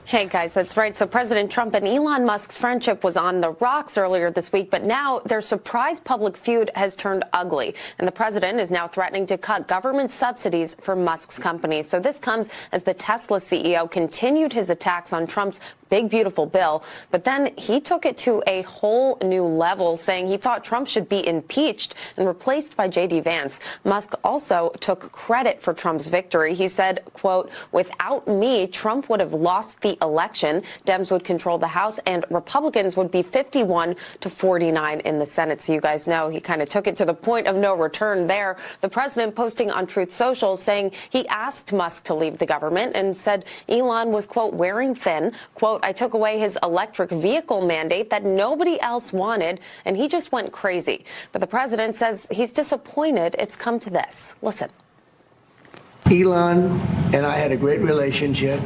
Hey guys, that's right. So President Trump and Elon Musk's friendship was on the rocks earlier this week, but now their surprise public feud has turned ugly. And the president is now threatening to cut government subsidies for Musk's companies. So this comes as the Tesla CEO continued his attacks on Trump's big, beautiful bill. But then he took it to a whole new level, saying he thought Trump should be impeached and replaced by J.D. Vance. Musk also took credit for Trump's victory. He said, quote, "Without me, Trump would have lost the election. Dems would control the House and Republicans would be 51-49 in the Senate." So you guys know he kind of took it to the point of no return there. The president posting on Truth Social saying he asked Musk to leave the government and said Elon was, quote, "wearing thin." Quote, "I took away his electric vehicle mandate that nobody else wanted, and he just went crazy." But the president says he's disappointed it's come to this. Listen. Elon and I had a great relationship.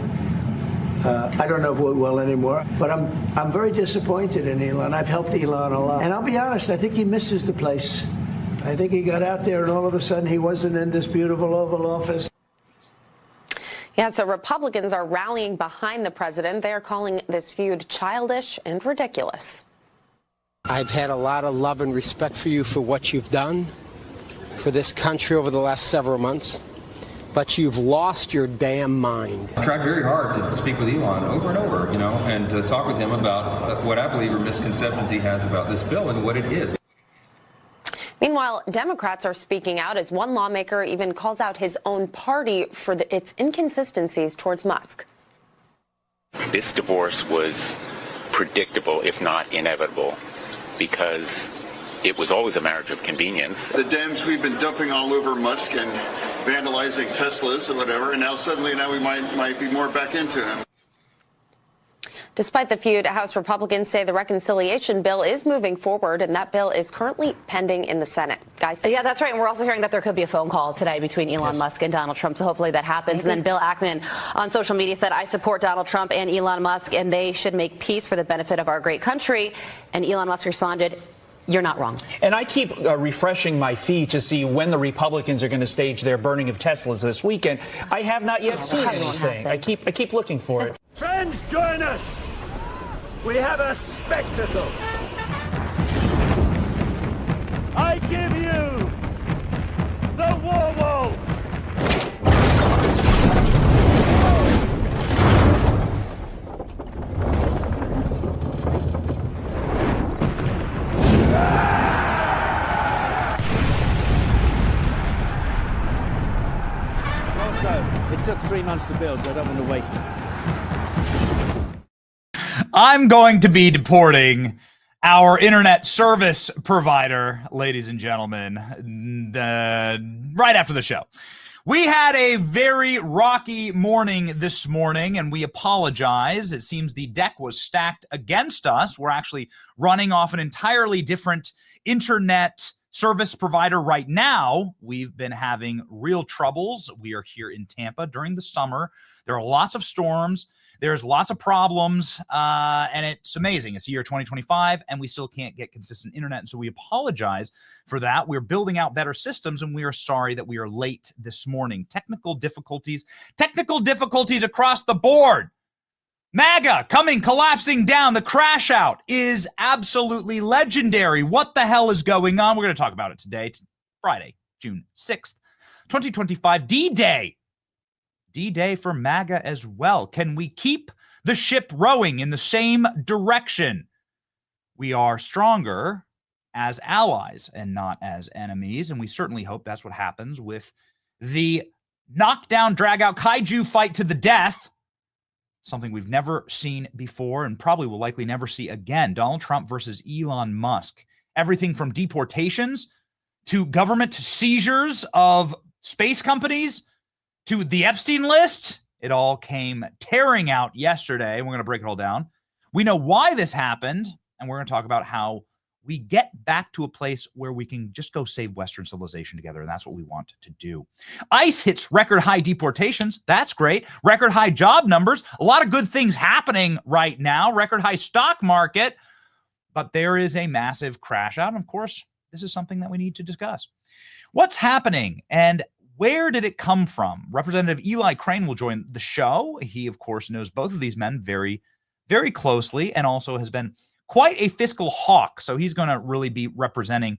I don't know if we're well anymore, but I'm very disappointed in Elon. I've helped Elon a lot. And I'll be honest, I think he misses the place. I think he got out there and all of a sudden he wasn't in this beautiful Oval Office. Yeah, so Republicans are rallying behind the president. They are calling this feud childish and ridiculous. I've had a lot of love and respect for you for what you've done for this country over the last several months, but you've lost your damn mind. I tried very hard to speak with Elon over and over, and to talk with him about what I believe are misconceptions he has about this bill and what it is. Meanwhile, Democrats are speaking out as one lawmaker even calls out his own party for its inconsistencies towards Musk. This divorce was predictable, if not inevitable, because it was always a marriage of convenience. The Dems, we've been dumping all over Musk and vandalizing Teslas or whatever, and now we might be more back into him. Despite the feud, House Republicans say the reconciliation bill is moving forward, and that bill is currently pending in the Senate. Guys? Yeah, that's right. And we're also hearing that there could be a phone call today between Elon Musk and Donald Trump. So hopefully that happens. And then Bill Ackman on social media said, "I support Donald Trump and Elon Musk, and they should make peace for the benefit of our great country." And Elon Musk responded, "You're not wrong." And I keep refreshing my feed to see when the Republicans are going to stage their burning of Teslas this weekend. I have not yet seen anything. I keep looking for it. Friends, join us. We have a spectacle. I give you the war wall. Also, it took 3 months to build, so I don't want to waste it. I'm going to be deporting our internet service provider, ladies and gentlemen, right after the show. We had a very rocky morning this morning, and we apologize. It seems the deck was stacked against us. We're actually running off an entirely different internet service provider right now. We've been having real troubles. We are here in Tampa during the summer. There are lots of storms. There's lots of problems, and it's amazing. It's the year 2025, and we still can't get consistent internet, and so we apologize for that. We're building out better systems, and we are sorry that we are late this morning. Technical difficulties across the board. MAGA collapsing down. The crash out is absolutely legendary. What the hell is going on? We're going to talk about it today, Friday, June 6th, 2025, D-Day. D-Day for MAGA as well. Can we keep the ship rowing in the same direction? We are stronger as allies and not as enemies, and we certainly hope that's what happens with the knockdown, drag-out kaiju fight to the death, something we've never seen before and probably will likely never see again. Donald Trump versus Elon Musk. Everything from deportations to government seizures of space companies to the Epstein list, it all came tearing out yesterday. We're going to break it all down. We know why this happened, and we're going to talk about how we get back to a place where we can just go save Western civilization together, and that's what we want to do. ICE hits record high deportations. That's great. Record high job numbers. A lot of good things happening right now. Record high stock market. But there is a massive crash out, and of course, this is something that we need to discuss. What's happening, and Where did it come from? Representative Eli Crane will join the show. He, of course, knows both of these men very, very closely and also has been quite a fiscal hawk. So he's going to really be representing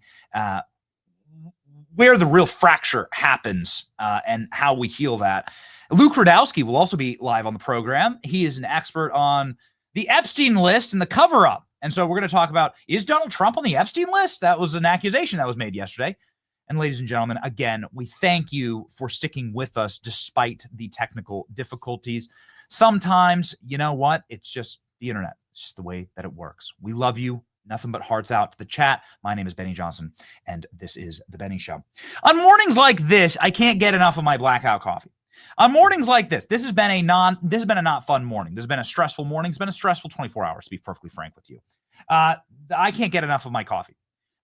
where the real fracture happens and how we heal that. Luke Rudowski will also be live on the program. He is an expert on the Epstein list and the cover-up. And so we're going to talk about, is Donald Trump on the Epstein list? That was an accusation that was made yesterday. And ladies and gentlemen, again, we thank you for sticking with us despite the technical difficulties. Sometimes, you know what? It's just the internet. It's just the way that it works. We love you. Nothing but hearts out to the chat. My name is Benny Johnson, and this is The Benny Show. On mornings like this, I can't get enough of my blackout coffee. On mornings like this has been a not fun morning. This has been a stressful morning. It's been a stressful 24 hours, to be perfectly frank with you. I can't get enough of my coffee.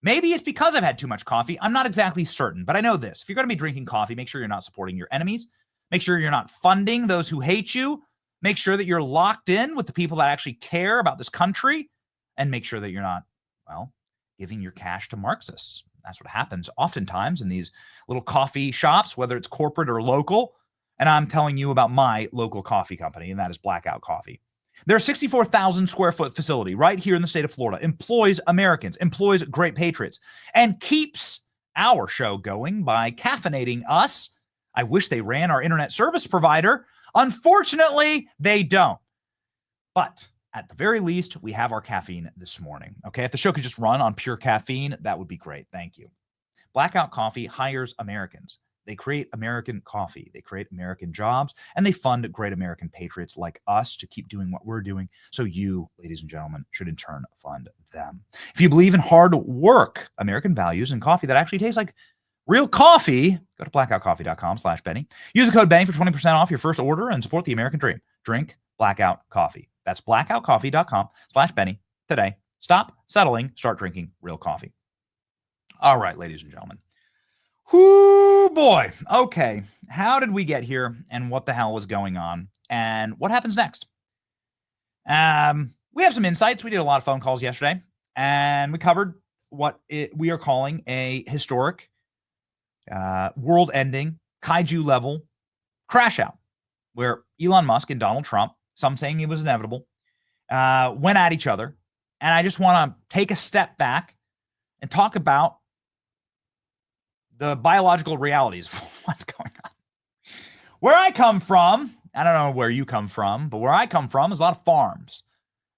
Maybe it's because I've had too much coffee. I'm not exactly certain, but I know this. If you're going to be drinking coffee, make sure you're not supporting your enemies. Make sure you're not funding those who hate you. Make sure that you're locked in with the people that actually care about this country. And make sure that you're not, well, giving your cash to Marxists. That's what happens oftentimes in these little coffee shops, whether it's corporate or local. And I'm telling you about my local coffee company, and that is Blackout Coffee. Their 64,000 square foot facility right here in the state of Florida employs Americans, employs great patriots, and keeps our show going by caffeinating us. I wish they ran our internet service provider. Unfortunately, they don't. But at the very least, we have our caffeine this morning. Okay, if the show could just run on pure caffeine, that would be great. Thank you. Blackout Coffee hires Americans. They create American coffee. They create American jobs, and they fund great American patriots like us to keep doing what we're doing. So you, ladies and gentlemen, should in turn fund them. If you believe in hard work, American values, and coffee that actually tastes like real coffee, go to blackoutcoffee.com/Benny. Use the code Benny for 20% off your first order and support the American dream. Drink Blackout Coffee. That's blackoutcoffee.com/Benny today. Stop settling. Start drinking real coffee. All right, ladies and gentlemen. Whoo, boy. Okay. How did we get here and what the hell was going on and what happens next? We have some insights. We did a lot of phone calls yesterday and we covered what we are calling a historic, world-ending, kaiju level crash out where Elon Musk and Donald Trump, some saying it was inevitable, went at each other. And I just want to take a step back and talk about the biological realities of what's going on. Where I come from, I don't know where you come from, but where I come from is a lot of farms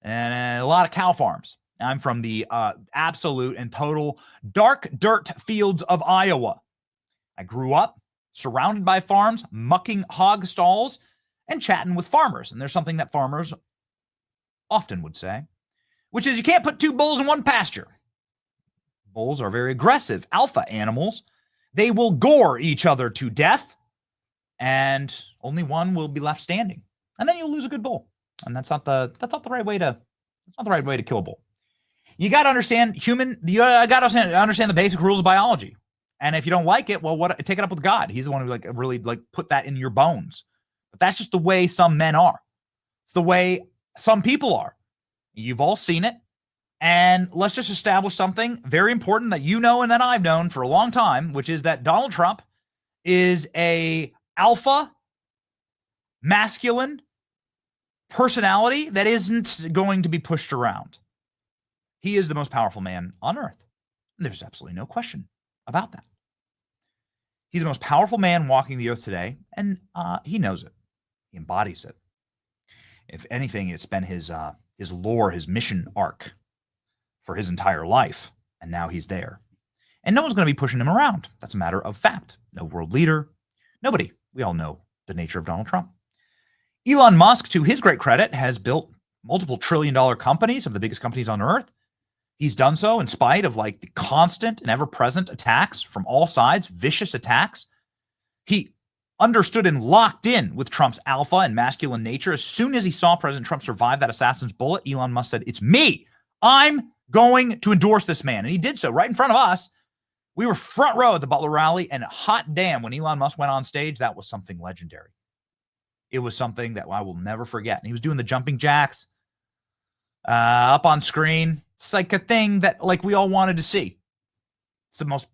and a lot of cow farms. I'm from the absolute and total dark dirt fields of Iowa. I grew up surrounded by farms, mucking hog stalls, and chatting with farmers. And there's something that farmers often would say, which is you can't put two bulls in one pasture. Bulls are very aggressive alpha animals. They will gore each other to death, and only one will be left standing. And then you'll lose a good bull. And that's not the right way to kill a bull. You got to understand understand the basic rules of biology. And if you don't like it, well, take it up with God. He's the one who really put that in your bones. But that's just the way some men are. It's the way some people are. You've all seen it. And let's just establish something very important that you know and that I've known for a long time, which is that Donald Trump is a alpha, masculine personality that isn't going to be pushed around. He is the most powerful man on earth. And there's absolutely no question about that. He's the most powerful man walking the earth today, and he knows it. He embodies it. If anything, it's been his lore, his mission arc for his entire life, and now he's there. And no one's going to be pushing him around. That's a matter of fact. No world leader, nobody. We all know the nature of Donald Trump. Elon Musk, to his great credit, has built multiple trillion-dollar companies, some of the biggest companies on earth. He's done so in spite of the constant and ever-present attacks from all sides, vicious attacks. He understood and locked in with Trump's alpha and masculine nature. As soon as he saw President Trump survive that assassin's bullet, Elon Musk said, "It's me. I'm going to endorse this man." And he did so right in front of us. We were front row at the Butler rally, and hot damn, when Elon Musk went on stage, that was something legendary. It was something that I will never forget. And he was doing the jumping jacks up on screen. It's like a thing that we all wanted to see. It's the most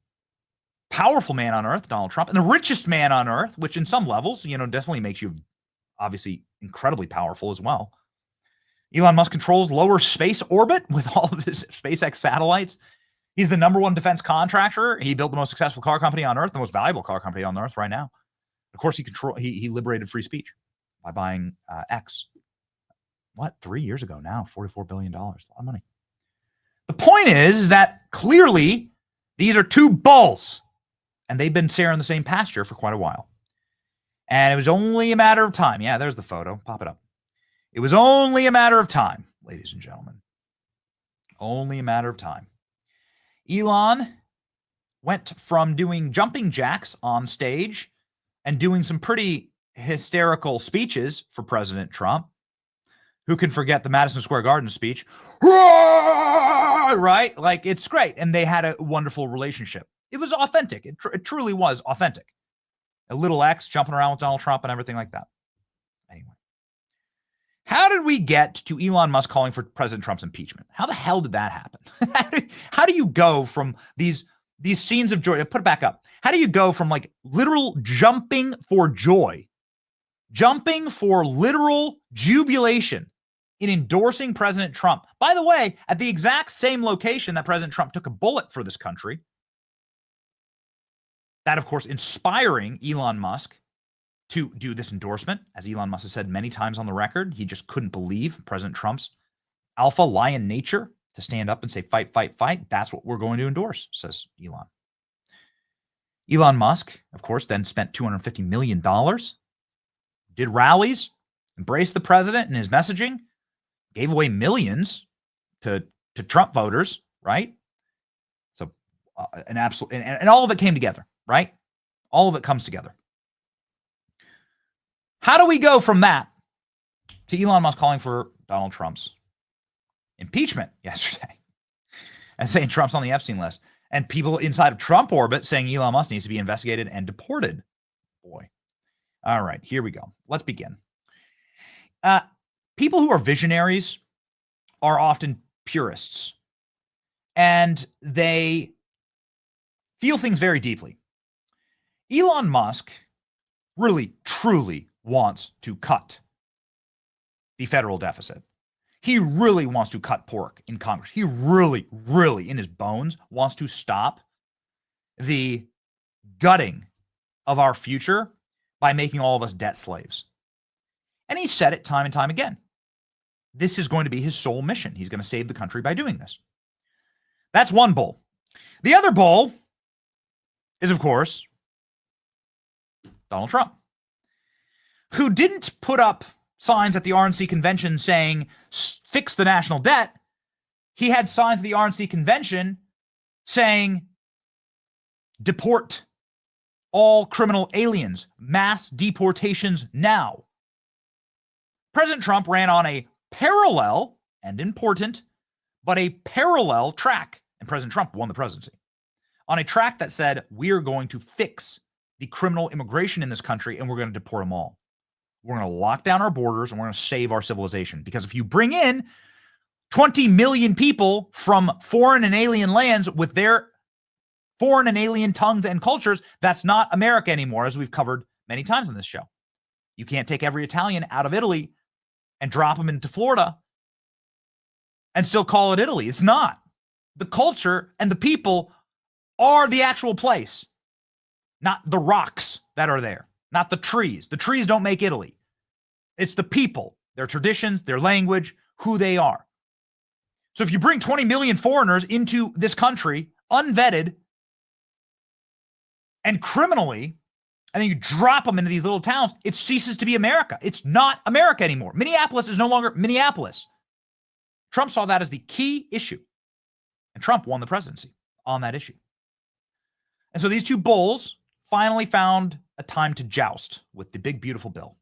powerful man on earth, Donald Trump, and the richest man on earth, which in some levels, definitely makes you obviously incredibly powerful as well. Elon Musk controls lower space orbit with all of his SpaceX satellites. He's the number one defense contractor. He built the most successful car company on earth, the most valuable car company on earth right now. Of course, he liberated free speech by buying X. 3 years ago now, $44 billion, a lot of money. The point is that clearly these are two bulls, and they've been sharing the same pasture for quite a while. And it was only a matter of time. Yeah, there's the photo. Pop it up. It was only a matter of time, ladies and gentlemen. Only a matter of time. Elon went from doing jumping jacks on stage and doing some pretty hysterical speeches for President Trump. Who can forget the Madison Square Garden speech? Right? Like, it's great. And they had a wonderful relationship. It was authentic. It truly was authentic. A little X jumping around with Donald Trump and everything like that. Anyway. How did we get to Elon Musk calling for President Trump's impeachment? How the hell did that happen? How do you go from these scenes of joy? Put it back up. How do you go from like literal jumping for joy, jumping for literal jubilation in endorsing President Trump? By the way, at the exact same location that President Trump took a bullet for this country. That, of course, inspiring Elon Musk to do this endorsement. As Elon Musk has said many times on the record, he just couldn't believe President Trump's alpha lion nature to stand up and say, fight, fight, fight. That's what we're going to endorse, says Elon. Elon Musk, of course, then spent $250 million, did rallies, embraced the president and his messaging, gave away millions to Trump voters, right? So an absolute, and all of it came together, right? All of it comes together. How do we go from that to Elon Musk calling for Donald Trump's impeachment yesterday and saying Trump's on the Epstein list, and people inside of Trump orbit saying Elon Musk needs to be investigated and deported? Boy. All right, here we go. Let's begin. People who are visionaries are often purists, and they feel things very deeply. Elon Musk really, truly wants to cut the federal deficit. He really wants to cut pork in Congress. He really, really, in his bones, wants to stop the gutting of our future by making all of us debt slaves. And he said it time and time again. This is going to be his sole mission. He's going to save the country by doing this. That's one bull. The other bull is, of course, Donald Trump, who didn't put up signs at the RNC convention saying, fix the national debt. He had signs at the RNC convention saying, deport all criminal aliens, mass deportations now. President Trump ran on a parallel and important, but a parallel track. And President Trump won the presidency on a track that said, we're going to fix the criminal immigration in this country and we're going to deport them all. We're going to lock down our borders and we're going to save our civilization. Because if you bring in 20 million people from foreign and alien lands with their foreign and alien tongues and cultures, that's not America anymore, as we've covered many times in this show. You can't take every Italian out of Italy and drop them into Florida and still call it Italy. It's not. The culture and the people are the actual place, not the rocks that are there, not the trees. The trees don't make Italy. It's the people, their traditions, their language, who they are. So if you bring 20 million foreigners into this country, unvetted and criminally, and then you drop them into these little towns, it ceases to be America. It's not America anymore. Minneapolis is no longer Minneapolis. Trump saw that as the key issue, and Trump won the presidency on that issue. And so these two bulls finally found a time to joust with the big, beautiful bill.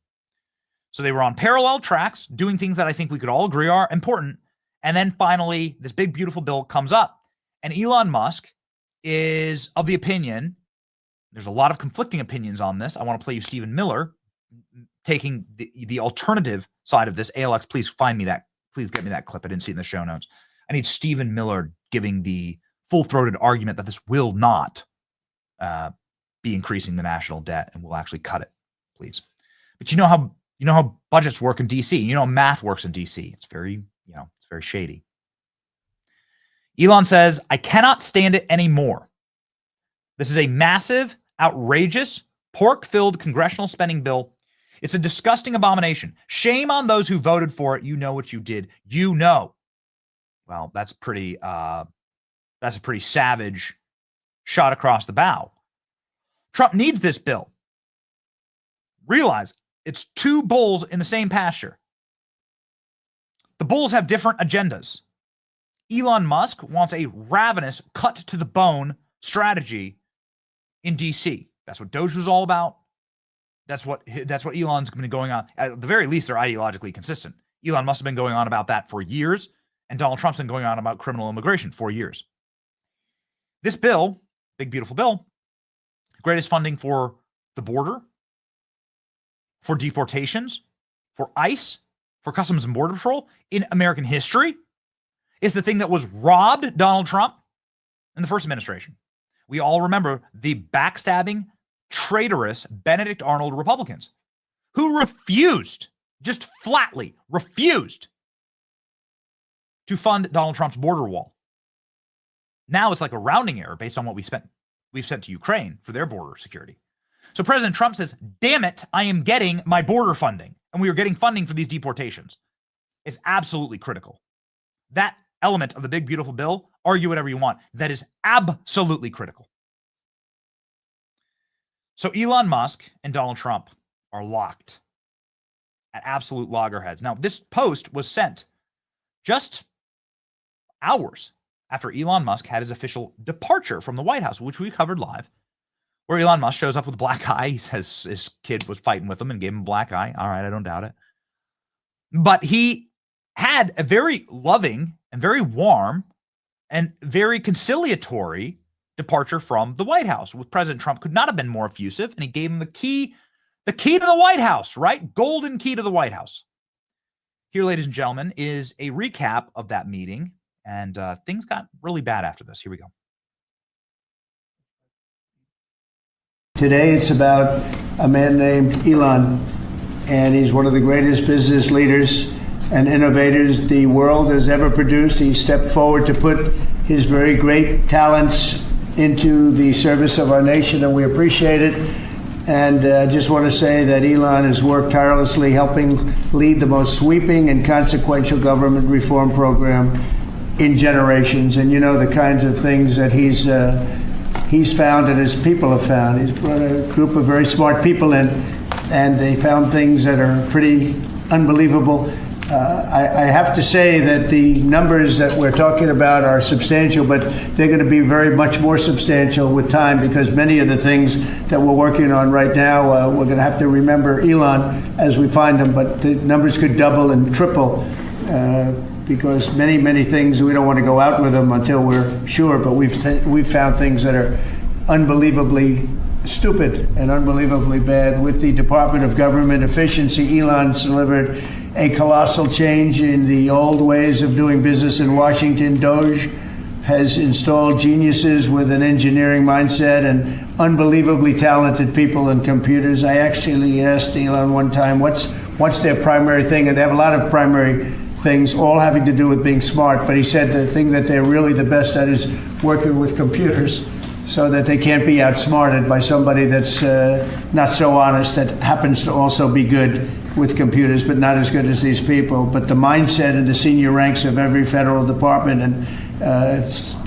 So they were on parallel tracks, doing things that I think we could all agree are important. And then finally, this big, beautiful bill comes up. And Elon Musk is of the opinion, there's a lot of conflicting opinions on this. I want to play you Stephen Miller taking the alternative side of this. ALX, please find me that. Please get me that clip. I didn't see it in the show notes. I need Stephen Miller giving the full-throated argument that this will not be increasing the national debt, and we'll actually cut it, please. But you know how budgets work in DC. You know how math works in DC. It's very shady. Elon says, I cannot stand it anymore. This is a massive, outrageous, pork-filled congressional spending bill. It's a disgusting abomination. Shame on those who voted for it. You know what you did. You know. Well, that's a pretty savage shot across the bow. Trump needs this bill. Realize it's two bulls in the same pasture. The bulls have different agendas. Elon Musk wants a ravenous, cut-to-the-bone strategy in DC. That's what Doge was all about. That's what Elon's been going on. At the very least, they're ideologically consistent. Elon must have been going on about that for years, and Donald Trump's been going on about criminal immigration for years. This bill, big beautiful bill, greatest funding for the border, for deportations, for ICE, for Customs and Border Patrol in American history, is the thing that was robbed Donald Trump in the first administration. We all remember the backstabbing, traitorous Benedict Arnold Republicans who refused, just flatly refused, to fund Donald Trump's border wall. Now it's like a rounding error based on what we've sent to Ukraine for their border security. So President Trump says, damn it, I am getting my border funding. And we are getting funding for these deportations. It's absolutely critical. That element of the big, beautiful bill, argue whatever you want, that is absolutely critical. So Elon Musk and Donald Trump are locked at absolute loggerheads. Now, this post was sent just hours after Elon Musk had his official departure from the White House, which we covered live, where Elon Musk shows up with a black eye. He says his kid was fighting with him and gave him a black eye. All right, I don't doubt it. But he had a very loving and very warm and very conciliatory departure from the White House. With President Trump could not have been more effusive, and he gave him the key to the White House, right? Golden key to the White House. Here, ladies and gentlemen, is a recap of that meeting, and things got really bad after this. Here we go. Today it's about a man named Elon, and he's one of the greatest business leaders and innovators the world has ever produced. He stepped forward to put his very great talents into the service of our nation, and we appreciate it. And I just want to say that Elon has worked tirelessly helping lead the most sweeping and consequential government reform program in generations. And you know the kinds of things that he's found and his people have found. He's brought a group of very smart people in, and they found things that are pretty unbelievable. I have to say that the numbers that we're talking about are substantial, but they're going to be very much more substantial with time, because many of the things that we're working on right now, we're going to have to remember Elon as we find them, but the numbers could double and triple because many things, we don't want to go out with them until we're sure, but we've found things that are unbelievably stupid and unbelievably bad. With the Department of Government Efficiency, Elon's delivered a colossal change in the old ways of doing business in Washington. Doge has installed geniuses with an engineering mindset and unbelievably talented people and computers. I actually asked Elon one time, what's their primary thing? And they have a lot of primary things, all having to do with being smart. But he said the thing that they're really the best at is working with computers, so that they can't be outsmarted by somebody that's not so honest, that happens to also be good with computers, but not as good as these people. But the mindset in the senior ranks of every federal department, and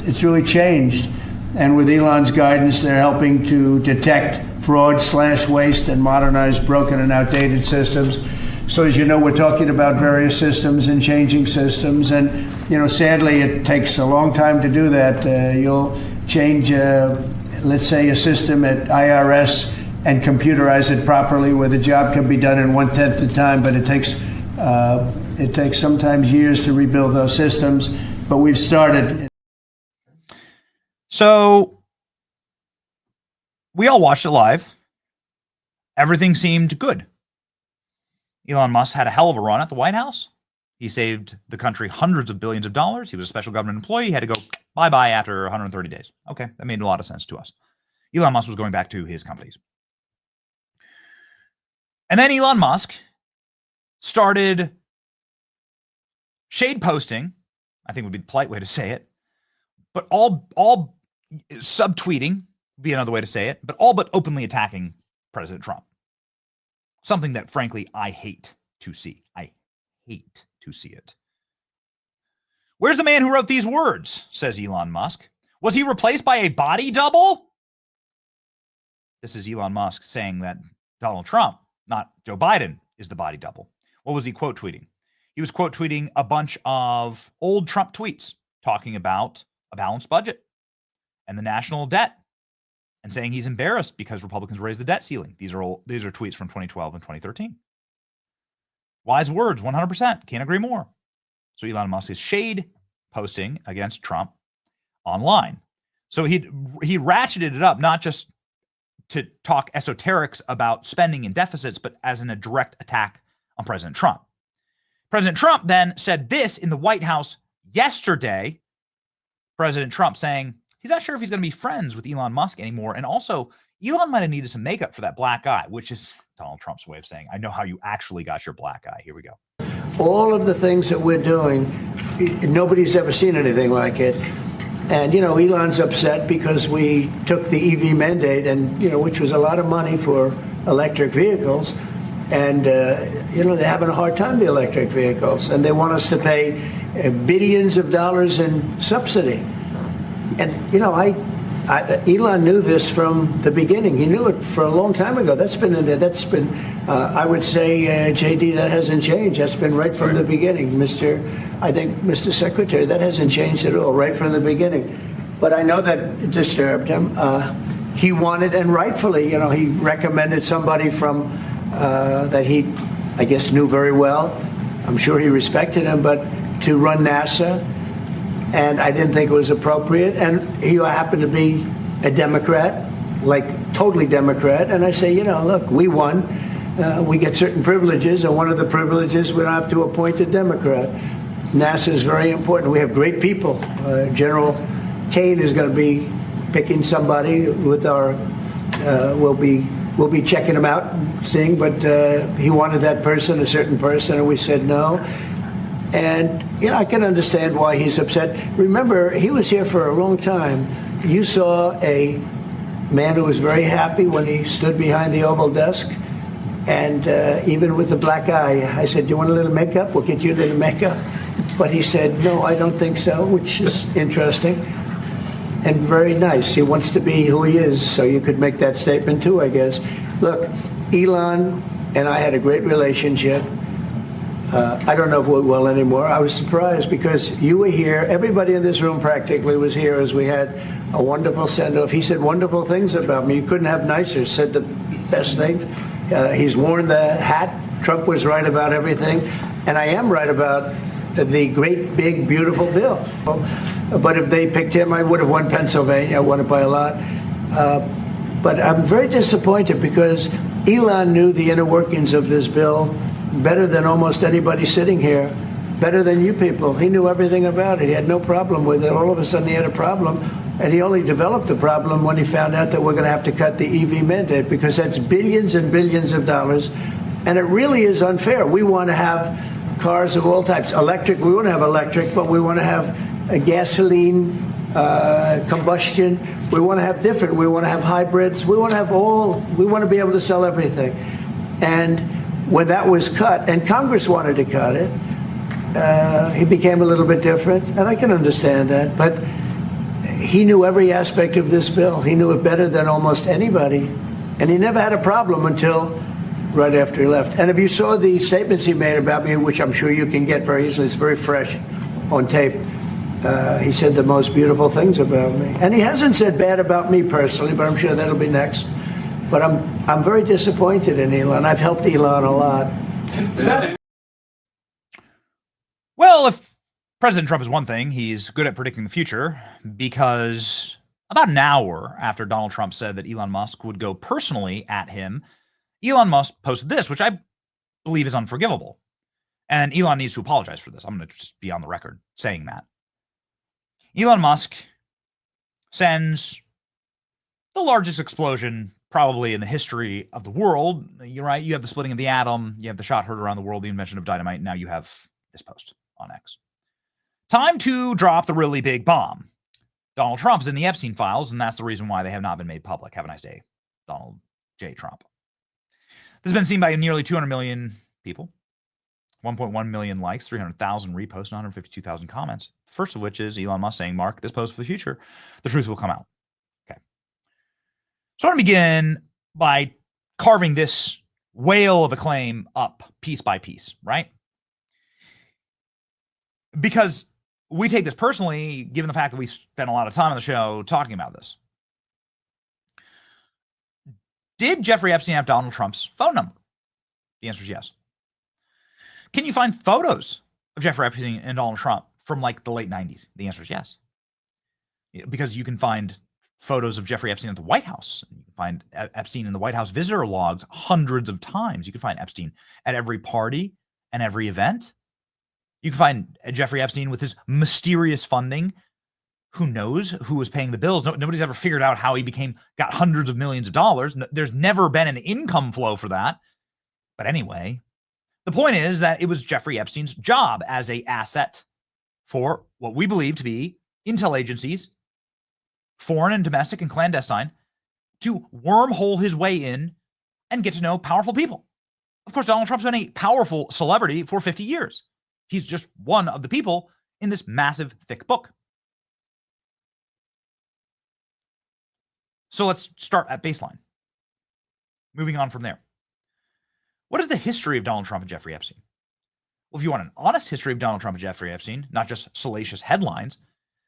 it's really changed. And with Elon's guidance, they're helping to detect fraud/waste and modernize broken and outdated systems. So as you know, we're talking about various systems and changing systems. And, you know, sadly, it takes a long time to do that. You'll change, let's say, a system at IRS and computerize it properly, where the job can be done in 1/10 the time, but it takes sometimes years to rebuild those systems. But we've started. So we all watched it live. Everything seemed good. Elon Musk had a hell of a run at the White House. He saved the country hundreds of billions of dollars. He was a special government employee. He had to go bye-bye after 130 days. Okay, that made a lot of sense to us. Elon Musk was going back to his companies. And then Elon Musk started shade posting, I think would be the polite way to say it, but all subtweeting would be another way to say it, but all but openly attacking President Trump. Something that, frankly, I hate to see. I hate to see it. Where's the man who wrote these words, says Elon Musk. Was he replaced by a body double? This is Elon Musk saying that Donald Trump, not Joe Biden, is the body double. What was he quote tweeting? He was quote tweeting a bunch of old Trump tweets talking about a balanced budget and the national debt and saying he's embarrassed because Republicans raised the debt ceiling. These are tweets from 2012 and 2013. Wise words, 100%. Can't agree more. So Elon Musk is shade posting against Trump online. So he ratcheted it up, not just to talk esoterics about spending and deficits, but as in a direct attack on President Trump. President Trump then said this in the White House yesterday. President Trump saying he's not sure if he's going to be friends with Elon Musk anymore. And also, Elon might have needed some makeup for that black eye, which is Donald Trump's way of saying, I know how you actually got your black eye. Here we go. All of the things that we're doing, nobody's ever seen anything like it. And, Elon's upset because we took the EV mandate and, which was a lot of money for electric vehicles. And, they're having a hard time, the electric vehicles. And they want us to pay billions of dollars in subsidy. And, Elon knew this from the beginning. He knew it for a long time ago. That's been in there. That's been, I would say, JD, that hasn't changed. That's been right from the beginning. Mr. Secretary, that hasn't changed at all, right from the beginning. But I know that disturbed him. He wanted, and rightfully, he recommended somebody from that he, I guess, knew very well. I'm sure he respected him, but to run NASA. And I didn't think it was appropriate. And he happened to be a Democrat, like totally Democrat. And I say, look, we won. We get certain privileges. And one of the privileges, we don't have to appoint a Democrat. NASA is very important. We have great people. General Kane is going to be picking somebody with our, we'll be checking him out and seeing. But he wanted that person, a certain person, and we said no. And, I can understand why he's upset. Remember, he was here for a long time. You saw a man who was very happy when he stood behind the Oval desk. And even with the black eye, I said, do you want a little makeup? We'll get you a little makeup. But he said, no, I don't think so, which is interesting and very nice. He wants to be who he is, so you could make that statement too, I guess. Look, Elon and I had a great relationship. I don't know if we will anymore. I was surprised because you were here. Everybody in this room practically was here as we had a wonderful send-off. He said wonderful things about me. You couldn't have nicer. Said the best things. He's worn the hat. Trump was right about everything. And I am right about the great, big, beautiful bill. But if they picked him, I would have won Pennsylvania. I won it by a lot. But I'm very disappointed because Elon knew the inner workings of this bill better than almost anybody sitting here, better than you people. He knew everything about it. He had no problem with it. All of a sudden he had a problem, and he only developed the problem when he found out that we're going to have to cut the EV mandate because that's billions and billions of dollars, and it really is unfair. We want to have cars of all types. Electric, we want to have electric, but we want to have a gasoline, combustion. We want to have different. We want to have hybrids. We want to have all. We want to be able to sell everything. And when that was cut, and Congress wanted to cut it, he became a little bit different, and I can understand that. But he knew every aspect of this bill. He knew it better than almost anybody, and he never had a problem until right after he left. And if you saw the statements he made about me, which I'm sure you can get very easily, it's very fresh on tape. He said the most beautiful things about me, and he hasn't said bad about me personally, but I'm sure that'll be next. But I'm very disappointed in Elon. I've helped Elon a lot. Well, if President Trump is one thing, he's good at predicting the future, because about an hour after Donald Trump said that Elon Musk would go personally at him, Elon Musk posted this, which I believe is unforgivable. And Elon needs to apologize for this. I'm going to just be on the record saying that. Elon Musk sends the largest explosion probably in the history of the world. You're right. You have the splitting of the atom. You have the shot heard around the world, the invention of dynamite. Now you have this post on X. Time to drop the really big bomb. Donald Trump's in the Epstein files, and that's the reason why they have not been made public. Have a nice day, Donald J. Trump. This has been seen by nearly 200 million people, 1.1 million likes, 300,000 reposts, and 152,000 comments. First of which is Elon Musk saying, "Mark this post for the future. The truth will come out." Okay. So I want to begin by carving this whale of a claim up piece by piece, right? Because we take this personally, given the fact that we spent a lot of time on the show talking about this. Did Jeffrey Epstein have Donald Trump's phone number? The answer is yes. Can you find photos of Jeffrey Epstein and Donald Trump from like the late 90s? The answer is yes. Because you can find photos of Jeffrey Epstein at the White House. You can find Epstein in the White House visitor logs hundreds of times. You can find Epstein at every party and every event. You can find Jeffrey Epstein with his mysterious funding. Who knows who was paying the bills? Nobody's ever figured out how he got hundreds of millions of dollars. There's never been an income flow for that. But anyway, the point is that it was Jeffrey Epstein's job as an asset for what we believe to be intel agencies, foreign and domestic and clandestine, to wormhole his way in and get to know powerful people. Of course, Donald Trump's been a powerful celebrity for 50 years. He's just one of the people in this massive, thick book. So let's start at baseline. Moving on from there. What is the history of Donald Trump and Jeffrey Epstein? Well, if you want an honest history of Donald Trump and Jeffrey Epstein, not just salacious headlines,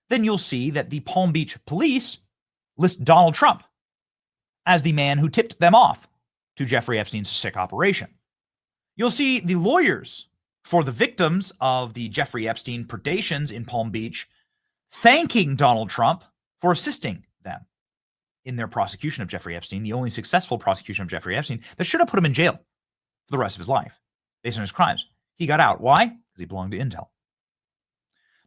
then you'll see that the Palm Beach police list Donald Trump as the man who tipped them off to Jeffrey Epstein's sick operation. You'll see the lawyers for the victims of the Jeffrey Epstein predations in Palm Beach thanking Donald Trump for assisting them in their prosecution of Jeffrey Epstein, the only successful prosecution of Jeffrey Epstein that should have put him in jail for the rest of his life based on his crimes. He got out. Why? Because he belonged to Intel.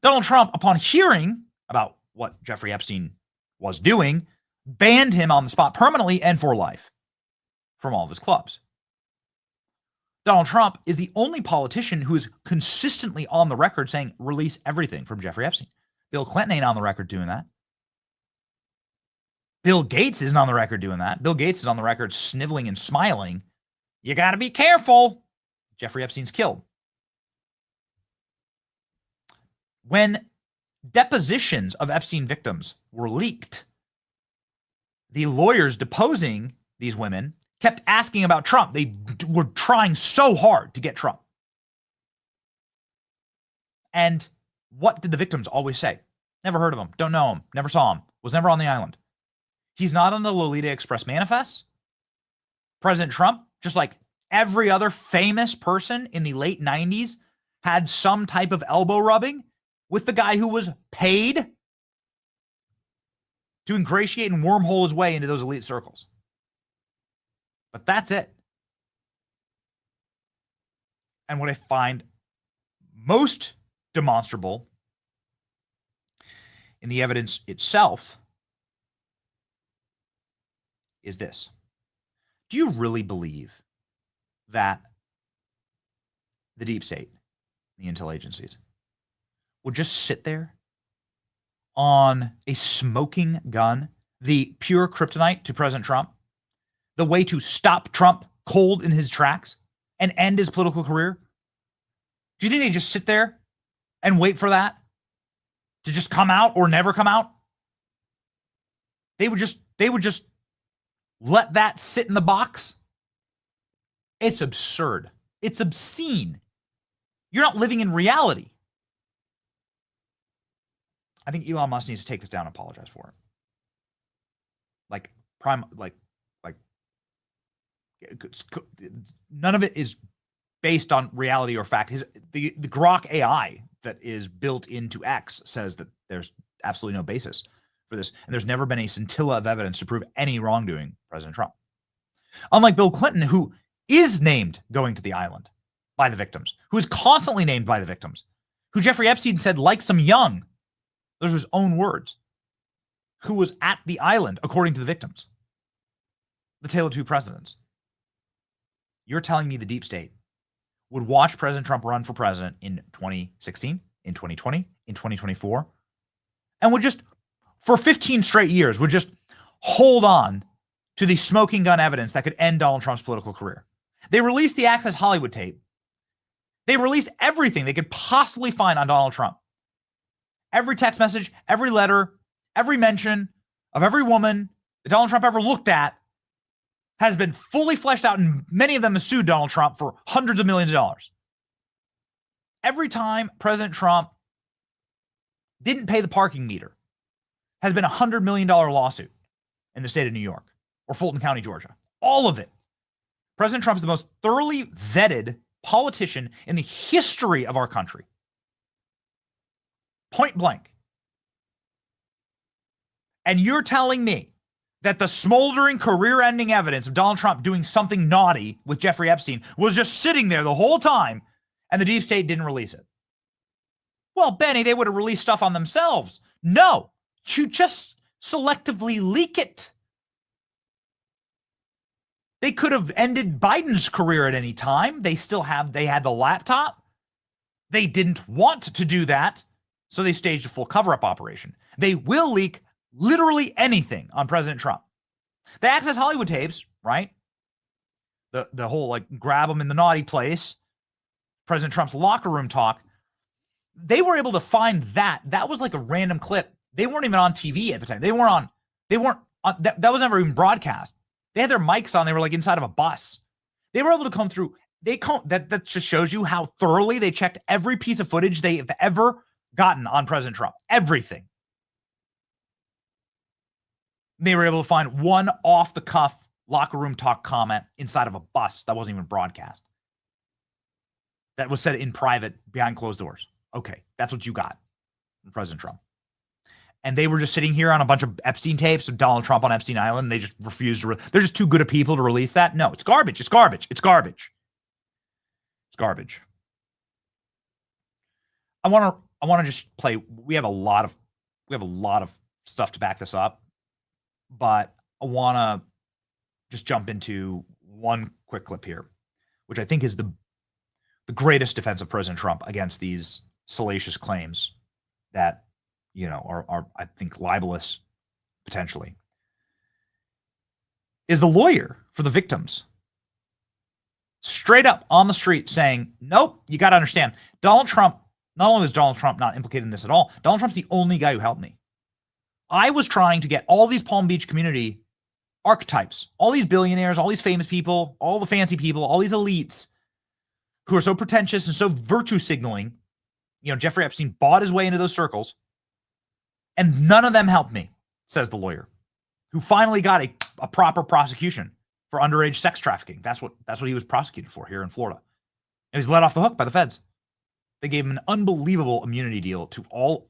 Donald Trump, upon hearing about what Jeffrey Epstein was doing, banned him on the spot permanently and for life from all of his clubs. Donald Trump is the only politician who is consistently on the record saying, release everything from Jeffrey Epstein. Bill Clinton ain't on the record doing that. Bill Gates isn't on the record doing that. Bill Gates is on the record sniveling and smiling. You got to be careful. Jeffrey Epstein's killed. When depositions of Epstein victims were leaked, the lawyers deposing these women kept asking about Trump. They were trying so hard to get Trump. And what did the victims always say? Never heard of him. Don't know him. Never saw him. Was never on the island. He's not on the Lolita Express manifests. President Trump, just like every other famous person in the late 90s, had some type of elbow rubbing with the guy who was paid to ingratiate and wormhole his way into those elite circles. But that's it. And what I find most demonstrable in the evidence itself is this. Do you really believe that the deep state, the intel agencies, will just sit there on a smoking gun, the pure kryptonite to President Trump, the way to stop Trump cold in his tracks and end his political career? Do you think they just sit there and wait for that to just come out or never come out? They would just let that sit in the box? It's absurd. It's obscene. You're not living in reality. I think Elon Musk needs to take this down and apologize for it. None of it is based on reality or fact. The Grok AI that is built into X says that there's absolutely no basis for this, and there's never been a scintilla of evidence to prove any wrongdoing President Trump. Unlike Bill Clinton, who is named going to the island by the victims, who is constantly named by the victims, who Jeffrey Epstein said likes them young. Those are his own words. who was at the island, according to the victims. The tale of two presidents. You're telling me the deep state would watch President Trump run for president in 2016, in 2020, in 2024, and would just, for 15 straight years, would just hold on to the smoking gun evidence that could end Donald Trump's political career. They released the Access Hollywood tape. They released everything they could possibly find on Donald Trump. Every text message, every letter, every mention of every woman that Donald Trump ever looked at has been fully fleshed out, and many of them have sued Donald Trump for hundreds of millions of dollars. Every time President Trump didn't pay the parking meter has been a $100 million lawsuit in the state of New York or Fulton County, Georgia. All of it. President Trump is the most thoroughly vetted politician in the history of our country. Point blank. And you're telling me that the smoldering career-ending evidence of Donald Trump doing something naughty with Jeffrey Epstein was just sitting there the whole time and the deep state didn't release it? Well, Benny, they would have released stuff on themselves. No, you just selectively leak it. They could have ended Biden's career at any time. They had the laptop. They didn't want to do that, so they staged a full cover-up operation. They will leak literally anything on President Trump. The Access Hollywood tapes, right? The whole like grab him in the naughty place, President Trump's locker room talk. They were able to find that. That was like a random clip. They weren't even on TV at the time. They weren't on. That was never even broadcast. They had their mics on. They were like inside of a bus. They were able to come through. That just shows you how thoroughly they checked every piece of footage they have ever gotten on President Trump. Everything. They were able to find one off-the-cuff locker room talk comment inside of a bus that wasn't even broadcast. That was said in private, behind closed doors. Okay, that's what you got from President Trump. And they were just sitting here on a bunch of Epstein tapes of Donald Trump on Epstein Island. They just refused to. They're just too good of people to release that. No, it's garbage. It's garbage. It's garbage. It's garbage. I want to just play. We have a lot of stuff to back this up. But I want to just jump into one quick clip here, which I think is the greatest defense of President Trump against these salacious claims that, you know, are I think libelous potentially, is the lawyer for the victims straight up on the street saying, nope, you got to understand, Donald Trump, not only was Donald Trump not implicated in this at all, Donald Trump's the only guy who helped me. I was trying to get all these Palm Beach community archetypes, all these billionaires, all these famous people, all the fancy people, all these elites who are so pretentious and so virtue signaling. You know, Jeffrey Epstein bought his way into those circles, and none of them helped me, says the lawyer, who finally got a proper prosecution for underage sex trafficking. That's what he was prosecuted for here in Florida. And he was let off the hook by the feds. They gave him an unbelievable immunity deal to all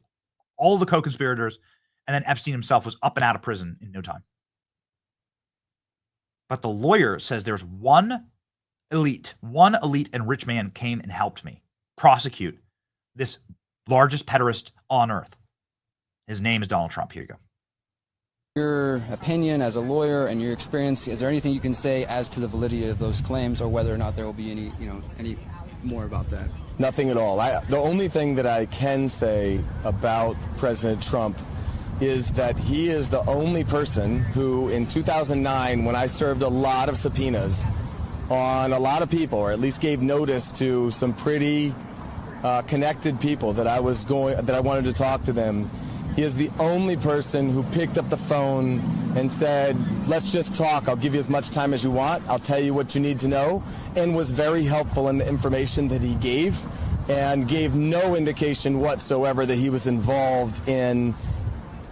the co-conspirators. And then Epstein himself was up and out of prison in no time. But the lawyer says there's one elite and rich man came and helped me prosecute this largest pederast on earth. His name is Donald Trump. Here you go. Your opinion as a lawyer and your experience, is there anything you can say as to the validity of those claims or whether or not there will be any more about that? Nothing at all. The only thing that I can say about President Trump is that he is the only person who, in 2009, when I served a lot of subpoenas on a lot of people, or at least gave notice to some pretty connected people that I wanted to talk to them, he is the only person who picked up the phone and said, let's just talk. I'll give you as much time as you want. I'll tell you what you need to know, and was very helpful in the information that he gave, and gave no indication whatsoever that he was involved in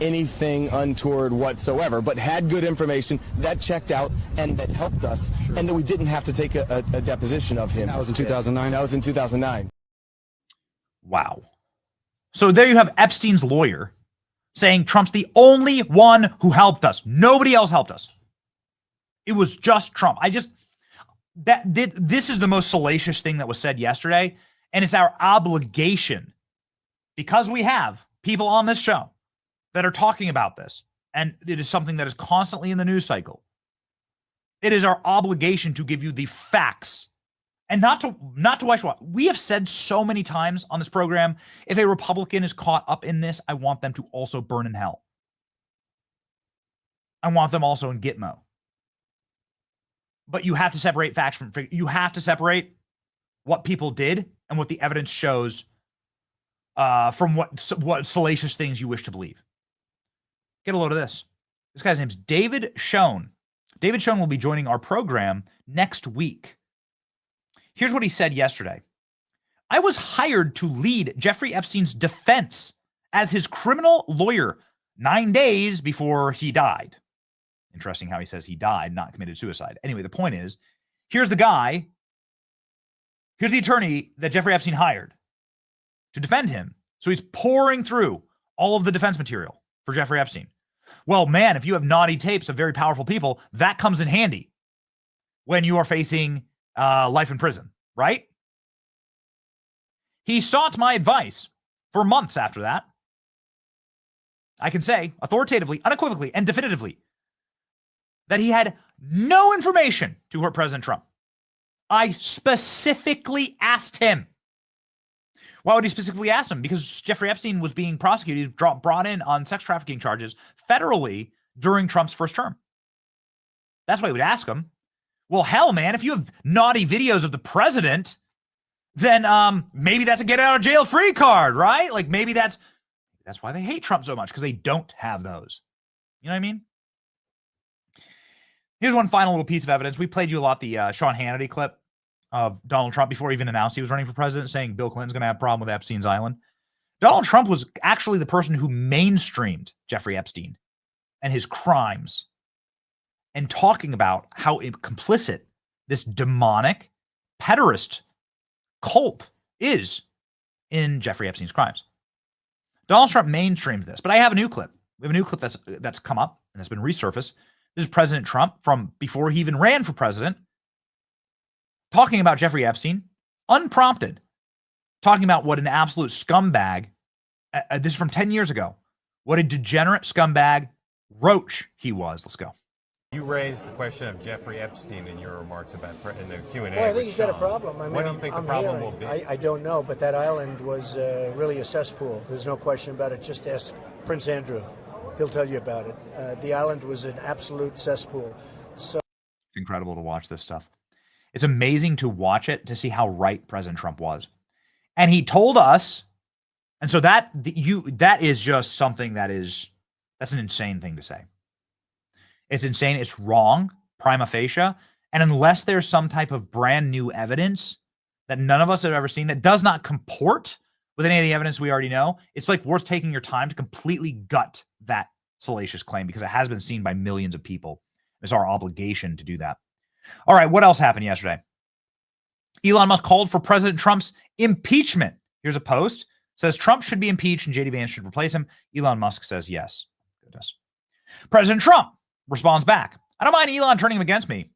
anything untoward whatsoever, but had good information that checked out and that helped us, and that we didn't have to take a deposition of him. That was in 2009? That was in 2009. Wow. So there you have Epstein's lawyer saying Trump's the only one who helped us. Nobody else helped us. It was just Trump. This is the most salacious thing that was said yesterday, and it's our obligation, because we have people on this show that are talking about this, and it is something that is constantly in the news cycle. It is our obligation to give you the facts and not to watch what we have said so many times on this program. If a Republican is caught up in this, I want them to also burn in hell. I want them also in Gitmo. But you have to separate facts from figures. You have to separate what people did and what the evidence shows from what salacious things you wish to believe. Get a load of this. This guy's name's David Schoen. David Schoen will be joining our program next week. Here's what he said yesterday. I was hired to lead Jeffrey Epstein's defense as his criminal lawyer 9 days before he died. Interesting how he says he died, not committed suicide. Anyway, the point is, here's the guy, here's the attorney that Jeffrey Epstein hired to defend him. So he's pouring through all of the defense material for Jeffrey Epstein. Well, man, if you have naughty tapes of very powerful people, that comes in handy when you are facing life in prison, right? He sought my advice for months after that. I can say authoritatively, unequivocally, and definitively that he had no information to hurt President Trump. I specifically asked him. Why would he specifically ask him? Because Jeffrey Epstein was being prosecuted. He was brought in on sex trafficking charges federally during Trump's first term. That's why he would ask him. Well, hell, man, if you have naughty videos of the president, then maybe that's a get out of jail free card, right? Like maybe that's why they hate Trump so much, because they don't have those. You know what I mean? Here's one final little piece of evidence. We played you a lot the Sean Hannity clip of Donald Trump before he even announced he was running for president, saying Bill Clinton's going to have a problem with Epstein's Island. Donald Trump was actually the person who mainstreamed Jeffrey Epstein and his crimes and talking about how complicit this demonic pederast cult is in Jeffrey Epstein's crimes. Donald Trump mainstreamed this, but I have a new clip. We have a new clip that's come up and that's been resurfaced. This is President Trump from before he even ran for president, talking about Jeffrey Epstein, unprompted, talking about what an absolute scumbag, this is from 10 years ago, what a degenerate scumbag roach he was. Let's go. You raised the question of Jeffrey Epstein in your remarks about in the Q&A. Well, I think he's got a problem. I mean, what do you think the problem will be? I don't know, but that island was really a cesspool. There's no question about it. Just ask Prince Andrew. He'll tell you about it. The island was an absolute cesspool. So it's incredible to watch this stuff. It's amazing to watch it, to see how right President Trump was. And he told us, and so that is just something that's an insane thing to say. It's insane. It's wrong, prima facie. And unless there's some type of brand new evidence that none of us have ever seen that does not comport with any of the evidence we already know, it's like worth taking your time to completely gut that salacious claim, because it has been seen by millions of people. It's our obligation to do that. All right, what else happened yesterday? Elon Musk called for President Trump's impeachment. Here's a post. Says Trump should be impeached and J.D. Vance should replace him. Elon Musk says yes. Goodness. President Trump responds back. I don't mind Elon turning him against me,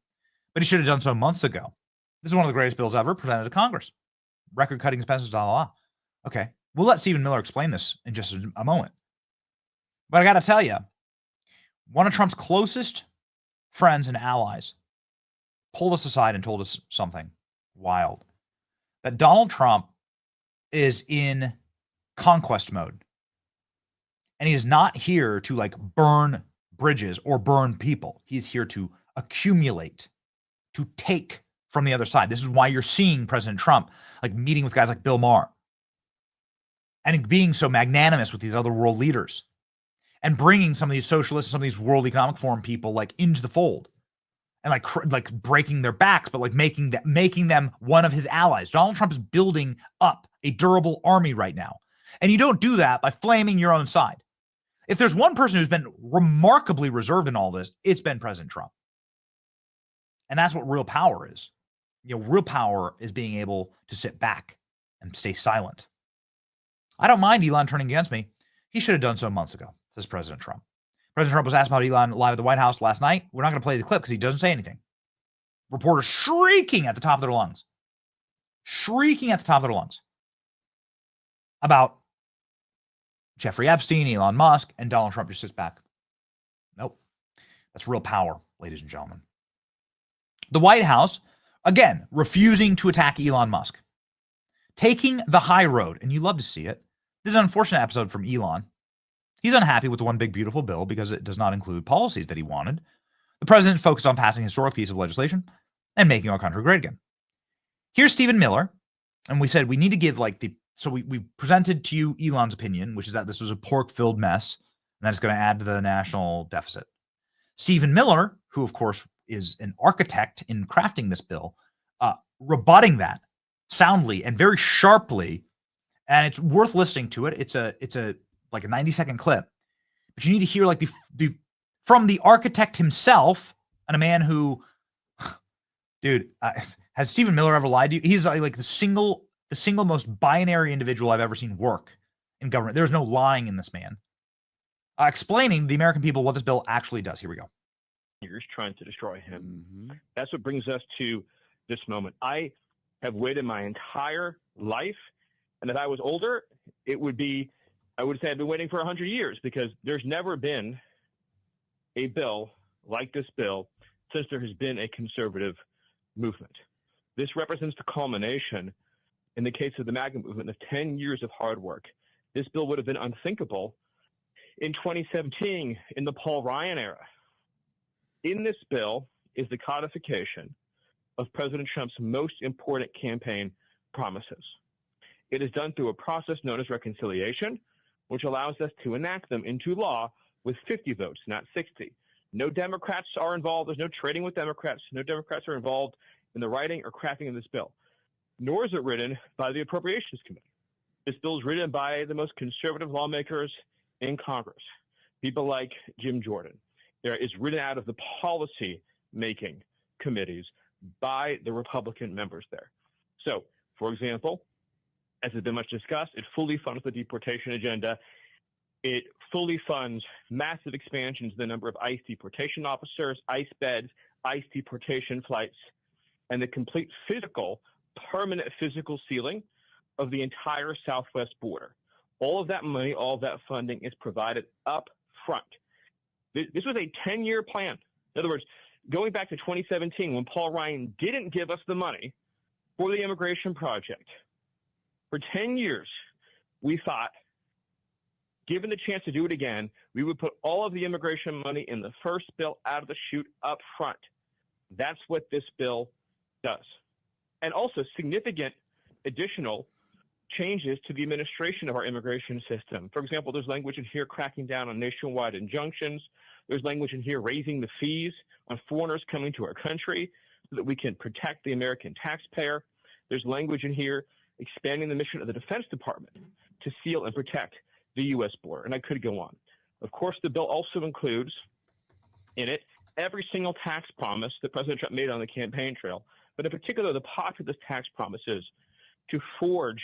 but he should have done so months ago. This is one of the greatest bills ever presented to Congress. Record-cutting expenses, blah, blah, blah. Okay, we'll let Stephen Miller explain this in just a moment. But I got to tell you, one of Trump's closest friends and allies pulled us aside and told us something wild. That Donald Trump is in conquest mode. And he is not here to like burn bridges or burn people. He's here to accumulate, to take from the other side. This is why you're seeing President Trump like meeting with guys like Bill Maher and being so magnanimous with these other world leaders and bringing some of these socialists, some of these World Economic Forum people like into the fold and like breaking their backs, but like making them one of his allies. Donald Trump is building up a durable army right now. And you don't do that by flaming your own side. If there's one person who's been remarkably reserved in all this, it's been President Trump. And that's what real power is. You know, real power is being able to sit back and stay silent. I don't mind Elon turning against me. He should have done so months ago, says President Trump. President Trump was asked about Elon live at the White House last night. We're not going to play the clip because he doesn't say anything. Reporters shrieking at the top of their lungs. Shrieking at the top of their lungs about Jeffrey Epstein, Elon Musk, and Donald Trump just sits back. That's real power, ladies and gentlemen. The White House, again, refusing to attack Elon Musk, taking the high road, and you love to see it. This is an unfortunate episode from Elon. He's unhappy with the One Big Beautiful Bill because it does not include policies that he wanted. The president focused on passing a historic piece of legislation and making our country great again. Here's Stephen Miller, and we said we need to give we presented to you Elon's opinion, which is that this was a pork-filled mess, and that it's going to add to the national deficit. Stephen Miller, who of course is an architect in crafting this bill, rebutting that soundly and very sharply, and it's worth listening to it. It's a 90-second clip, but you need to hear the from the architect himself, and a man who, dude, has Stephen Miller ever lied to you? He's like the single most binary individual I've ever seen work in government. There's no lying in this man. Explaining to the American people what this bill actually does. Here we go. Years trying to destroy him. That's what brings us to this moment. I have waited my entire life, and if I was older, I would say I've been waiting for 100 years, because there's never been a bill like this bill since there has been a conservative movement. This represents the culmination, in the case of the MAGA movement, of 10 years of hard work. This bill would have been unthinkable in 2017, in the Paul Ryan era. In this bill is the codification of President Trump's most important campaign promises. It is done through a process known as reconciliation, which allows us to enact them into law with 50 votes, not 60. No Democrats are involved. There's no trading with Democrats. No Democrats are involved in the writing or crafting of this bill, nor is it written by the Appropriations Committee. This bill is written by the most conservative lawmakers in Congress, people like Jim Jordan. It's written out of the policy-making committees by the Republican members there. So, for example, as has been much discussed, it fully funds the deportation agenda. It fully funds massive expansions in the number of ICE deportation officers, ICE beds, ICE deportation flights, and the complete permanent physical sealing of the entire southwest border. All of that money, all of that funding is provided up front. This was a 10-year plan. In other words, going back to 2017, when Paul Ryan didn't give us the money for the immigration project, for 10 years, we thought, given the chance to do it again, we would put all of the immigration money in the first bill out of the chute up front. That's what this bill does. And also significant additional changes to the administration of our immigration system. For example, there's language in here cracking down on nationwide injunctions. There's language in here raising the fees on foreigners coming to our country so that we can protect the American taxpayer. There's language in here expanding the mission of the Defense Department to seal and protect the U.S. border. And I could go on. Of course, the bill also includes in it every single tax promise that President Trump made on the campaign trail, but in particular, the part of this tax promise is to forge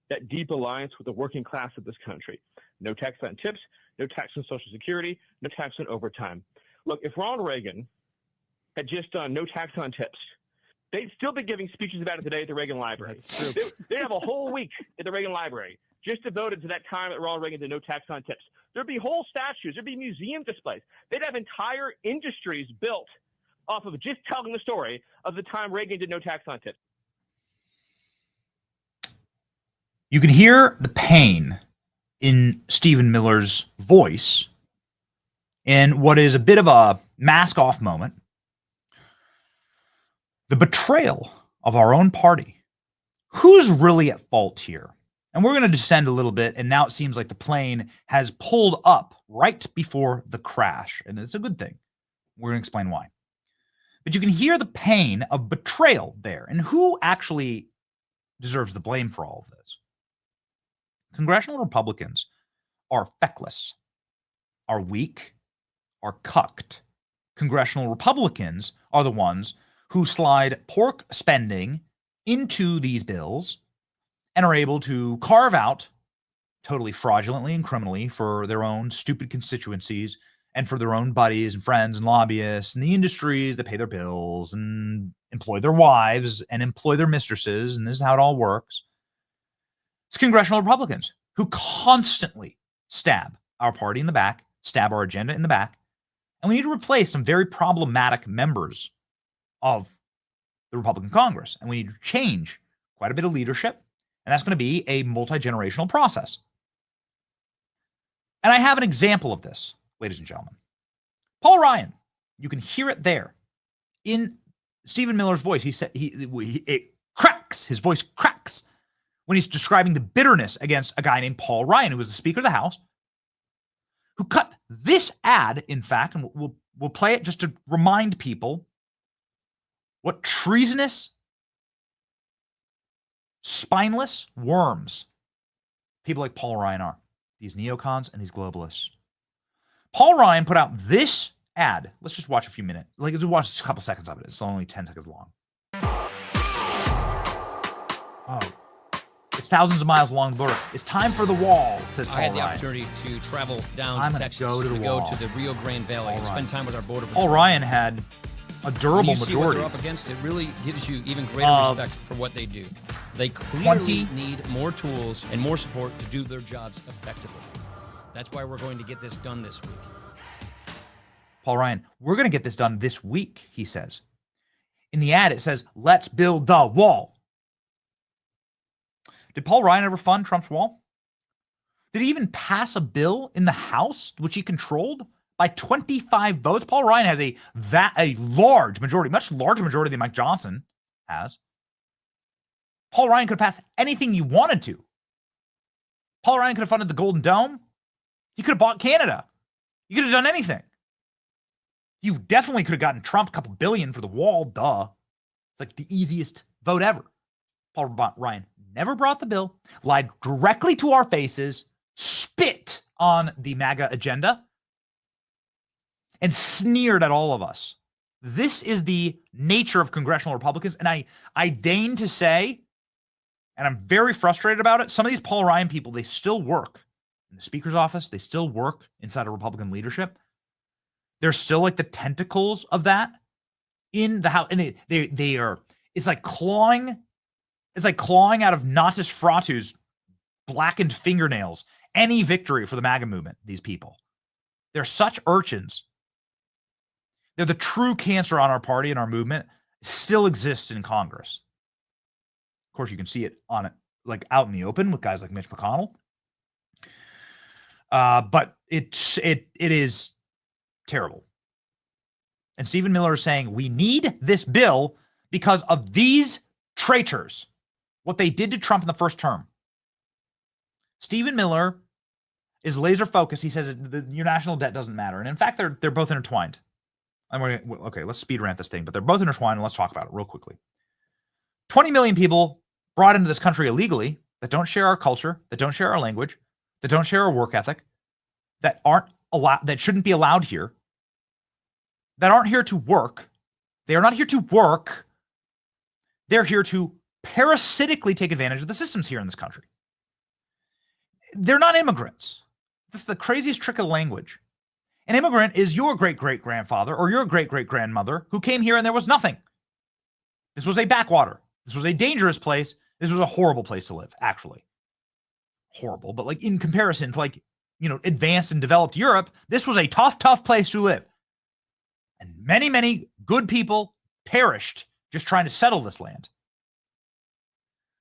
that deep alliance with the working class of this country. No tax on tips, no tax on Social Security, no tax on overtime. Look, if Ronald Reagan had just done no tax on tips, they'd still be giving speeches about it today at the Reagan Library. They'd have a whole week at the Reagan Library just devoted to that time that Ronald Reagan did no tax on tips. There'd be whole statues. There'd be museum displays. They'd have entire industries built off of just telling the story of the time Reagan did no tax on tips. You can hear the pain in Stephen Miller's voice in what is a bit of a mask-off moment. The betrayal of our own party. Who's really at fault here? And we're going to descend a little bit, and now it seems like the plane has pulled up right before the crash, and it's a good thing. We're going to explain why. But you can hear the pain of betrayal there, and who actually deserves the blame for all of this? Congressional Republicans are feckless, are weak, are cucked. Congressional Republicans are the ones who slide pork spending into these bills and are able to carve out, totally fraudulently and criminally, for their own stupid constituencies and for their own buddies and friends and lobbyists and the industries that pay their bills and employ their wives and employ their mistresses, and this is how it all works. It's congressional Republicans who constantly stab our party in the back, stab our agenda in the back, And we need to replace some very problematic members of the Republican Congress. And we need to change quite a bit of leadership. And that's going to be a multi-generational process. And I have an example of this, ladies and gentlemen. Paul Ryan, you can hear it there in Stephen Miller's voice. He said it cracks. His voice cracks when he's describing the bitterness against a guy named Paul Ryan, who was the Speaker of the House, who cut this ad, in fact, and we'll play it just to remind people what treasonous, spineless worms people like Paul Ryan are. These neocons and these globalists. Paul Ryan put out this ad. Let's just watch a few minutes. Let's watch a couple seconds of it. It's only 10 seconds long. Oh, it's thousands of miles along the border. It's time for the wall, says Paul Ryan. I had the opportunity to travel down to Texas go to the Rio Grande Valley and spend time with our border patrol. Paul Ryan had a durable majority. See what they're up against, it really gives you even greater respect for what they do. They clearly need more tools and more support to do their jobs effectively. That's why we're going to get this done this week. Paul Ryan, we're going to get this done this week, he says. In the ad, it says, let's build the wall. Did Paul Ryan ever fund Trump's wall? Did he even pass a bill in the House, which he controlled, by 25 votes? Paul Ryan has a large majority, much larger majority than Mike Johnson has. Paul Ryan could have passed anything he wanted to. Paul Ryan could have funded the Golden Dome. He could have bought Canada. You could have done anything. You definitely could have gotten Trump a couple billion for the wall. Duh. It's like the easiest vote ever. Paul Ryan never brought the bill, lied directly to our faces, spit on the MAGA agenda, and sneered at all of us. This is the nature of congressional Republicans. And I deign to say, and I'm very frustrated about it, some of these Paul Ryan people, they still work in the Speaker's office. They still work inside of Republican leadership. They're still like the tentacles of that in the House. And they are, it's like clawing out of Natus Fratu's blackened fingernails any victory for the MAGA movement, these people. They're such urchins. They're the true cancer on our party and our movement. Still exists in Congress. Of course, you can see it on it, like out in the open with guys like Mitch McConnell. But it is terrible. And Stephen Miller is saying we need this bill because of these traitors, what they did to Trump in the first term. Stephen Miller is laser focused. He says your national debt doesn't matter. And in fact, they're both intertwined. Okay, let's speed rant this thing, but they're both intertwined, and let's talk about it real quickly. 20 million people brought into this country illegally that don't share our culture, that don't share our language, that don't share our work ethic, that shouldn't be allowed here, that aren't here to work. They are not here to work. They're here to parasitically take advantage of the systems here in this country. They're not immigrants. That's the craziest trick of the language. An immigrant is your great-great-grandfather or your great-great-grandmother who came here and there was nothing. This was a backwater. This was a dangerous place. This was a horrible place to live, actually. Horrible, but like in comparison to advanced and developed Europe, this was a tough place to live. And many, many good people perished just trying to settle this land.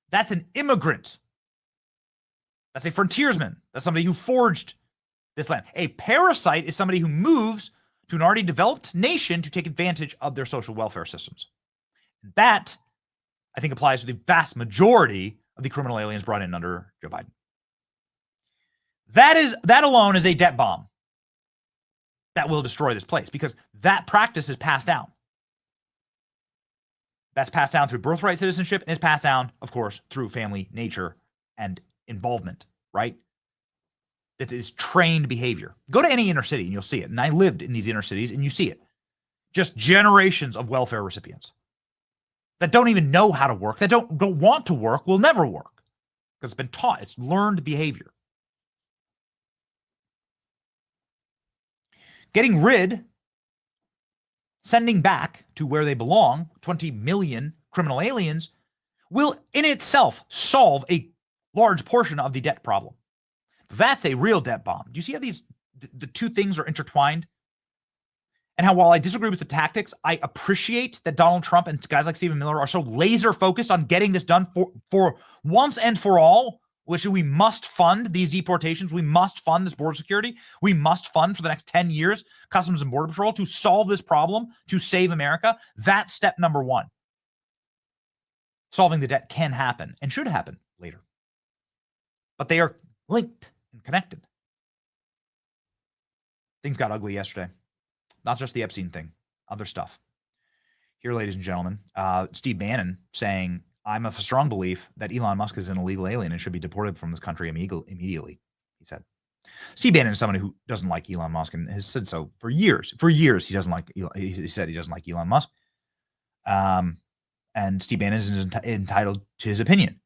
That's an immigrant. That's a frontiersman. That's somebody who forged this land. A parasite is somebody who moves to an already developed nation to take advantage of their social welfare systems. That, I think, applies to the vast majority of the criminal aliens brought in under Joe Biden. That alone is a debt bomb that will destroy this place because that practice is passed down. That's passed down through birthright citizenship and is passed down, of course, through family nature and involvement, right? That is trained behavior. Go to any inner city and you'll see it. And I lived in these inner cities and you see it. Just generations of welfare recipients that don't even know how to work, that don't want to work, will never work because it's been taught. It's learned behavior. Getting rid, sending back to where they belong, 20 million criminal aliens, will in itself solve a large portion of the debt problem. That's a real debt bomb. Do you see how the two things are intertwined? And how while I disagree with the tactics, I appreciate that Donald Trump and guys like Stephen Miller are so laser focused on getting this done for once and for all, which we must fund these deportations. We must fund this border security. We must fund for the next 10 years Customs and Border Patrol to solve this problem, to save America. That's step number one. Solving the debt can happen and should happen later. But they are linked and connected. Things got ugly yesterday. Not just the Epstein thing, other stuff. Here, ladies and gentlemen, Steve Bannon saying, I'm of a strong belief that Elon Musk is an illegal alien and should be deported from this country immediately, he said. Steve Bannon is someone who doesn't like Elon Musk and has said so for years. For years, he doesn't like. He said he doesn't like Elon Musk. And Steve Bannon is entitled to his opinion.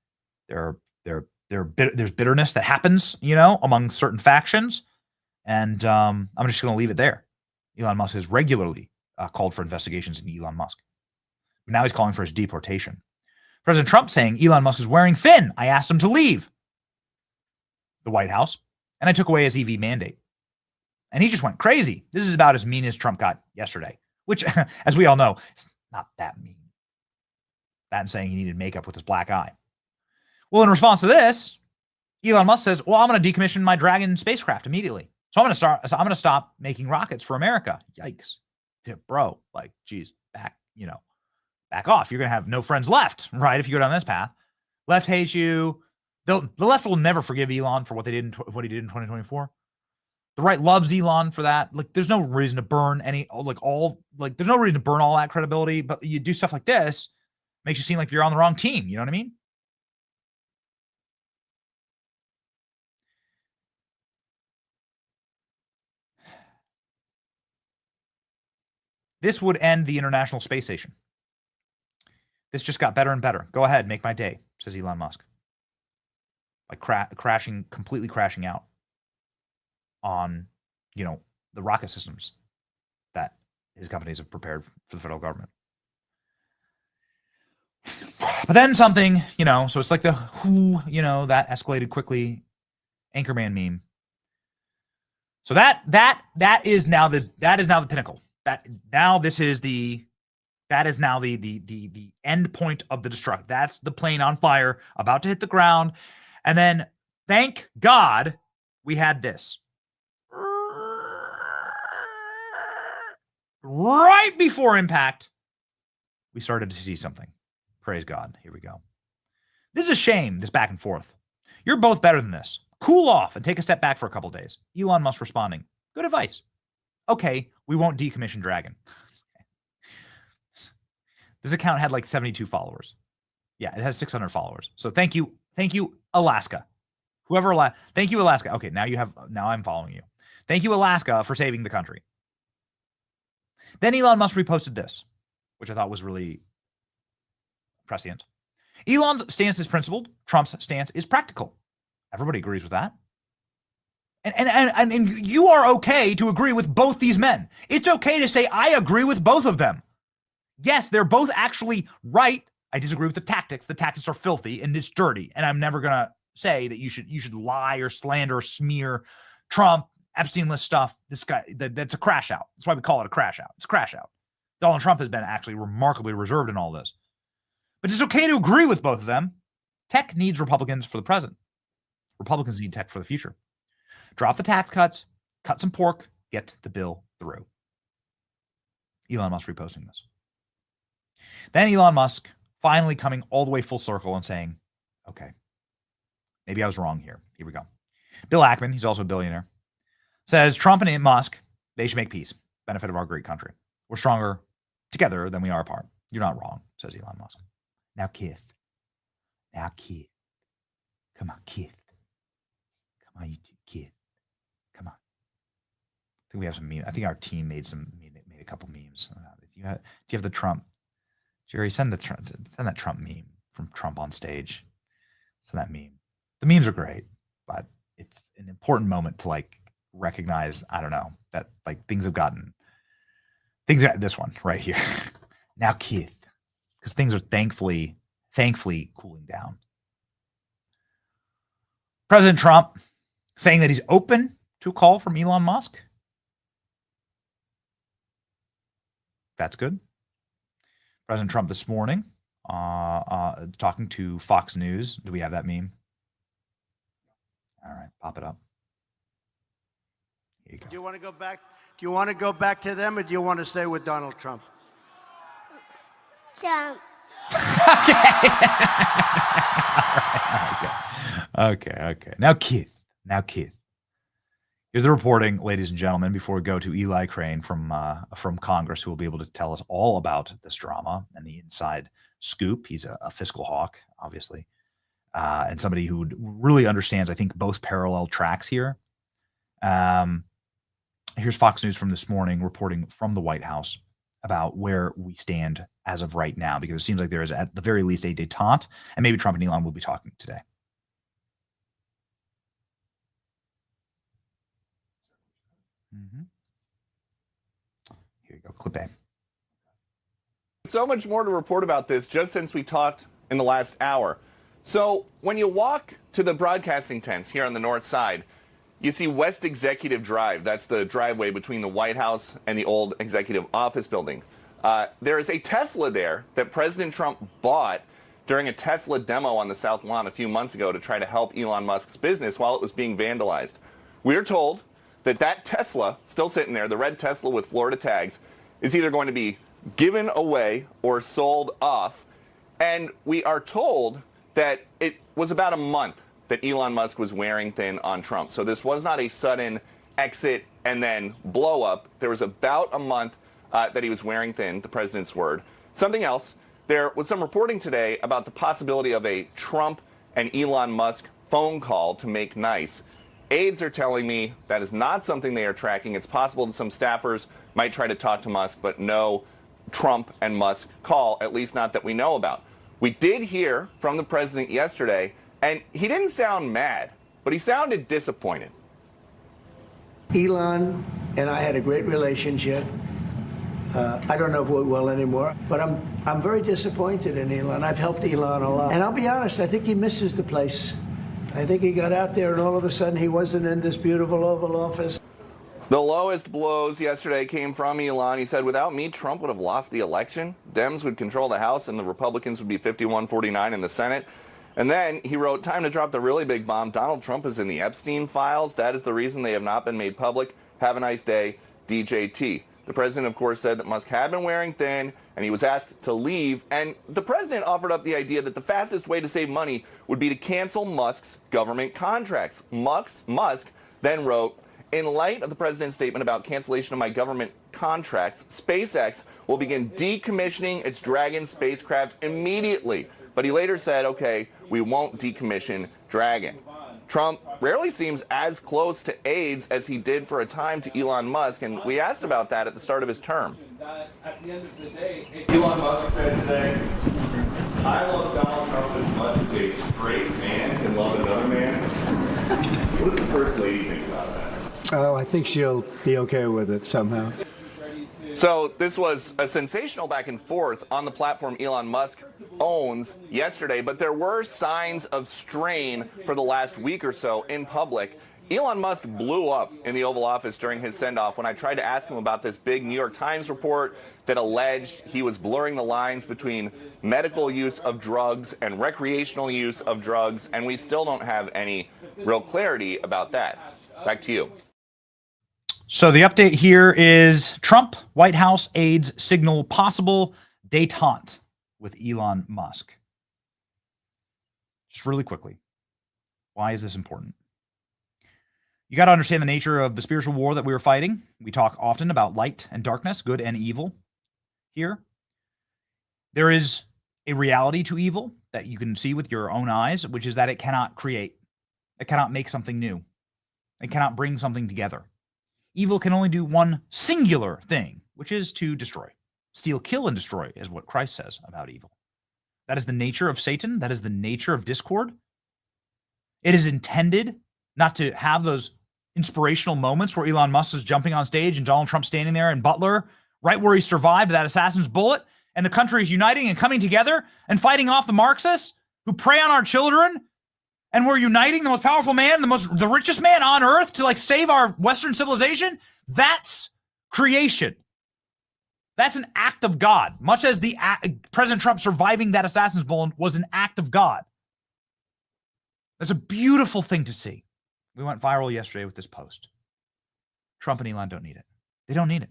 There's bitterness that happens, among certain factions, and I'm just going to leave it there. Elon Musk has regularly called for investigations into Elon Musk. Now he's calling for his deportation. President Trump saying Elon Musk is wearing thin. I asked him to leave the White House, and I took away his EV mandate. And he just went crazy. This is about as mean as Trump got yesterday, which, as we all know, is not that mean. That and saying he needed makeup with his black eye. Well, in response to this, Elon Musk says, well, I'm going to decommission my Dragon spacecraft immediately. So I'm going to stop making rockets for America. Yikes. Bro, geez, back off. You're going to have no friends left, right? If you go down this path. Left hates you. The left will never forgive Elon for what he did in 2024. The right loves Elon for that. There's no reason to burn there's no reason to burn all that credibility, but you do stuff like this, makes you seem like you're on the wrong team. You know what I mean? This would end the International Space Station. This just got better and better. Go ahead, make my day, says Elon Musk. Completely crashing out on, the rocket systems that his companies have prepared for the federal government. But then something, so it's like the who, that escalated quickly. Anchorman meme. So that is now the pinnacle. That is now the end point of the destruction. That's the plane on fire, about to hit the ground. And then, thank God, we had this. Right before impact, we started to see something. Praise God. Here we go. This is a shame, this back and forth. You're both better than this. Cool off and take a step back for a couple days. Elon Musk responding. Good advice. Okay, we won't decommission Dragon. This account had 72 followers. Yeah, it has 600 followers. So thank you, Alaska. Thank you, Alaska. Okay, now I'm following you. Thank you, Alaska, for saving the country. Then Elon Musk reposted this, which I thought was really prescient. Elon's stance is principled. Trump's stance is practical. Everybody agrees with that. And you are okay to agree with both these men. It's okay to say, I agree with both of them. Yes, they're both actually right. I disagree with the tactics. The tactics are filthy and it's dirty. And I'm never going to say that you should lie or slander or smear Trump, Epstein list stuff. This guy, that's a crash out. That's why we call it a crash out. It's a crash out. Donald Trump has been actually remarkably reserved in all this. But it's okay to agree with both of them. Tech needs Republicans for the present. Republicans need tech for the future. Drop the tax cuts, cut some pork, get the bill through. Elon Musk reposting this. Then Elon Musk finally coming all the way full circle and saying, okay, maybe I was wrong here. Here we go. Bill Ackman, he's also a billionaire, says Trump and Musk, they should make peace, benefit of our great country. We're stronger together than we are apart. You're not wrong, says Elon Musk. Now, Keith. Come on, Keith. Come on, you two, Keith. Come on. I think we have some memes. I think our team made a couple memes. Do you have the Trump? Jerry, send that Trump meme from Trump on stage. Send that meme. The memes are great, but it's an important moment to recognize, I don't know, that things are this one right here. Now, Keith, because things are thankfully cooling down. President Trump saying that he's open to a call from Elon Musk. That's good. President Trump this morning talking to Fox News. Do we have that meme? All right, pop it up. Here you go. Do you want to go back? Do you want to go back to them, or do you want to stay with Donald Trump? Trump. Okay. Now, Keith. Here's the reporting, ladies and gentlemen, before we go to Eli Crane from Congress, who will be able to tell us all about this drama and the inside scoop. He's a fiscal hawk, obviously, and somebody who really understands, I think, both parallel tracks here. Here's Fox News from this morning reporting from the White House about where we stand as of right now, because it seems like there is at the very least a détente, and maybe Trump and Elon will be talking today. Here you go, clip A. So much more to report about this just since we talked in the last hour. So when you walk to the broadcasting tents here on the north side, you see West Executive Drive. That's the driveway between the White House and the old executive office building. There is a Tesla there that President Trump bought during a Tesla demo on the South Lawn a few months ago to try to help Elon Musk's business while it was being vandalized. We're told that Tesla, still sitting there, the red Tesla with Florida tags, is either going to be given away or sold off. And we are told that it was about a month that Elon Musk was wearing thin on Trump. So this was not a sudden exit and then blow up. There was about a month that he was wearing thin, the president's word. Something else, there was some reporting today about the possibility of a Trump and Elon Musk phone call to make nice. Aides are telling me that is not something they are tracking. It's possible that some staffers might try to talk to Musk, but no Trump and Musk call, at least not that we know about. We did hear from the president yesterday, and he didn't sound mad, but he sounded disappointed. Elon and I had a great relationship. I don't know if we will anymore, but I'm very disappointed in Elon. I've helped Elon a lot. And I'll be honest, I think he misses the place. I think he got out there and all of a sudden he wasn't in this beautiful Oval Office. The lowest blows yesterday came from Elon. He said, without me, Trump would have lost the election. Dems would control the House and the Republicans would be 51-49 in the Senate. And then he wrote, time to drop the really big bomb. Donald Trump is in the Epstein files. That is the reason they have not been made public. Have a nice day, DJT. The president, of course, said that Musk had been wearing thin and he was asked to leave. And the president offered up the idea that the fastest way to save money would be to cancel Musk's government contracts. Musk then wrote, in light of the president's statement about cancellation of my government contracts, SpaceX will begin decommissioning its Dragon spacecraft immediately. But he later said, okay, we won't decommission Dragon. Trump rarely seems as close to aides as he did for a time to Elon Musk, and we asked about that at the start of his term. At the end of the day, Elon Musk said today, I love Donald Trump as much as a straight man can love another man. What does the First Lady think about that? Oh, I think she'll be okay with it somehow. So this was a sensational back and forth on the platform Elon Musk owns yesterday, but there were signs of strain for the last week or so in public. Elon Musk blew up in the Oval Office during his send-off when I tried to ask him about this big New York Times report that alleged he was blurring the lines between medical use of drugs and recreational use of drugs, and we still don't have any real clarity about that. Back to you. So the update here is Trump, White House aides signal possible détente with Elon Musk. Just really quickly, why is this important? You got to understand the nature of the spiritual war that we are fighting. We talk often about light and darkness, good and evil here. There is a reality to evil that you can see with your own eyes, which is that it cannot create. It cannot make something new. It cannot bring something together. Evil can only do one singular thing, which is to destroy. Steal, kill, and destroy is what Christ says about evil. That is the nature of Satan. That is the nature of discord. It is intended not to have those inspirational moments where Elon Musk is jumping on stage and Donald Trump standing there in Butler, right where he survived that assassin's bullet, and the country is uniting and coming together and fighting off the Marxists who prey on our children. And we're uniting the most powerful man, the richest man on earth to save our Western civilization. That's creation. That's an act of God, much as the President Trump surviving that assassin's bullet was an act of God. That's a beautiful thing to see. We went viral yesterday with this post. Trump and Elon don't need it. They don't need it.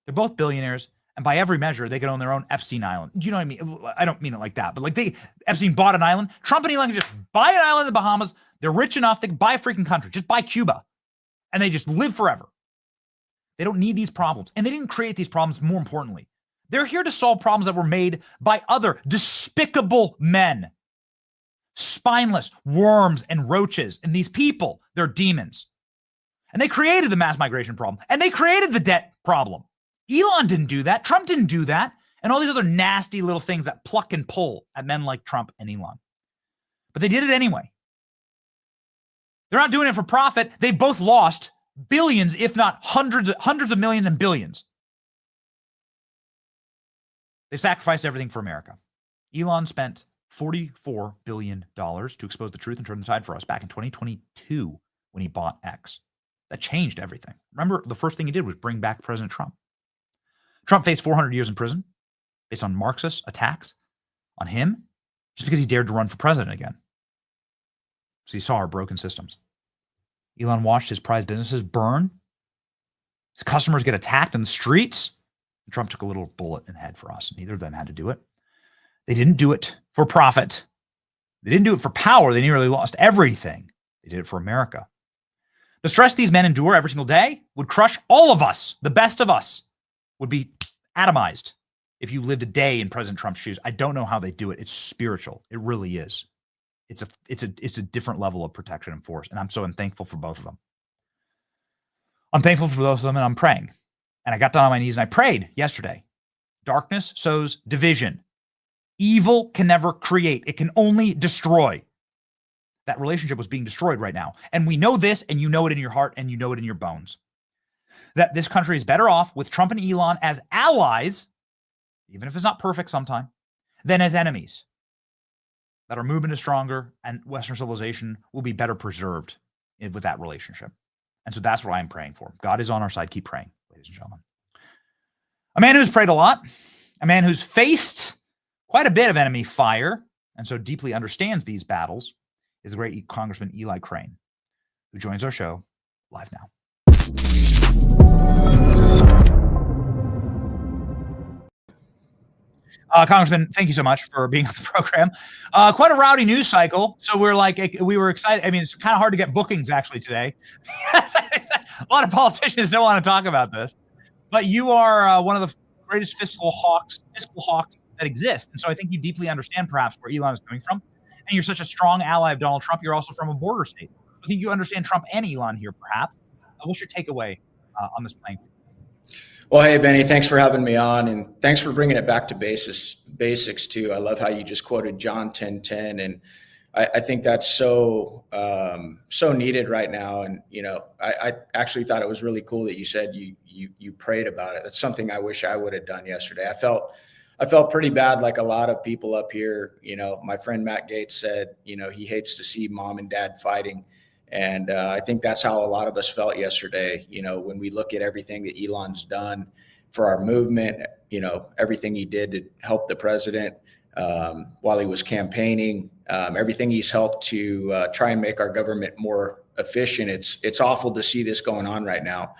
They're both billionaires, and by every measure, they could own their own Epstein island. You know what I mean? I don't mean it like that, but like Epstein bought an island. Trump and Elon can just buy an island in the Bahamas. They're rich enough, they can buy a freaking country. Just buy Cuba, and they just live forever. They don't need these problems, and they didn't create these problems, more importantly. They're here to solve problems that were made by other despicable men. Spineless worms and roaches, and these people, they're demons. And they created the mass migration problem, and they created the debt problem. Elon didn't do that. Trump didn't do that. And all these other nasty little things that pluck and pull at men like Trump and Elon. But they did it anyway. They're not doing it for profit. They both lost billions, if not hundreds of millions and billions. They've sacrificed everything for America. Elon spent $44 billion to expose the truth and turn the tide for us back in 2022 when he bought X. That changed everything. Remember, the first thing he did was bring back President Trump. Trump faced 400 years in prison based on Marxist attacks on him just because he dared to run for president again. Because he saw our broken systems. Elon watched his prized businesses burn. His customers get attacked in the streets. And Trump took a little bullet in the head for us. Neither of them had to do it. They didn't do it for profit. They didn't do it for power. They nearly lost everything. They did it for America. The stress these men endure every single day would crush all of us. The best of us would be atomized if you lived a day in President Trump's shoes. I don't know how they do it. It's spiritual. It really is. It's a different level of protection and force. And I'm so thankful for both of them. I'm thankful for both of them, and I'm praying. And I got down on my knees and I prayed yesterday. Darkness sows division. Evil can never create. It can only destroy. That relationship was being destroyed right now. And we know this, and you know it in your heart, and you know it in your bones. That this country is better off with Trump and Elon as allies, even if it's not perfect sometime, than as enemies. That our movement is stronger and Western civilization will be better preserved with that relationship. And so that's what I'm praying for. God is on our side. Keep praying, ladies and gentlemen. A man who's prayed a lot, a man who's faced quite a bit of enemy fire, and so deeply understands these battles, is the great Congressman Eli Crane, who joins our show live now. Congressman, thank you so much for being on the program. Quite a rowdy news cycle. So we were excited. I mean, it's kind of hard to get bookings actually today. A lot of politicians don't want to talk about this, but you are one of the greatest fiscal hawks that exist. And so I think you deeply understand perhaps where Elon is coming from. And you're such a strong ally of Donald Trump. You're also from a border state. I think you understand Trump and Elon here, perhaps. What's your takeaway on this playing? Well, hey, Benny, thanks for having me on, and thanks for bringing it back to basics too. I love how you just quoted John 10:10, and I think that's so needed right now. And I actually thought it was really cool that you said you prayed about it. That's something I wish I would have done yesterday. I felt pretty bad, like a lot of people up here. My friend Matt Gaetz said, he hates to see mom and dad fighting. And I think that's how a lot of us felt yesterday. When we look at everything that Elon's done for our movement, everything he did to help the president while he was campaigning, everything he's helped to try and make our government more efficient. It's awful to see this going on right now.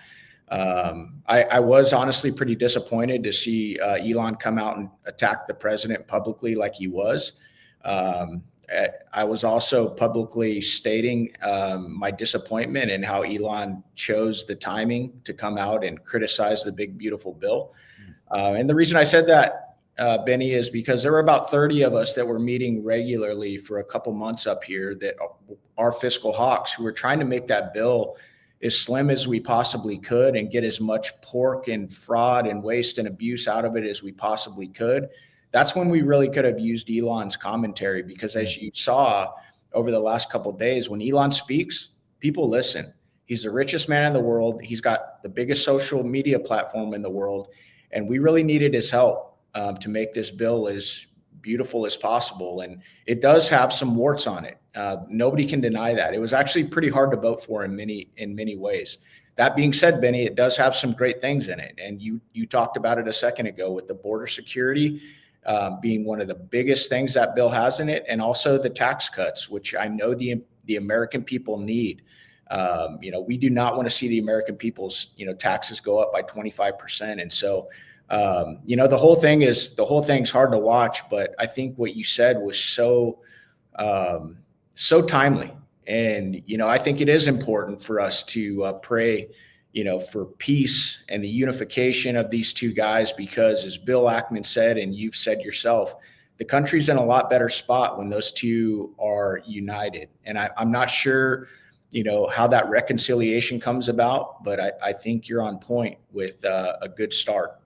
I was honestly pretty disappointed to see Elon come out and attack the president publicly like he was. I was also publicly stating my disappointment in how Elon chose the timing to come out and criticize the big, beautiful bill. And the reason I said that, Benny, is because there were about 30 of us that were meeting regularly for a couple months up here that are fiscal hawks who were trying to make that bill as slim as we possibly could and get as much pork and fraud and waste and abuse out of it as we possibly could. That's when we really could have used Elon's commentary, because as you saw over the last couple of days, when Elon speaks, people listen. He's the richest man in the world. He's got the biggest social media platform in the world. And we really needed his help to make this bill as beautiful as possible. And it does have some warts on it. Nobody can deny that. It was actually pretty hard to vote for in many ways. That being said, Benny, it does have some great things in it. And you talked about it a second ago with the border security being one of the biggest things that bill has in it, and also the tax cuts, which I know the American people need. We do not want to see the American people's, taxes go up by 25%. And so, the whole thing's hard to watch, but I think what you said was so timely. And, I think it is important for us to pray, for peace and the unification of these two guys, because as Bill Ackman said, and you've said yourself, the country's in a lot better spot when those two are united. And I'm not sure, how that reconciliation comes about, but I think you're on point with a good start.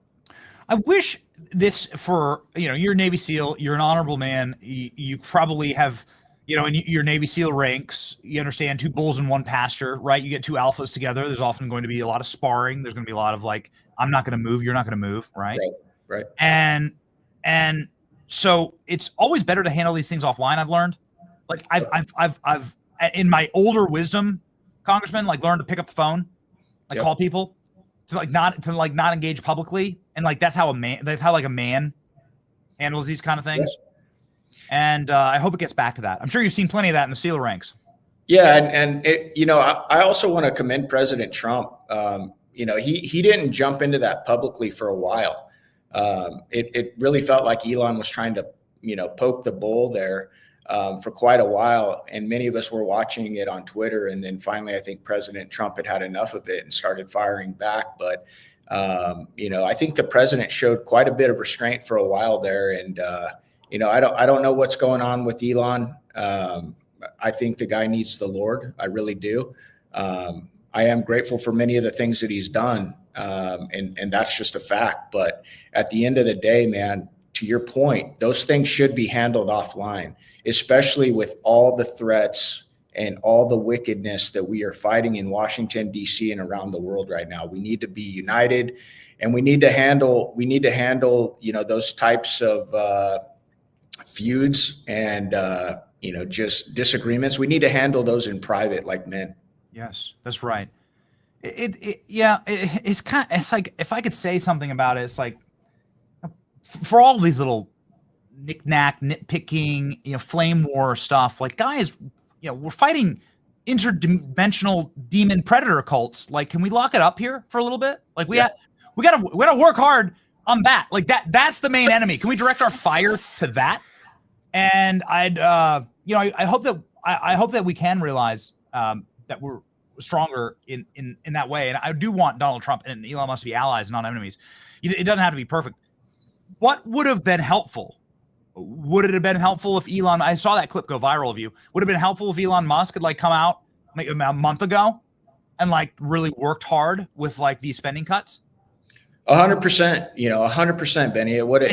I wish this for, you're a Navy SEAL, you're an honorable man. You probably have, in your Navy SEAL ranks, you understand 2 bulls in 1 pasture, right? You get 2 alphas together. There's often going to be a lot of sparring. There's going to be a lot of like, I'm not going to move. You're not going to move. Right. Right. And so it's always better to handle these things offline. I've learned, like I've in my older wisdom, Congressman, like learned to pick up the phone, like call people to not engage publicly. And like, that's how a man handles these kind of things. Yeah. And I hope it gets back to that. I'm sure you've seen plenty of that in the SEAL ranks. Yeah. And I also want to commend President Trump. He didn't jump into that publicly for a while. It really felt like Elon was trying to, poke the bull there for quite a while. And many of us were watching it on Twitter. And then finally, I think President Trump had enough of it and started firing back. But, I think the president showed quite a bit of restraint for a while there. And, I don't know what's going on with Elon. I think the guy needs the Lord. I really do. I am grateful for many of the things that he's done. And that's just a fact. But at the end of the day, man, to your point, those things should be handled offline, especially with all the threats and all the wickedness that we are fighting in Washington, D.C. and around the world right now. We need to be united, and we need to handle, those types of feuds and, just disagreements. We need to handle those in private like men. Yes, that's right. It's like, if I could say something about it, it's like, for all these little knick-knack, nitpicking, flame war stuff, like, guys, we're fighting interdimensional demon predator cults. Like, can we lock it up here for a little bit? Like, we gotta work hard on that. Like, that's the main enemy. Can we direct our fire to that? And I hope that we can realize that we're stronger in that way. And I do want Donald Trump and Elon Musk to be allies, not enemies. It doesn't have to be perfect. What would have been helpful? Would it have been helpful if Elon, I saw that clip go viral of you, would have been helpful if Elon Musk had like come out like a month ago and like really worked hard with like these spending cuts? 100%, 100%, Benny. It would have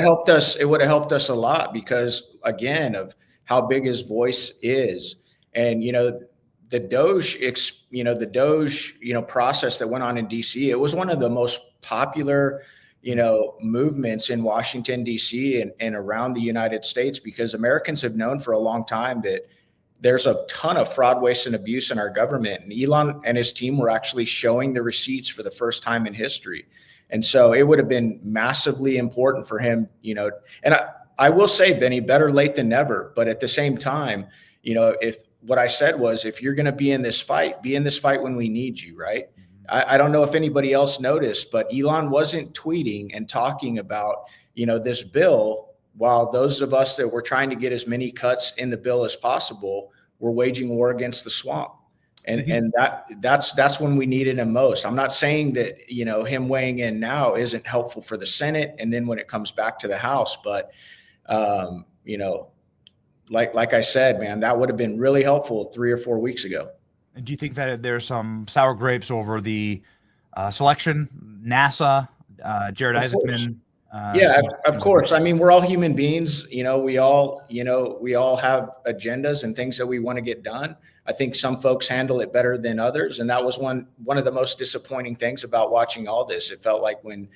helped us. It would have helped us a lot because, again, of how big his voice is. And, the Doge, process that went on in DC, it was one of the most popular, movements in Washington, DC and around the United States, because Americans have known for a long time that there's a ton of fraud, waste, and abuse in our government. And Elon and his team were actually showing the receipts for the first time in history. And so it would have been massively important for him, and I will say, Benny, better late than never. But at the same time, if what I said was, if you're going to be in this fight when we need you, right? I don't know if anybody else noticed, but Elon wasn't tweeting and talking about, this bill, while those of us that were trying to get as many cuts in the bill as possible were waging war against the swamp. And that's when we needed him most. I'm not saying that, him weighing in now isn't helpful for the Senate. And then when it comes back to the House, but, like I said, man, that would have been really helpful 3 or 4 weeks ago. And do you think that there's some sour grapes over the selection, NASA, Jared Isaacman? Of course. I mean, we're all human beings. We all have agendas and things that we want to get done. I think some folks handle it better than others. And that was one of the most disappointing things about watching all this. It felt like when,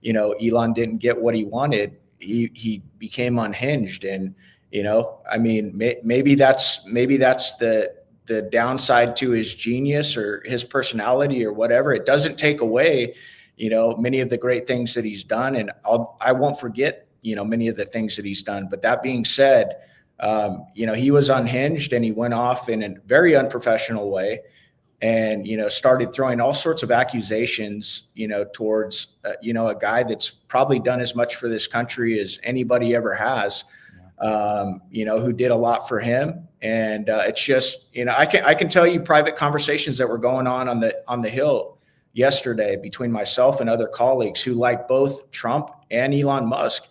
Elon didn't get what he wanted, he became unhinged. And, maybe that's the the downside to his genius or his personality or whatever. It doesn't take away, many of the great things that he's done. And I won't forget, many of the things that he's done. But that being said, he was unhinged and he went off in a very unprofessional way and, started throwing all sorts of accusations, towards, a guy that's probably done as much for this country as anybody ever has, who did a lot for him. And it's just, I can tell you private conversations that were going on the Hill yesterday between myself and other colleagues who like both Trump and Elon Musk.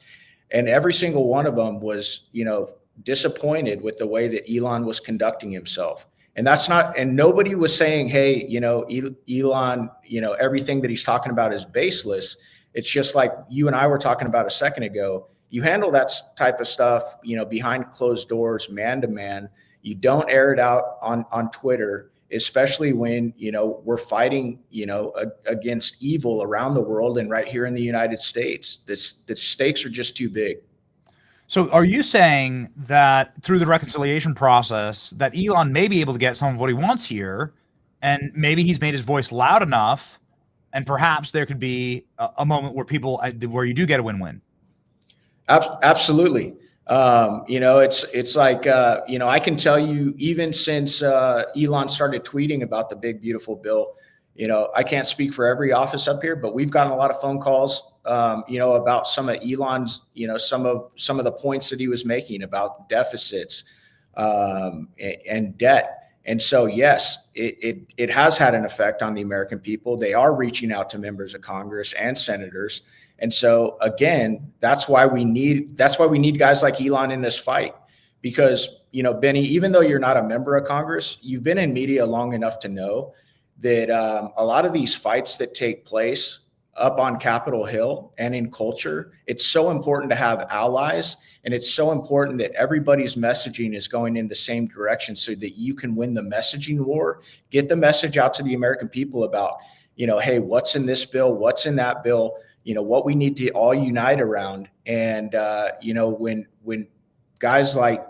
And every single one of them was, disappointed with the way that Elon was conducting himself. And and nobody was saying, hey, Elon, everything that he's talking about is baseless. It's just like you and I were talking about a second ago. You handle that type of stuff, behind closed doors, man to man. You don't air it out on Twitter, especially when, we're fighting, against evil around the world and right here in the United States. The stakes are just too big. So are you saying that through the reconciliation process that Elon may be able to get some of what he wants here, and maybe he's made his voice loud enough, and perhaps there could be a moment where you do get a win-win? Absolutely. It's like, I can tell you even since Elon started tweeting about the big, beautiful bill, I can't speak for every office up here, but we've gotten a lot of phone calls, about some of Elon's, some of the points that he was making about deficits and debt. And so, yes, it has had an effect on the American people. They are reaching out to members of Congress and senators. And so, again, that's why we need guys like Elon in this fight, because, Benny, even though you're not a member of Congress, you've been in media long enough to know that a lot of these fights that take place up on Capitol Hill and in culture, it's so important to have allies, and it's so important that everybody's messaging is going in the same direction so that you can win the messaging war, get the message out to the American people about, hey, what's in this bill, what's in that bill, what we need to all unite around. And, when guys like,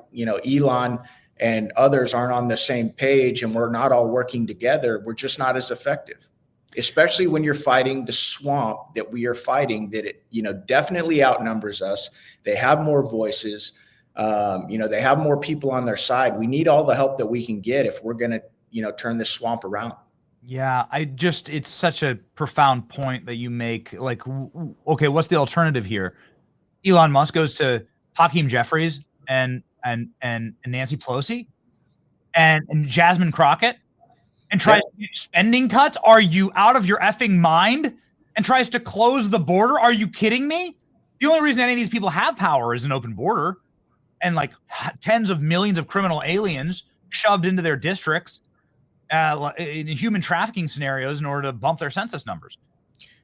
Elon and others aren't on the same page and we're not all working together, we're just not as effective, especially when you're fighting the swamp that we are fighting, that it, definitely outnumbers us. They have more voices. They have more people on their side. We need all the help that we can get if we're going to, turn this swamp around. Yeah, it's such a profound point that you make. Like, okay, what's the alternative here? Elon Musk goes to Hakeem Jeffries and Nancy Pelosi and Jasmine Crockett and tries to do spending cuts. Are you out of your effing mind? And tries to close the border. Are you kidding me? The only reason any of these people have power is an open border and like tens of millions of criminal aliens shoved into their districts in human trafficking scenarios in order to bump their census numbers.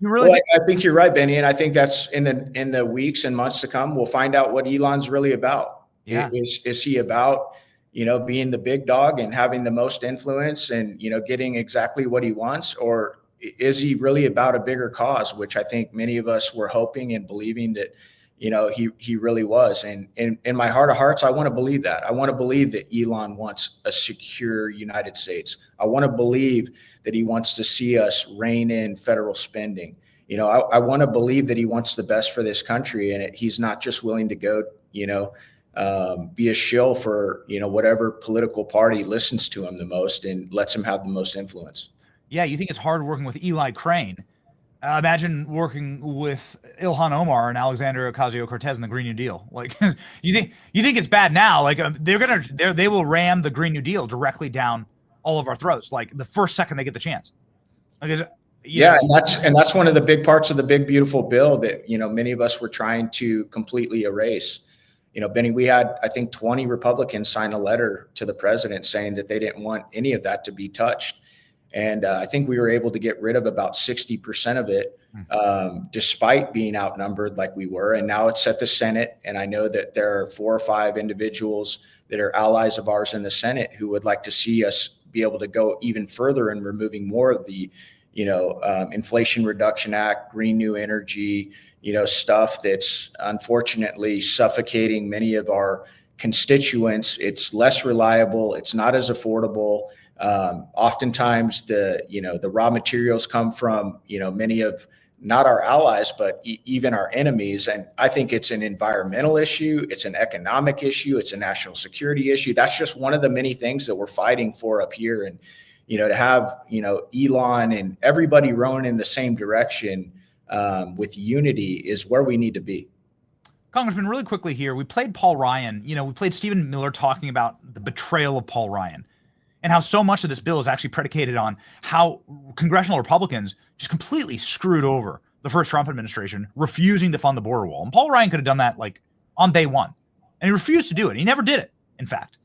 I think you're right, Benny. And I think that's in the weeks and months to come, we'll find out what Elon's really about. Yeah. Is he about, being the big dog and having the most influence and, getting exactly what he wants? Or is he really about a bigger cause, which I think many of us were hoping and believing that, he really was. And in my heart of hearts, I want to believe that. I want to believe that Elon wants a secure United States. I want to believe that he wants to see us rein in federal spending. I want to believe that he wants the best for this country, and he's not just willing to go, be a shill for, whatever political party listens to him the most and lets him have the most influence. Yeah, you think it's hard working with Eli Crane. Imagine working with Ilhan Omar and Alexandria Ocasio-Cortez in the Green New Deal. Like, you think it's bad now? Like, they will ram the Green New Deal directly down all of our throats, like the first second they get the chance. And that's one of the big parts of the big beautiful bill that many of us were trying to completely erase. Benny, we had, I think, 20 Republicans sign a letter to the president saying that they didn't want any of that to be touched. And I think we were able to get rid of about 60% of it, despite being outnumbered like we were. And now it's at the Senate. And I know that there are 4 or 5 individuals that are allies of ours in the Senate who would like to see us be able to go even further in removing more of the, Inflation Reduction Act, green new energy, stuff that's unfortunately suffocating many of our, constituents. It's less reliable. It's not as affordable. Oftentimes the raw materials come from, many of not our allies, but even our enemies. And I think it's an environmental issue. It's an economic issue. It's a national security issue. That's just one of the many things that we're fighting for up here. And, to have, Elon and everybody rowing in the same direction with unity is where we need to be. Congressman, really quickly here, we played Paul Ryan. We played Stephen Miller talking about the betrayal of Paul Ryan and how so much of this bill is actually predicated on how congressional Republicans just completely screwed over the first Trump administration, refusing to fund the border wall. And Paul Ryan could have done that like on day one, and he refused to do it. He never did it, in fact.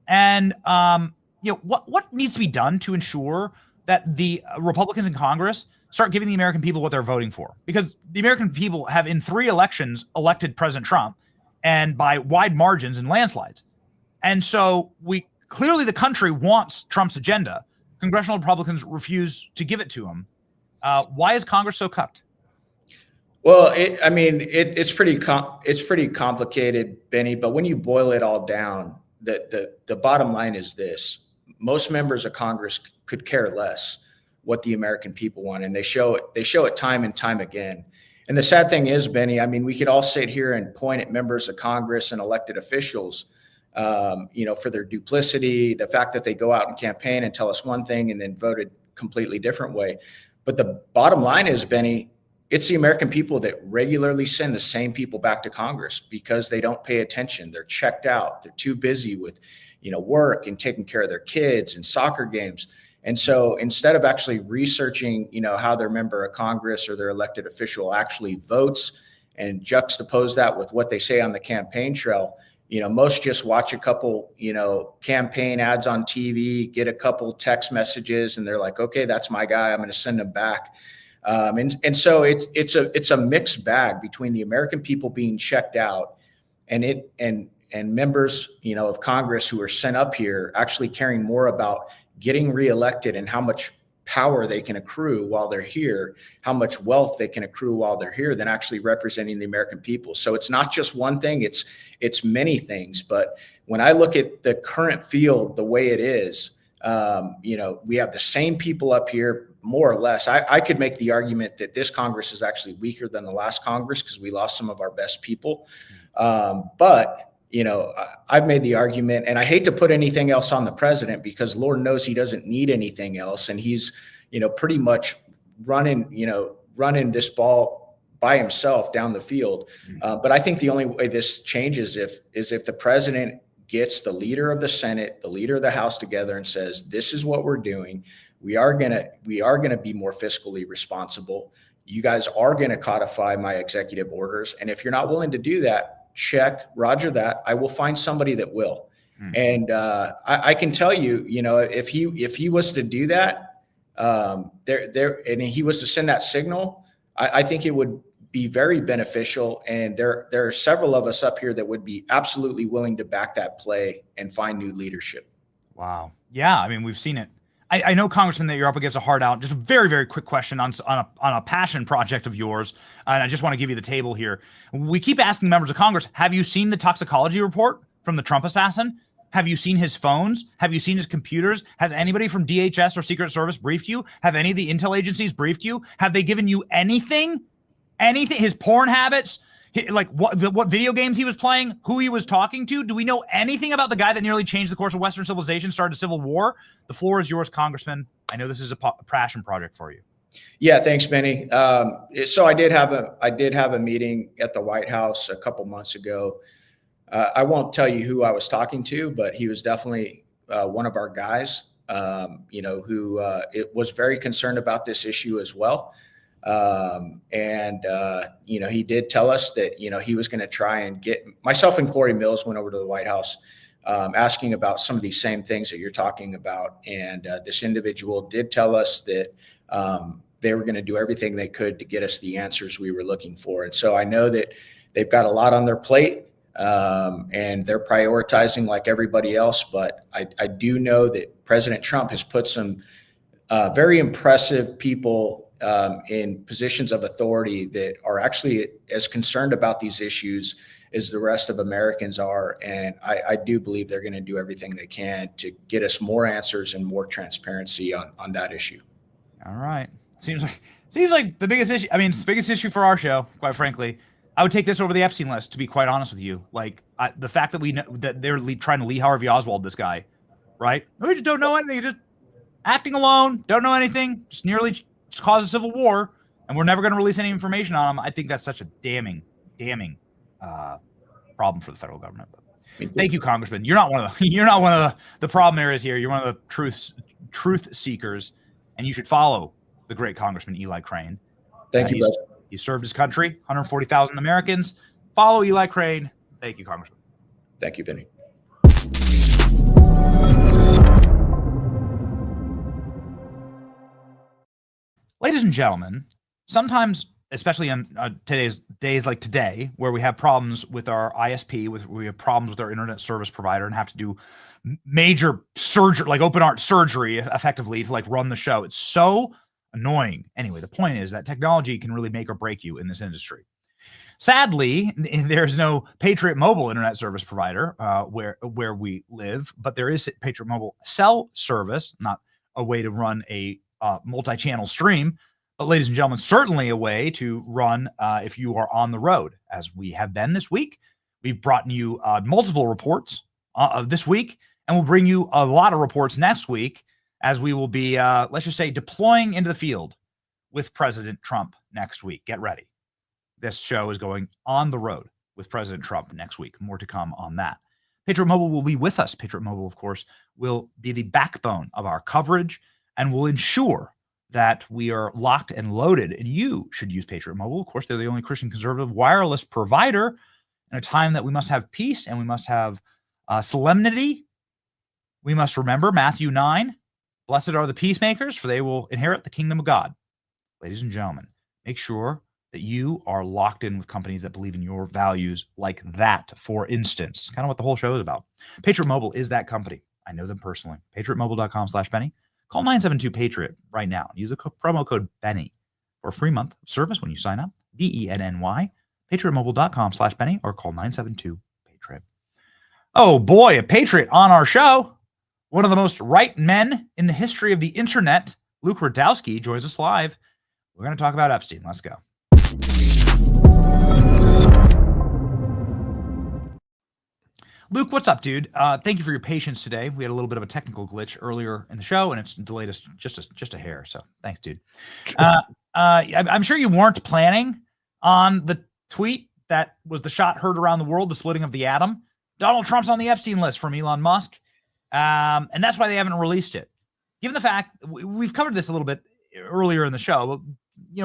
And what needs to be done to ensure that the Republicans in Congress start giving the American people what they're voting for? Because the American people have in 3 elections elected President Trump, and by wide margins and landslides. And so clearly the country wants Trump's agenda. Congressional Republicans refuse to give it to him. Why is Congress so cucked? Well, it's pretty complicated, Benny. But when you boil it all down, the bottom line is this: most members of Congress could care less what the American people want, and they show it time and time again. And the sad thing is, Benny, we could all sit here and point at members of Congress and elected officials, for their duplicity, the fact that they go out and campaign and tell us one thing and then vote a completely different way. But the bottom line is, Benny, it's the American people that regularly send the same people back to Congress because they don't pay attention. They're checked out. They're too busy with, work and taking care of their kids and soccer games. And so instead of actually researching, how their member of Congress or their elected official actually votes and juxtapose that with what they say on the campaign trail, most just watch a couple, campaign ads on TV, get a couple text messages, and they're like, okay, that's my guy. I'm going to send him back. And so it's a mixed bag between the American people being checked out and members, of Congress who are sent up here actually caring more about getting reelected and how much power they can accrue while they're here, how much wealth they can accrue while they're here, than actually representing the American people. So it's not just one thing, it's many things. But when I look at the current field, the way it is, we have the same people up here, more or less. I could make the argument that this Congress is actually weaker than the last Congress because we lost some of our best people. But I've made the argument, and I hate to put anything else on the president because Lord knows he doesn't need anything else. And he's, pretty much running this ball by himself down the field. But I think the only way this changes is if the president gets the leader of the Senate, the leader of the House together and says, this is what we're doing. We are going to be more fiscally responsible. You guys are going to codify my executive orders. And if you're not willing to do that, check, roger that. I will find somebody that will. And I can tell you, if he was to do that, and he was to send that signal, I think it would be very beneficial. And there are several of us up here that would be absolutely willing to back that play and find new leadership. Wow. Yeah. We've seen it. I know, Congressman, that you're up against a hard out. Just a very, very quick question on a passion project of yours. And I just want to give you the table here. We keep asking members of Congress, have you seen the toxicology report from the Trump assassin? Have you seen his phones? Have you seen his computers? Has anybody from DHS or Secret Service briefed you? Have any of the intel agencies briefed you? Have they given you anything? Anything? His porn habits? Like what video games he was playing, who he was talking to? Do we know anything about the guy that nearly changed the course of Western civilization, started a civil war? The floor is yours, Congressman. I know this is a passion project for you. Yeah, thanks, Benny. So I did have a meeting at the White House a couple months ago. I won't tell you who I was talking to, but he was definitely one of our guys. Who it was very concerned about this issue as well. He did tell us that, he was going to try and get myself and Corey Mills went over to the White House, asking about some of these same things that you're talking about. And this individual did tell us that they were going to do everything they could to get us the answers we were looking for. And so I know that they've got a lot on their plate, and they're prioritizing like everybody else. But I do know that President Trump has put some very impressive people in positions of authority that are actually as concerned about these issues as the rest of Americans are. And I do believe they're going to do everything they can to get us more answers and more transparency on that issue. All right. Seems like the biggest issue. I mean, it's the biggest issue for our show, quite frankly. I would take this over the Epstein list, to be quite honest with you. Like the fact that we know that they're trying to Lee Harvey Oswald this guy, right? We just don't know anything. Just acting alone, don't know anything, just cause a civil war, and we're never going to release any information on him. I think that's such a damning problem for the federal government. Thank you, Congressman. You're not one of the problem areas here. You're one of the truth seekers, and you should follow the great Congressman Eli Crane. Thank you, brother. He served his country, 140,000 Americans. Follow Eli Crane. Thank you, Congressman. Thank you, Benny. Ladies and gentlemen, sometimes, especially on today's days like today, where we have problems with our ISP, we have problems with our internet service provider and have to do major surgery, like open heart surgery effectively to like run the show. It's so annoying. Anyway, the point is that technology can really make or break you in this industry. Sadly, there's no Patriot Mobile internet service provider where we live, but there is Patriot Mobile cell service, not a way to run a multi-channel stream, but ladies and gentlemen, certainly a way to run if you are on the road, as we have been this week. We've brought you multiple reports this week, and we'll bring you a lot of reports next week as we will be, let's just say, deploying into the field with President Trump next week. Get ready. This show is going on the road with President Trump next week. More to come on that. Patriot Mobile will be with us. Patriot Mobile, of course, will be the backbone of our coverage and will ensure that we are locked and loaded. And you should use Patriot Mobile. Of course, they're the only Christian conservative wireless provider in a time that we must have peace and we must have solemnity. We must remember Matthew 9. Blessed are the peacemakers, for they will inherit the kingdom of God. Ladies and gentlemen, make sure that you are locked in with companies that believe in your values like that, for instance. Kind of what the whole show is about. Patriot Mobile is that company. I know them personally. PatriotMobile.com/Benny. Call 972-PATRIOT right now. Use the promo code Benny for a free month of service when you sign up. BENNY. PatriotMobile.com/Benny or call 972-PATRIOT. Oh boy, a patriot on our show. One of the most right men in the history of the internet, Luke Rudkowski, joins us live. We're going to talk about Epstein. Let's go. Luke, what's up, dude? Thank you for your patience today. We had a little bit of a technical glitch earlier in the show, and it's delayed us just a hair. So thanks, dude. I'm sure you weren't planning on the tweet that was the shot heard around the world, the splitting of the atom. Donald Trump's on the Epstein list from Elon Musk, and that's why they haven't released it. Given the fact we've covered this a little bit earlier in the show, but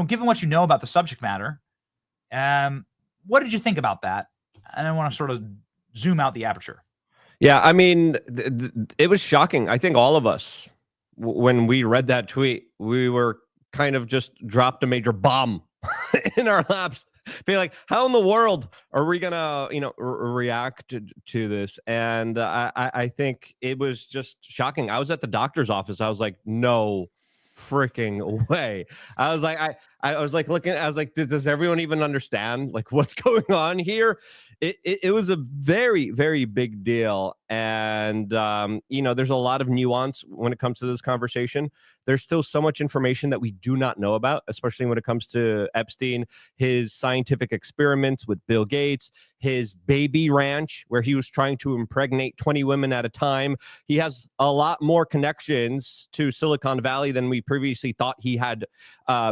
given what you know about the subject matter, what did you think about that? And I want to sort of zoom out the aperture. Yeah, I mean, it was shocking. I think all of us, when we read that tweet, we were kind of just dropped a major bomb in our laps. Be like, how in the world are we gonna, react to this? And I think it was just shocking. I was at the doctor's office. I was like, no freaking way. I was like looking. I was like, does everyone even understand like what's going on here? It was a very, very big deal. And, there's a lot of nuance when it comes to this conversation. There's still so much information that we do not know about, especially when it comes to Epstein, his scientific experiments with Bill Gates, his baby ranch, where he was trying to impregnate 20 women at a time. He has a lot more connections to Silicon Valley than we previously thought he had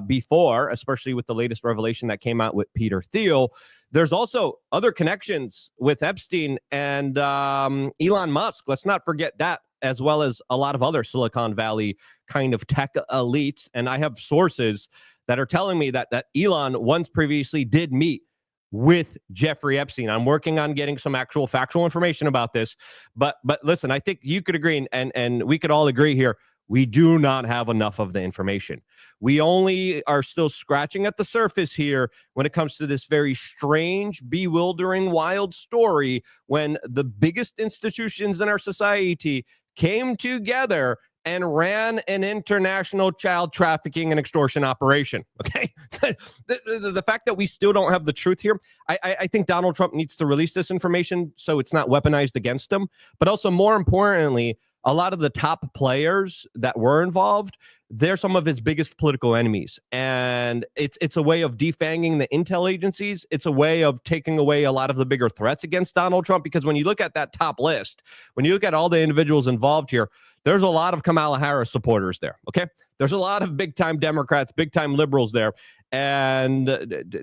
before, especially with the latest revelation that came out with Peter Thiel. There's also other connections with Epstein and Elon Musk. Let's not forget that, as well as a lot of other Silicon Valley kind of tech elites. And I have sources that are telling me that Elon once previously did meet with Jeffrey Epstein. I'm working on getting some actual factual information about this. But listen, I think you could agree, and we could all agree here, we do not have enough of the information. We only are still scratching at the surface here when it comes to this very strange, bewildering, wild story when the biggest institutions in our society came together and ran an international child trafficking and extortion operation. Okay. The fact that we still don't have the truth here, I think Donald Trump needs to release this information so it's not weaponized against him. But also, more importantly, a lot of the top players that were involved, they're some of his biggest political enemies. And it's a way of defanging the intel agencies. It's a way of taking away a lot of the bigger threats against Donald Trump. Because when you look at that top list, when you look at all the individuals involved here, there's a lot of Kamala Harris supporters there. Okay. There's a lot of big time Democrats, big time liberals there. And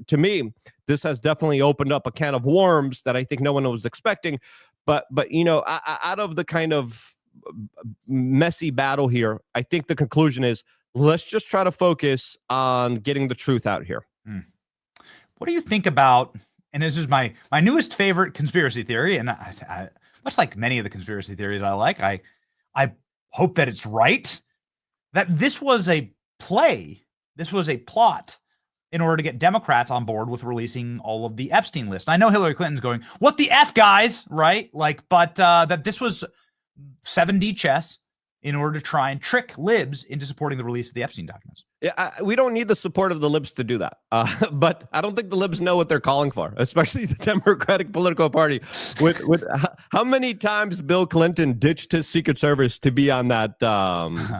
to me, this has definitely opened up a can of worms that I think no one was expecting. But you know, out of the kind of messy battle here, I think the conclusion is let's just try to focus on getting the truth out here. What do you think about, and this is my newest favorite conspiracy theory, and I much like many of the conspiracy theories I like, I hope that it's right, that this was a play, this was a plot in order to get Democrats on board with releasing all of the Epstein list. I know Hillary Clinton's going, what the F, guys, right? Like, but that this was 7D chess in order to try and trick libs into supporting the release of the Epstein documents. Yeah, we don't need the support of the libs to do that. But I don't think the libs know what they're calling for, especially the Democratic political party. With how many times Bill Clinton ditched his Secret Service to be on that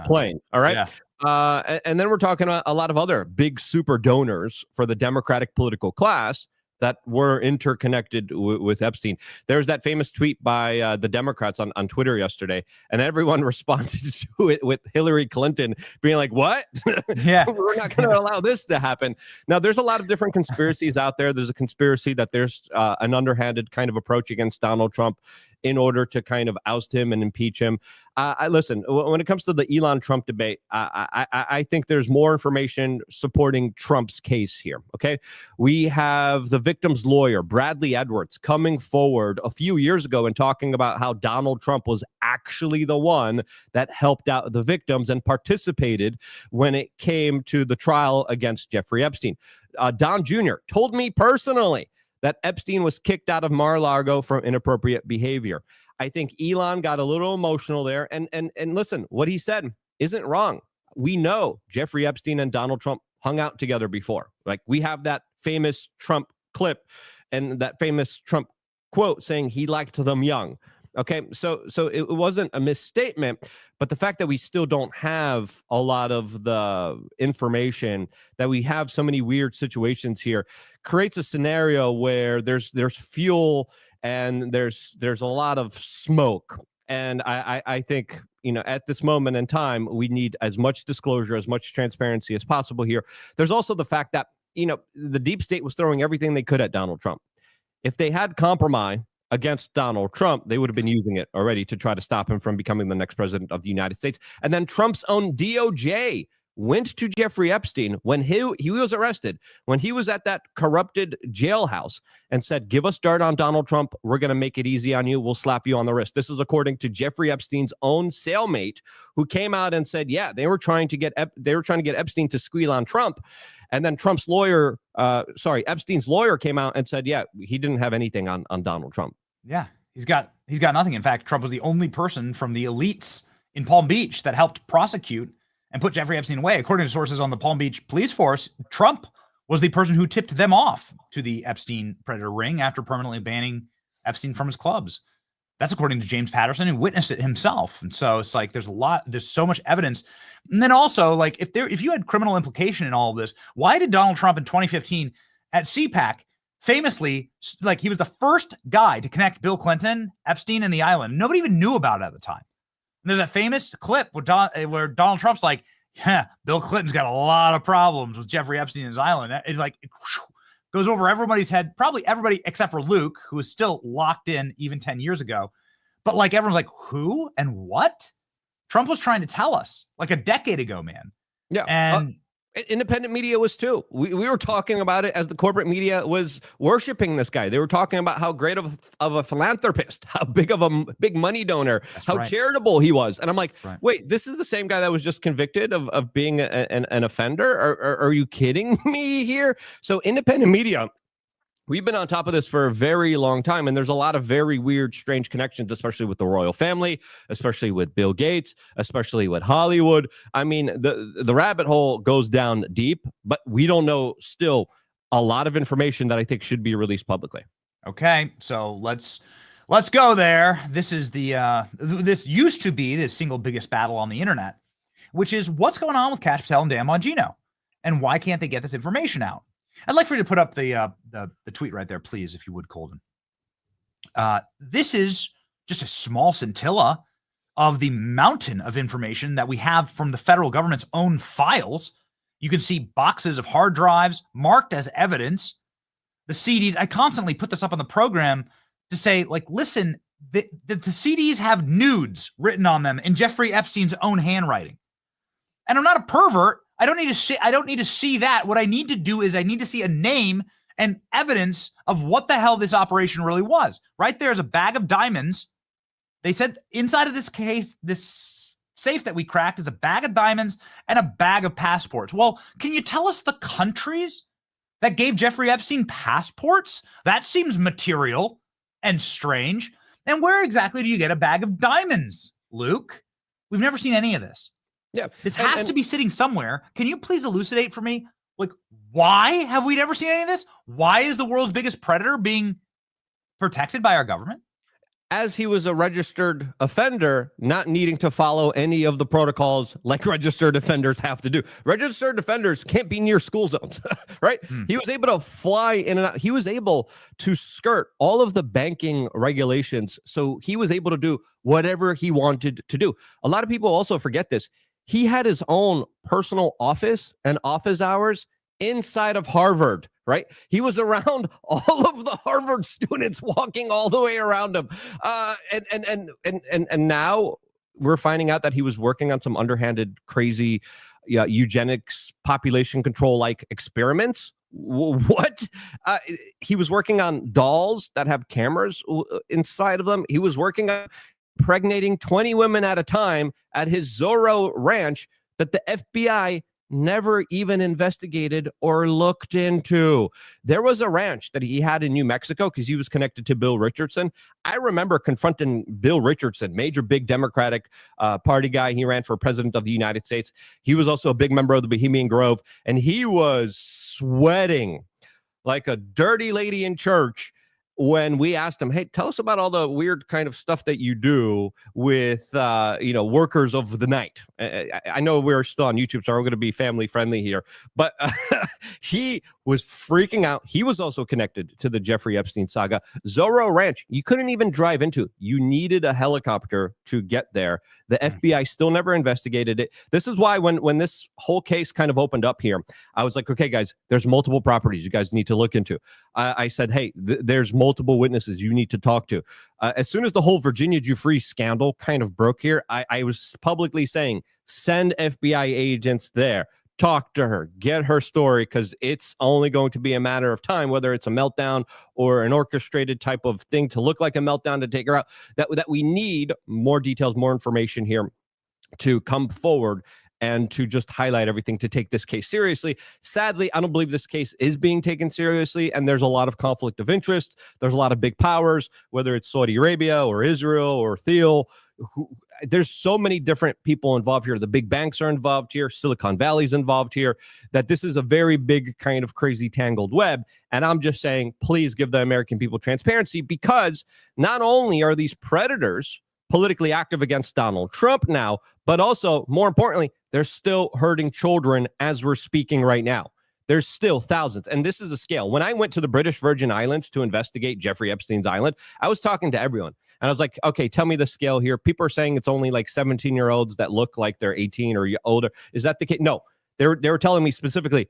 plane? All right. Yeah. And then we're talking about a lot of other big super donors for the Democratic political class that were interconnected with Epstein. There's that famous tweet by the Democrats on Twitter yesterday, and everyone responded to it with Hillary Clinton being like, what? Yeah. We're not going to allow this to happen. Now, there's a lot of different conspiracies out there. There's a conspiracy that there's an underhanded kind of approach against Donald Trump in order to kind of oust him and impeach him. Listen, when it comes to the Elon Trump debate, I think there's more information supporting Trump's case here. Okay. We have the victim's lawyer, Bradley Edwards, coming forward a few years ago and talking about how Donald Trump was actually the one that helped out the victims and participated when it came to the trial against Jeffrey Epstein. Don Jr. told me personally that Epstein was kicked out of Mar-a-Lago for inappropriate behavior. I think Elon got a little emotional there. And listen, what he said isn't wrong. We know Jeffrey Epstein and Donald Trump hung out together before. Like, we have that famous Trump clip and that famous Trump quote saying he liked them young. Okay, so it wasn't a misstatement, but the fact that we still don't have a lot of the information, that we have so many weird situations here, creates a scenario where there's fuel and there's a lot of smoke. And I think, you know, at this moment in time, we need as much disclosure, as much transparency as possible here. There's also the fact that, you know, the deep state was throwing everything they could at Donald Trump. If they had compromise against Donald Trump, they would have been using it already to try to stop him from becoming the next president of the United States. And then Trump's own DOJ went to Jeffrey Epstein when he was arrested, when he was at that corrupted jailhouse, and said, give us dirt on Donald Trump. We're going to make it easy on you. We'll slap you on the wrist. This is according to Jeffrey Epstein's own cellmate, who came out and said, yeah, they were trying to get Epstein to squeal on Trump. And then Epstein's lawyer came out and said, yeah, he didn't have anything on Donald Trump. Yeah, he's got nothing. In fact, Trump was the only person from the elites in Palm Beach that helped prosecute and put Jeffrey Epstein away. According to sources on the Palm Beach police force, Trump was the person who tipped them off to the Epstein predator ring after permanently banning Epstein from his clubs. That's according to James Patterson, who witnessed it himself. And so it's like there's so much evidence. And then also, like, if you had criminal implication in all of this, why did Donald Trump in 2015 at CPAC famously, like, he was the first guy to connect Bill Clinton, Epstein, and the island? Nobody even knew about it at the time. And there's a famous clip where Donald Trump's like, yeah, Bill Clinton's got a lot of problems with Jeffrey Epstein and his island. It goes over everybody's head, probably everybody except for Luke, who is still locked in even 10 years ago. But like, everyone's like, who and what? Trump was trying to tell us like a decade ago, man. Yeah. And independent media was too. We were talking about it as the corporate media was worshiping this guy. They were talking about how great of a philanthropist, how big of a big money donor, how charitable he was. And I'm like, wait, this is the same guy that was just convicted of being an offender? Are you kidding me here? So independent media We've been on top of this for a very long time, and there's a lot of very weird, strange connections, especially with the royal family, especially with Bill Gates, especially with Hollywood. I mean, the rabbit hole goes down deep, but we don't know still a lot of information that I think should be released publicly. Okay, so let's go there. This is this used to be the single biggest battle on the internet, which is what's going on with Kash Patel and Dan Bongino, and why can't they get this information out? I'd like for you to put up the tweet right there, please, if you would, Colden. This is just a small scintilla of the mountain of information that we have from the federal government's own files. You can see boxes of hard drives marked as evidence. The CDs, I constantly put this up on the program to say, like, listen, the CDs have nudes written on them in Jeffrey Epstein's own handwriting. And I'm not a pervert. I don't need to see that. What I need to do is I need to see a name and evidence of what the hell this operation really was. Right there is a bag of diamonds. They said inside of this case, this safe that we cracked is a bag of diamonds and a bag of passports. Well, can you tell us the countries that gave Jeffrey Epstein passports? That seems material and strange. And where exactly do you get a bag of diamonds, Luke? We've never seen any of this. Yeah, this has to be sitting somewhere. Can you please elucidate for me? Like, why have we never seen any of this? Why is the world's biggest predator being protected by our government? As he was a registered offender, not needing to follow any of the protocols like registered offenders have to do. Registered offenders can't be near school zones, right? He was able to fly in and out. He was able to skirt all of the banking regulations. So he was able to do whatever he wanted to do. A lot of people also forget this. He had his own personal office and office hours inside of Harvard, right? He was around all of the Harvard students walking all the way around him. And now we're finding out that he was working on some underhanded, crazy eugenics, population control like experiments. What? He was working on dolls that have cameras inside of them. He was working on impregnating 20 women at a time at his Zorro ranch that the FBI never even investigated or looked into. There was a ranch that he had in New Mexico because he was connected to Bill Richardson. I remember confronting Bill Richardson, major big Democratic Party guy. He ran for president of the United States. He was also a big member of the Bohemian Grove, and he was sweating like a dirty lady in church when we asked him, hey, tell us about all the weird kind of stuff that you do with, workers of the night. I know we're still on YouTube, so we're going to be family friendly here, but he was freaking out. He was also connected to the Jeffrey Epstein saga. Zorro Ranch, you couldn't even drive into. You needed a helicopter to get there. The FBI still never investigated it. This is why when this whole case kind of opened up here, I was like, okay, guys, there's multiple properties you guys need to look into. I said, hey, there's multiple witnesses you need to talk to. As soon as the whole Virginia Giuffre scandal kind of broke here, I was publicly saying, send FBI agents there. Talk to her, get her story, because it's only going to be a matter of time, whether it's a meltdown or an orchestrated type of thing to look like a meltdown to take her out, that we need more details, more information here to come forward and to just highlight everything to take this case seriously. Sadly, I don't believe this case is being taken seriously, and there's a lot of conflict of interest. There's a lot of big powers, whether it's Saudi Arabia or Israel or Thiel. There's so many different people involved here. The big banks are involved here. Silicon Valley's involved here, that this is a very big kind of crazy tangled web. And I'm just saying, please give the American people transparency, because not only are these predators politically active against Donald Trump now, but also, more importantly, they're still hurting children as we're speaking right now. There's still thousands. And this is a scale. When I went to the British Virgin Islands to investigate Jeffrey Epstein's island, I was talking to everyone. And I was like, okay, tell me the scale here. People are saying it's only like 17-year-olds that look like they're 18 or older. Is that the case? No, they were telling me specifically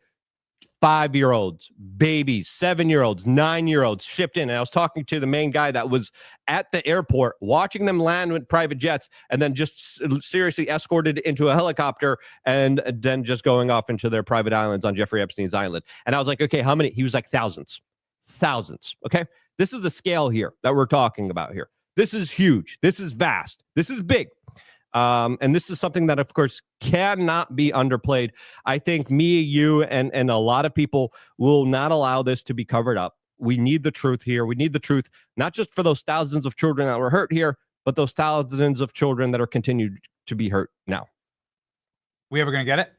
5-year-olds, babies, 7-year-olds, 9-year-olds shipped in. And I was talking to the main guy that was at the airport, watching them land with private jets, and then just seriously escorted into a helicopter and then just going off into their private islands on Jeffrey Epstein's island. And I was like, okay, how many? He was like, thousands. Okay. This is the scale here that we're talking about here. This is huge. This is vast. This is big. And this is something that, of course, cannot be underplayed. I think me, you, and a lot of people will not allow this to be covered up. We need the truth here. We need the truth, not just for those thousands of children that were hurt here, but those thousands of children that are continued to be hurt now. We ever going to get it?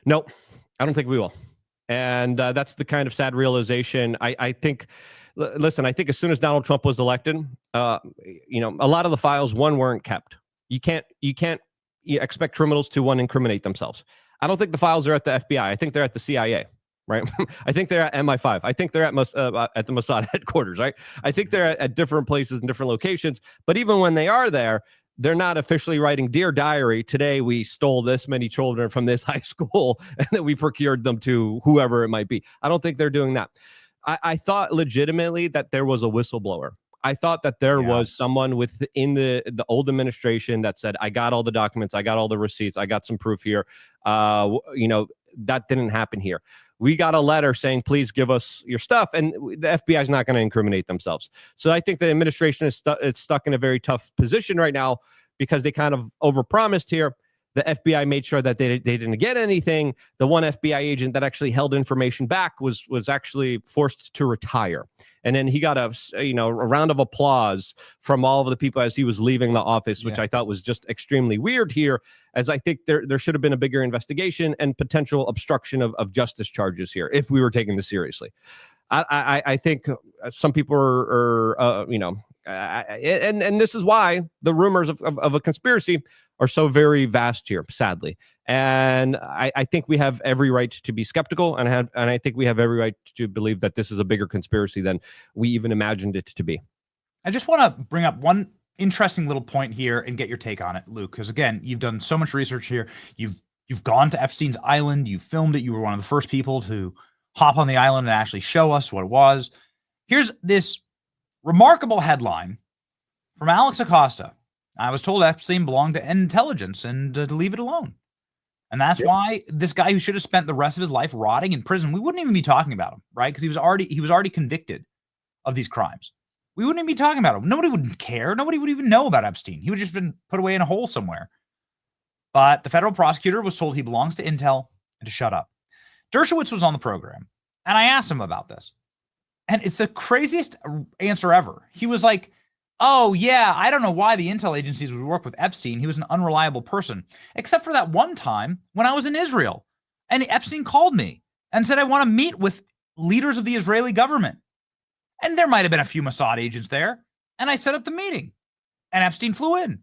Nope, I don't think we will. And that's the kind of sad realization. I think, listen, I think as soon as Donald Trump was elected, a lot of the files, weren't kept. You can't expect criminals to, incriminate themselves. I don't think the files are at the FBI. I think they're at the CIA, right? I think they're at MI5. I think they're at the Mossad headquarters, right? I think they're at different places and different locations. But even when they are there, they're not officially writing, "Dear Diary, today we stole this many children from this high school and then we procured them to whoever it might be." I don't think they're doing that. I thought legitimately that there was a whistleblower. I thought that there was someone within the old administration that said, "I got all the documents, I got all the receipts, I got some proof here." That didn't happen here. We got a letter saying, "Please give us your stuff," and the FBI is not going to incriminate themselves. So I think the administration is stuck in a very tough position right now because they kind of overpromised here. The FBI made sure that they didn't get anything. The one FBI agent that actually held information back was actually forced to retire. And then he got a round of applause from all of the people as he was leaving the office, which I thought was just extremely weird here, as I think there should have been a bigger investigation and potential obstruction of justice charges here if we were taking this seriously. I think some people are and this is why the rumors of a conspiracy are so very vast here, sadly. And I think we have every right to be skeptical, and I think we have every right to believe that this is a bigger conspiracy than we even imagined it to be. I just want to bring up one interesting little point here and get your take on it, Luke, because again, you've done so much research here. You've gone to Epstein's island. You filmed it. You were one of the first people to hop on the island and actually show us what it was. Here's this remarkable headline from Alex Acosta. "I was told Epstein belonged to intelligence and to leave it alone." And that's why this guy who should have spent the rest of his life rotting in prison, we wouldn't even be talking about him, right? Because he was already convicted of these crimes. We wouldn't even be talking about him. Nobody would care. Nobody would even know about Epstein. He would just been put away in a hole somewhere. But the federal prosecutor was told he belongs to intel and to shut up. Dershowitz was on the program, and I asked him about this. And it's the craziest answer ever. He was like, "Oh, yeah, I don't know why the intel agencies would work with Epstein. He was an unreliable person, except for that one time when I was in Israel. And Epstein called me and said, I want to meet with leaders of the Israeli government. And there might have been a few Mossad agents there. And I set up the meeting. And Epstein flew in.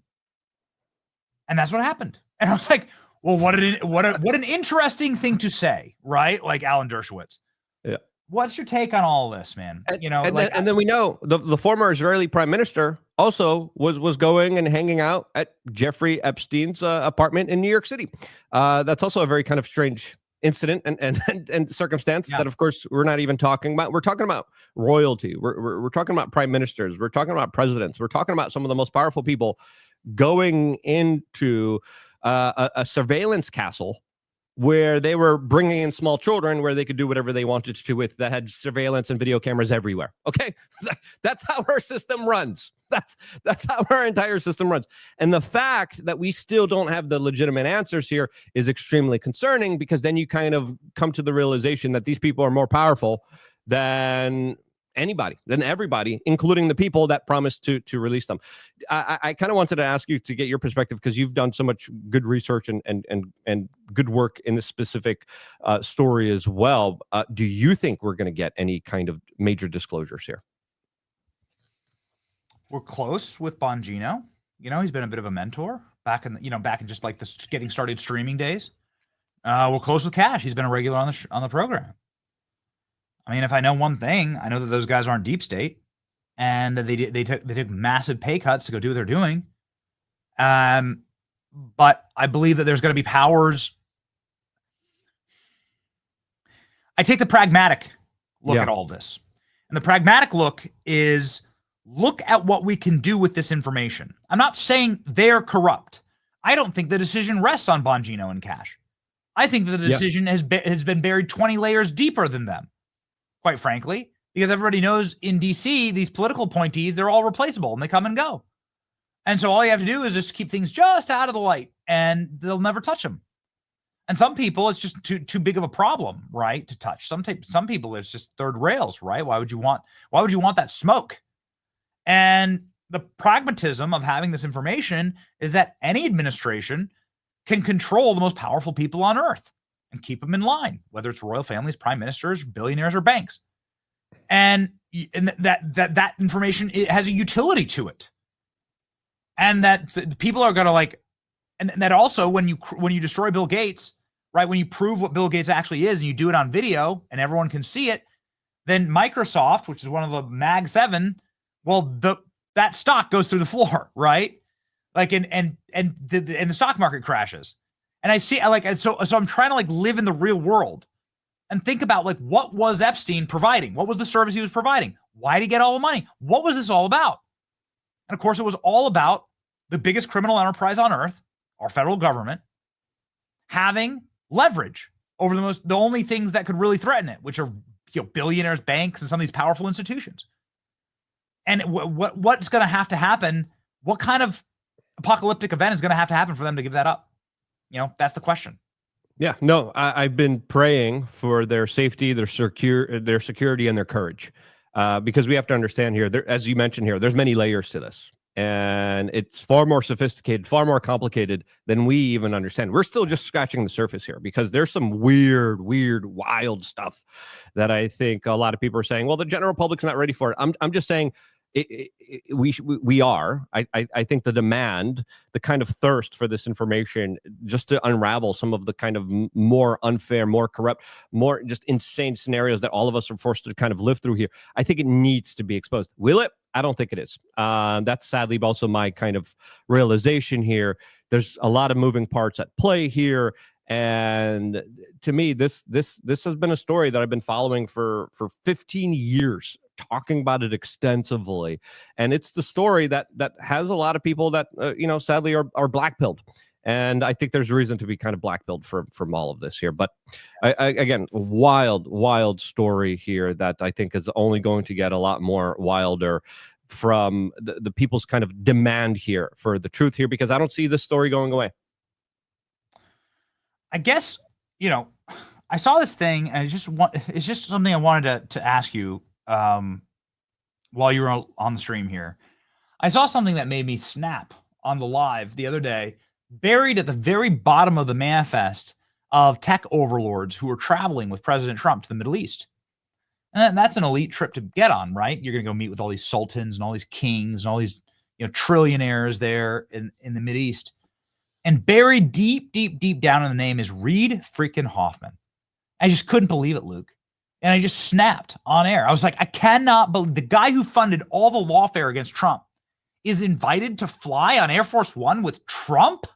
And that's what happened." And I was like, well, what an interesting thing to say, right? Like Alan Dershowitz. Yeah. What's your take on all of this, man? And then we know the former Israeli prime minister also was going and hanging out at Jeffrey Epstein's apartment in New York City. That's also a very kind of strange incident and circumstance that, of course, we're not even talking about. We're talking about royalty. We're talking about prime ministers. We're talking about presidents. We're talking about some of the most powerful people going into a surveillance castle where they were bringing in small children where they could do whatever they wanted to with that had surveillance and video cameras everywhere. Okay. That's how our system runs. That's how our entire system runs. And the fact that we still don't have the legitimate answers here is extremely concerning, because then you kind of come to the realization that these people are more powerful than anybody, than everybody, including the people that promised to release them. I kind of wanted to ask you to get your perspective, because you've done so much good research and good work in this specific story as well. Do you think we're going to get any kind of major disclosures here? We're close with Bongino. He's been a bit of a mentor back in just like the getting started streaming days. We're close with Cash. He's been a regular on the program. I mean, if I know one thing, I know that those guys aren't deep state, and that they took massive pay cuts to go do what they're doing. But I believe that there's going to be powers. I take the pragmatic look at all this, and the pragmatic look is look at what we can do with this information. I'm not saying they're corrupt. I don't think the decision rests on Bongino and Cash. I think that the decision has been buried 20 layers deeper than them, quite frankly, because everybody knows in DC, these political appointees, they're all replaceable and they come and go. And so all you have to do is just keep things just out of the light and they'll never touch them. And some people, it's just too big of a problem, right, to touch. Some people, it's just third rails, right? Why would you want that smoke? And the pragmatism of having this information is that any administration can control the most powerful people on earth and keep them in line, whether it's royal families, prime ministers, billionaires, or banks. And that information, it has a utility to it. And that the people are going to and that also when you destroy Bill Gates, right, when you prove what Bill Gates actually is and you do it on video and everyone can see it, then Microsoft, which is one of the Mag 7, well, that stock goes through the floor, right? And the stock market crashes. And I see so I'm trying to live in the real world and think about what was Epstein providing? What was the service he was providing? Why did he get all the money? What was this all about? And of course, it was all about the biggest criminal enterprise on earth, our federal government, having leverage over the only things that could really threaten it, which are billionaires, banks, and some of these powerful institutions. And what's going to have to happen? What kind of apocalyptic event is going to happen for them to give that up? That's the question. Yeah, no, I've been praying for their safety, their security, and their courage, because we have to understand here, as you mentioned here, there's many layers to this. And it's far more sophisticated, far more complicated than we even understand. We're still just scratching the surface here because there's some weird, wild stuff that I think a lot of people are saying, well, the general public's not ready for it. I'm just saying we are. I think the demand, the kind of thirst for this information just to unravel some of the kind of more unfair, more corrupt, more just insane scenarios that all of us are forced to kind of live through here, I think it needs to be exposed. Will it? I don't think it is. That's sadly also my kind of realization here. There's a lot of moving parts at play here. And to me, this has been a story that I've been following for 15 years, talking about it extensively. And it's the story that has a lot of people that, sadly are blackpilled. And I think there's reason to be kind of blackpilled from all of this here. But again, wild story here that I think is only going to get a lot more wilder from the people's kind of demand here for the truth here, because I don't see this story going away. I guess, I saw this thing and it's just something I wanted to ask you while you were on the stream here. I saw something that made me snap on the live the other day. Buried at the very bottom of the manifest of tech overlords who are traveling with President Trump to the Middle East. And that's an elite trip to get on, right? You're going to go meet with all these sultans and all these kings and all these trillionaires there in the Middle East. And buried deep down in the name is Reid freaking Hoffman. I just couldn't believe it, Luke. And I just snapped on air. I was like, I cannot believe the guy who funded all the lawfare against Trump is invited to fly on Air Force One with Trump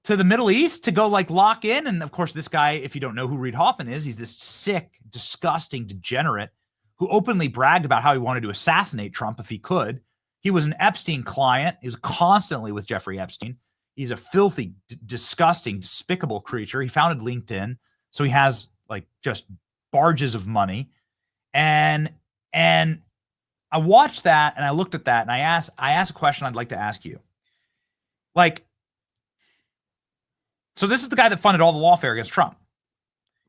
to the Middle East to go lock in. And of course, this guy, if you don't know who Reid Hoffman is, he's this sick, disgusting degenerate who openly bragged about how he wanted to assassinate Trump if he could. He was an Epstein client. He was constantly with Jeffrey Epstein. He's a filthy, disgusting, despicable creature. He founded LinkedIn. So he has just barges of money. And I watched that and I looked at that and I asked a question I'd like to ask you. So this is the guy that funded all the lawfare against Trump.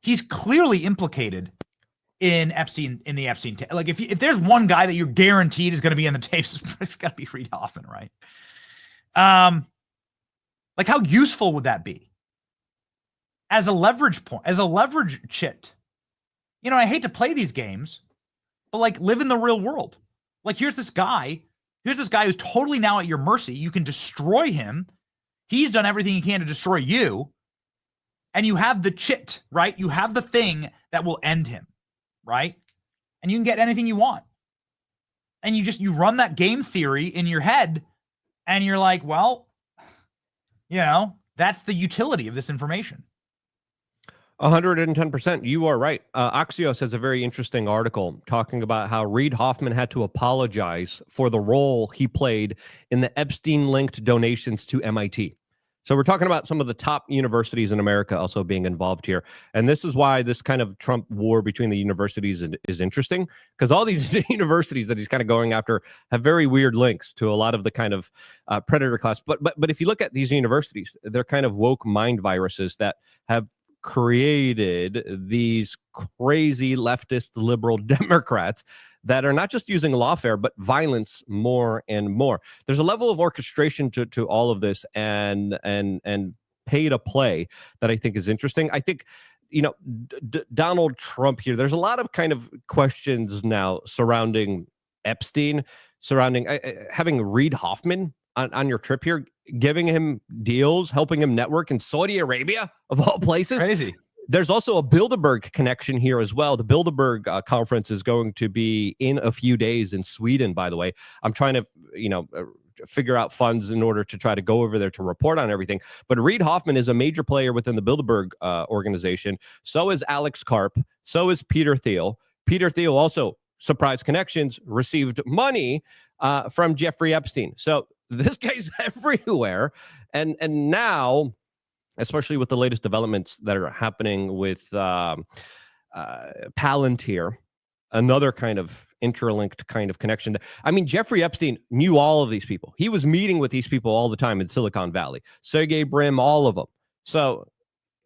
He's clearly implicated in Epstein, in the Epstein tape. If there's one guy that you're guaranteed is going to be in the tapes, it's got to be Reid Hoffman, right? How useful would that be as a leverage point, as a leverage chit? I hate to play these games, but live in the real world. Here's this guy who's totally now at your mercy. You can destroy him. He's done everything he can to destroy you. And you have the chit, right? You have the thing that will end him, right? And you can get anything you want. And you run that game theory in your head and you're like, well, that's the utility of this information. 110%. You are right. Axios has a very interesting article talking about how Reid Hoffman had to apologize for the role he played in the Epstein-linked donations to MIT. So we're talking about some of the top universities in America also being involved here. And this is why this kind of Trump war between the universities is interesting, because all these universities that he's kind of going after have very weird links to a lot of the kind of predator class. But if you look at these universities, they're kind of woke mind viruses that have created these crazy leftist liberal Democrats that are not just using lawfare, but violence more and more. There's a level of orchestration to all of this and pay to play that I think is interesting. I think, Donald Trump here, there's a lot of kind of questions now surrounding Epstein, surrounding having Reid Hoffman on your trip here, giving him deals, helping him network in Saudi Arabia, of all places. Crazy. There's also a Bilderberg connection here as well. The Bilderberg conference is going to be in a few days in Sweden, by the way. I'm trying to, figure out funds in order to try to go over there to report on everything. But Reid Hoffman is a major player within the Bilderberg organization. So is Alex Karp. So is Peter Thiel. Peter Thiel also, surprise connections, received money from Jeffrey Epstein. So this guy's everywhere. And now, especially with the latest developments that are happening with Palantir, another kind of interlinked kind of connection. I mean, Jeffrey Epstein knew all of these people. He was meeting with these people all the time in Silicon Valley. Sergey Brin, all of them. So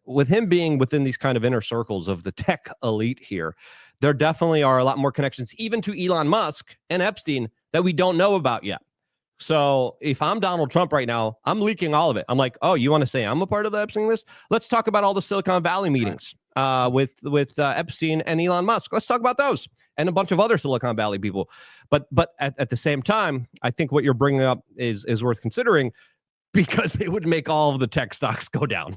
with him being within these kind of inner circles of the tech elite here, there definitely are a lot more connections, even to Elon Musk and Epstein, that we don't know about yet. So if I'm Donald Trump right now, I'm leaking all of it. I'm like, oh, you want to say I'm a part of the Epstein list? Let's talk about all the Silicon Valley meetings with Epstein and Elon Musk. Let's talk about those and a bunch of other Silicon Valley people. But at the same time, I think what you're bringing up is worth considering, because it would make all of the tech stocks go down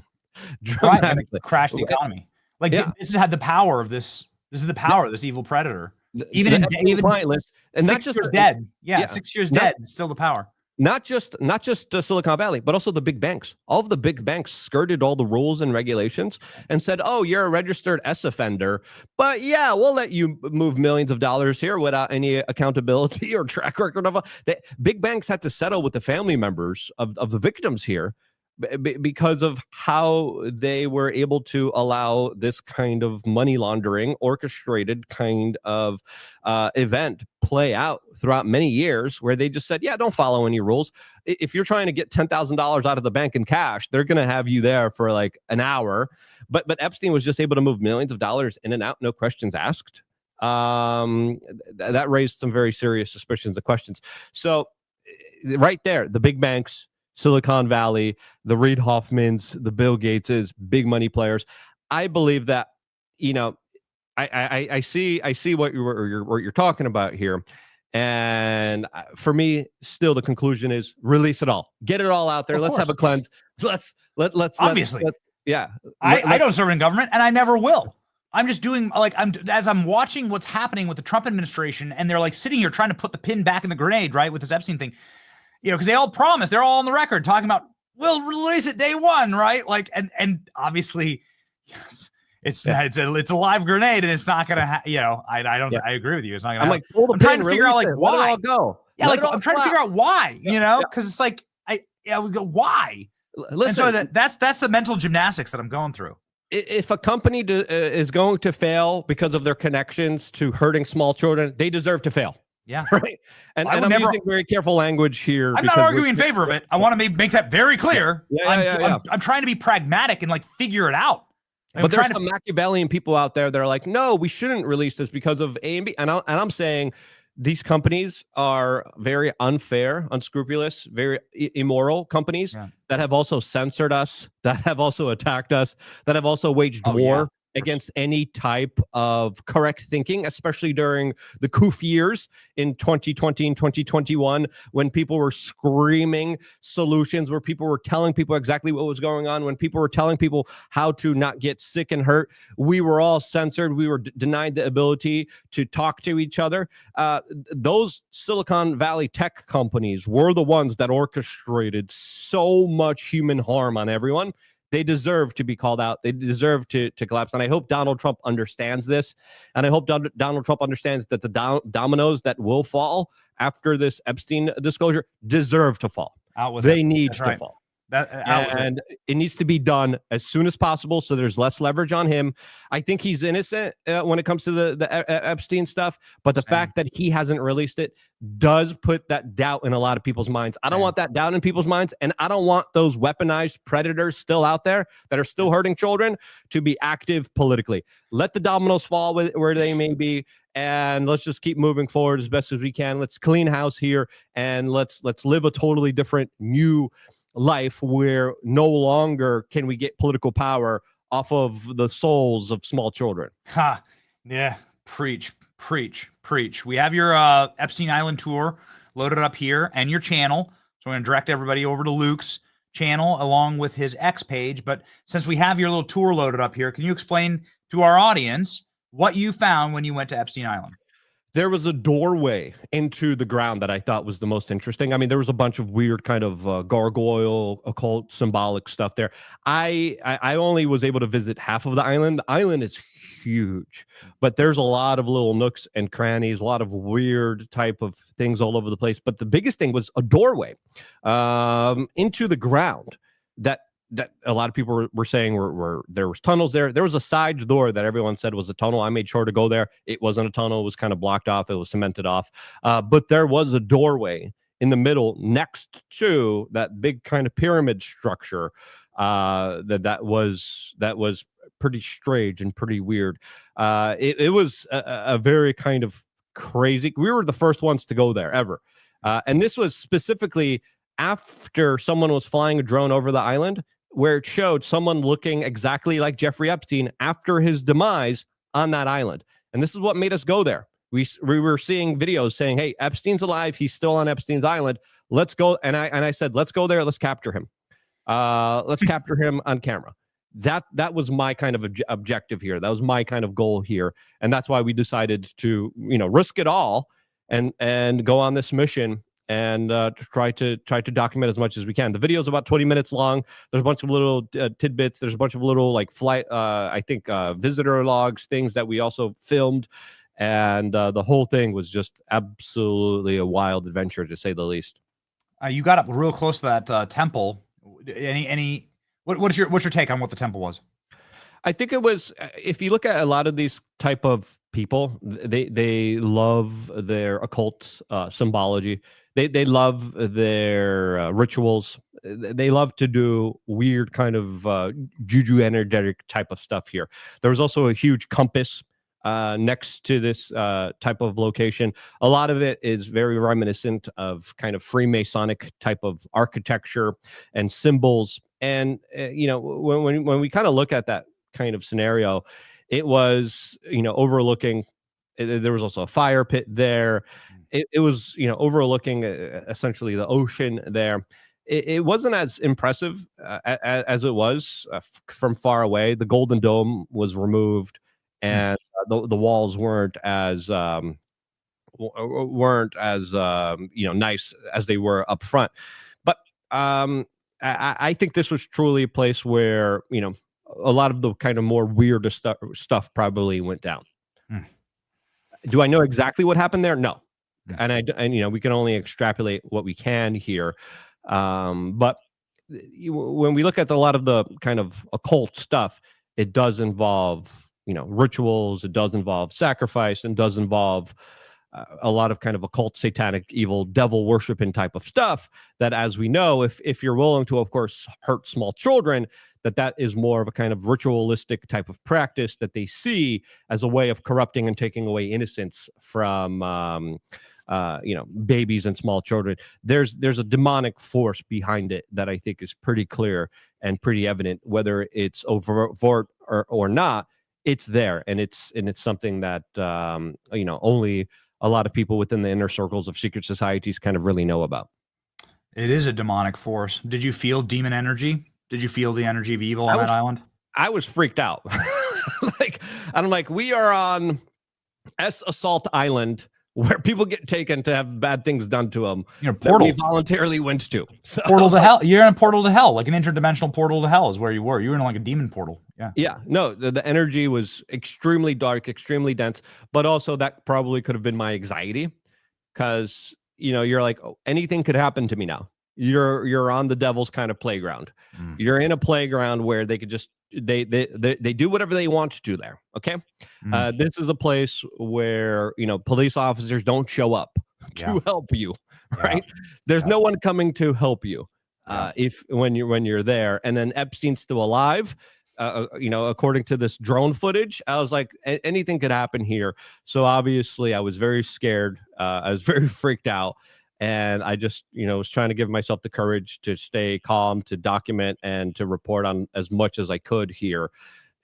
dramatically. Right, crash the economy. Like this had the power of this. This is the power of this evil predator. Even client list, and not just dead. Yeah, 6 years dead. It's still the power. Not just Silicon Valley, but also the big banks. All of the big banks skirted all the rules and regulations and said, "Oh, you're a registered S offender, but yeah, we'll let you move millions of dollars here without any accountability or track record of." The big banks had to settle with the family members of the victims here, because of how they were able to allow this kind of money laundering, orchestrated kind of event play out throughout many years, where they just said, yeah, don't follow any rules. If you're trying to get $10,000 out of the bank in cash, they're going to have you there for like an hour. But Epstein was just able to move millions of dollars in and out, no questions asked. That raised some very serious suspicions and questions. So right there, the big banks, Silicon Valley, the Reid Hoffmans, the Bill Gateses, big money players. I believe that, I see what you're talking about here. And for me, still the conclusion is release it all. Get it all out there. Let's have a cleanse. Let's obviously. Yeah. I don't serve in government, and I never will. I'm just doing as I'm watching what's happening with the Trump administration, and they're like sitting here trying to put the pin back in the grenade, right, with this Epstein thing. Because they all promised, they're all on the record talking about, we'll release it day one, right? Like, and obviously, yes, it's a live grenade, and it's not gonna, I agree with you. It's not gonna. I'm trying to figure out why. Go. Yeah, I'm trying to figure out why, because it's like we go, why? Listen, and so that's the mental gymnastics that I'm going through. If a company is going to fail because of their connections to hurting small children, they deserve to fail. Yeah. Right. And I'm using very careful language here. I'm not arguing in favor of it. I want to make that very clear. I'm trying to be pragmatic and figure it out. But there's some Machiavellian people out there that are like, no, we shouldn't release this because of A and B. And I'm saying these companies are very unfair, unscrupulous, very immoral companies that have also censored us, that have also attacked us, that have also waged war against any type of correct thinking, especially during the COOF years in 2020 and 2021, when people were screaming solutions, where people were telling people exactly what was going on, when people were telling people how to not get sick and hurt. We were all censored. We were denied the ability to talk to each other. Those Silicon Valley tech companies were the ones that orchestrated so much human harm on everyone. They deserve to be called out. They deserve to collapse. And I hope Donald Trump understands this. And I hope Donald Trump understands that the dominoes that will fall after this Epstein disclosure deserve to fall. They need to fall. And it needs to be done as soon as possible so there's less leverage on him. I think he's innocent when it comes to the Epstein stuff, but the fact that he hasn't released it does put that doubt in a lot of people's minds. I don't want that doubt in people's minds, and I don't want those weaponized predators still out there that are still hurting children to be active politically. Let the dominoes fall where they may be, and let's just keep moving forward as best as we can. Let's clean house here, and let's live a totally different new life where no longer can we get political power off of the souls of small children. Ha. Yeah. Preach. We have your Epstein Island tour loaded up here and your channel. So I'm going to direct everybody over to Luke's channel along with his X page. But since we have your little tour loaded up here, can you explain to our audience what you found when you went to Epstein Island? There was a doorway into the ground that I thought was the most interesting. I mean, there was a bunch of weird kind of gargoyle, occult, symbolic stuff there. I only was able to visit half of the island. The island is huge, but there's a lot of little nooks and crannies, a lot of weird type of things all over the place. But the biggest thing was a doorway into the ground that a lot of people were saying were there was tunnels there. There was a side door that everyone said was a tunnel. I made sure to go there. It wasn't a tunnel. It was kind of blocked off. It was cemented off. But there was a doorway in the middle next to that big kind of pyramid structure that was pretty strange and pretty weird. It was a very kind of crazy. We were the first ones to go there ever. And this was specifically after someone was flying a drone over the island, where it showed someone looking exactly like Jeffrey Epstein after his demise on that island. And this is what made us go there. We were seeing videos saying, hey, Epstein's alive. He's still on Epstein's island. Let's go. And I said, let's go there. Let's capture him. Let's capture him on camera. That was my kind of objective here. That was my kind of goal here. And that's why we decided to, risk it all and go on this mission and try to document as much as we can. The video is about 20 minutes long. There's a bunch of little tidbits. There's a bunch of little flight, visitor logs, things that we also filmed. And the whole thing was just absolutely a wild adventure, to say the least. You got up real close to that temple. What's your take on what the temple was? I think it was, if you look at a lot of these type of people, they love their occult symbology. They love their rituals. They love to do weird kind of juju energetic type of stuff here. There was also a huge compass next to this type of location. A lot of it is very reminiscent of kind of Freemasonic type of architecture and symbols. And, when we kind of look at that kind of scenario, it was, overlooking. There was also a fire pit there. It was, overlooking essentially the ocean there. It wasn't as impressive as it was from far away. The Golden Dome was removed, and the walls weren't as nice as they were up front. But I think this was truly a place where a lot of the kind of more weird stuff probably went down. Do I know exactly what happened there? No. And we can only extrapolate what we can here. But when we look at a lot of the kind of occult stuff, it does involve, rituals. It does involve sacrifice, and does involve a lot of kind of occult, satanic, evil, devil worshiping type of stuff that, as we know, if you're willing to, of course, hurt small children, that is more of a kind of ritualistic type of practice that they see as a way of corrupting and taking away innocence from babies and small children. There's a demonic force behind it that I think is pretty clear and pretty evident, whether it's overt or not. It's there, and it's something that only a lot of people within the inner circles of secret societies kind of really know about. It is a demonic force. Did you feel demon energy? Did you feel the energy of evil on that island? I was freaked out. I'm like, we are on Assault Island, where people get taken to have bad things done to them. Portal. We voluntarily went to. So, portal to hell. You're in a portal to hell, like an interdimensional portal to hell is where you were. You were in like a demon portal. Yeah. Yeah. No, the energy was extremely dark, extremely dense, but also that probably could have been my anxiety, because, you're like, oh, anything could happen to me now. you're on the devil's kind of playground. You're in a playground where they could just they do whatever they want to do there. Okay. This is a place where, police officers don't show up to help you, right? There's no one coming to help you when you're there. And then Epstein's still alive. According to this drone footage, I was like, anything could happen here. So obviously I was very scared. I was very freaked out. And I just, was trying to give myself the courage to stay calm, to document, and to report on as much as I could here.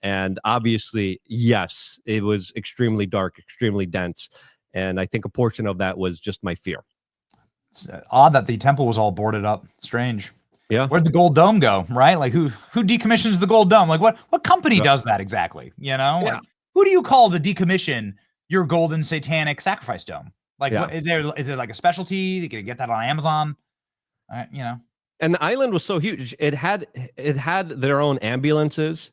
And obviously, yes, it was extremely dark, extremely dense. And I think a portion of that was just my fear. It's odd that the temple was all boarded up. Strange. Yeah. Where'd the gold dome go? Right? Like who decommissions the gold dome? Like what company does that exactly? Yeah. Like, who do you call to decommission your golden satanic sacrifice dome? Like, what, is there like a specialty? You can get that on Amazon, And the island was so huge. It had their own ambulances.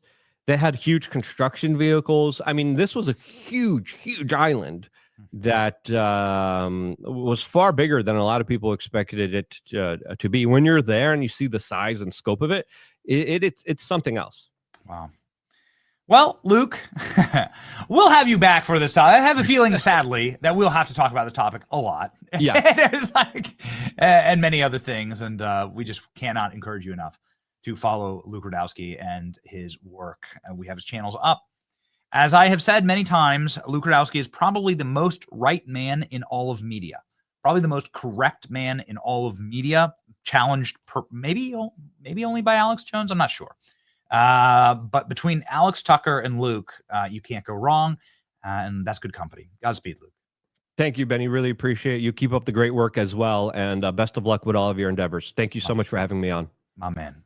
They had huge construction vehicles. I mean, this was a huge island that was far bigger than a lot of people expected it to be. When you're there and you see the size and scope of it, it's something else. Wow. Well, Luke, we'll have you back for this topic. I have a feeling, sadly, that we'll have to talk about the topic a lot. Yeah. And many other things. And we just cannot encourage you enough to follow Luke Rudkowski and his work. We have his channels up. As I have said many times, Luke Rudkowski is probably the most right man in all of media. Probably the most correct man in all of media. Challenged maybe only by Alex Jones. I'm not sure. But between Alex Tucker and Luke, you can't go wrong. And that's good company. Godspeed, Luke. Thank you, Benny. Really appreciate you. Keep up the great work as well. And best of luck with all of your endeavors. Thank you so much for having me on. My man.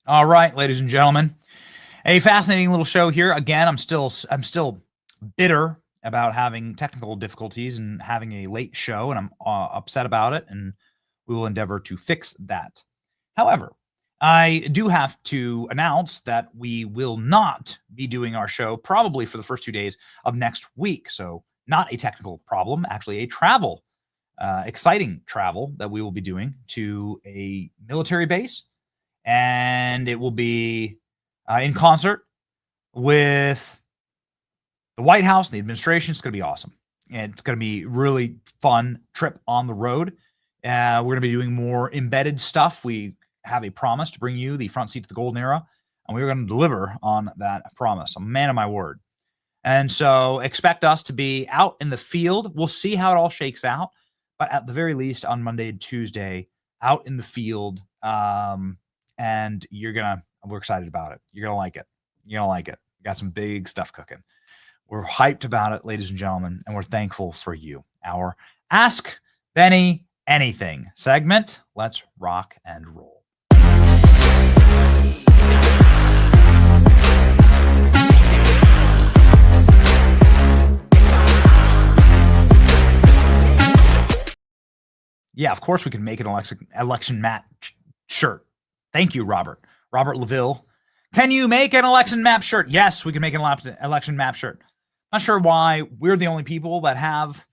All right, ladies and gentlemen, a fascinating little show here. Again, I'm still bitter about having technical difficulties and having a late show, and I'm upset about it, and we will endeavor to fix that. However, I do have to announce that we will not be doing our show probably for the first 2 days of next week. So not a technical problem, actually a travel, exciting travel that we will be doing to a military base. And it will be in concert with the White House and the administration. It's going to be awesome. And it's going to be really fun trip on the road. We're going to be doing more embedded stuff. We have a promise to bring you the front seat to the golden era, and we're going to deliver on that promise. I'm a man of my word. And so expect us to be out in the field. We'll see how it all shakes out. But at the very least, on Monday and Tuesday, out in the field. And we're excited about it. You're going to like it. You're going to like it. We got some big stuff cooking. We're hyped about it, ladies and gentlemen, and we're thankful for you. Our Ask Benny Anything segment. Let's rock and roll. Yeah, of course we can make an election map shirt. Thank you, Robert. Robert LaVille. Can you make an election map shirt? Yes, we can make an election map shirt. Not sure why we're the only people that have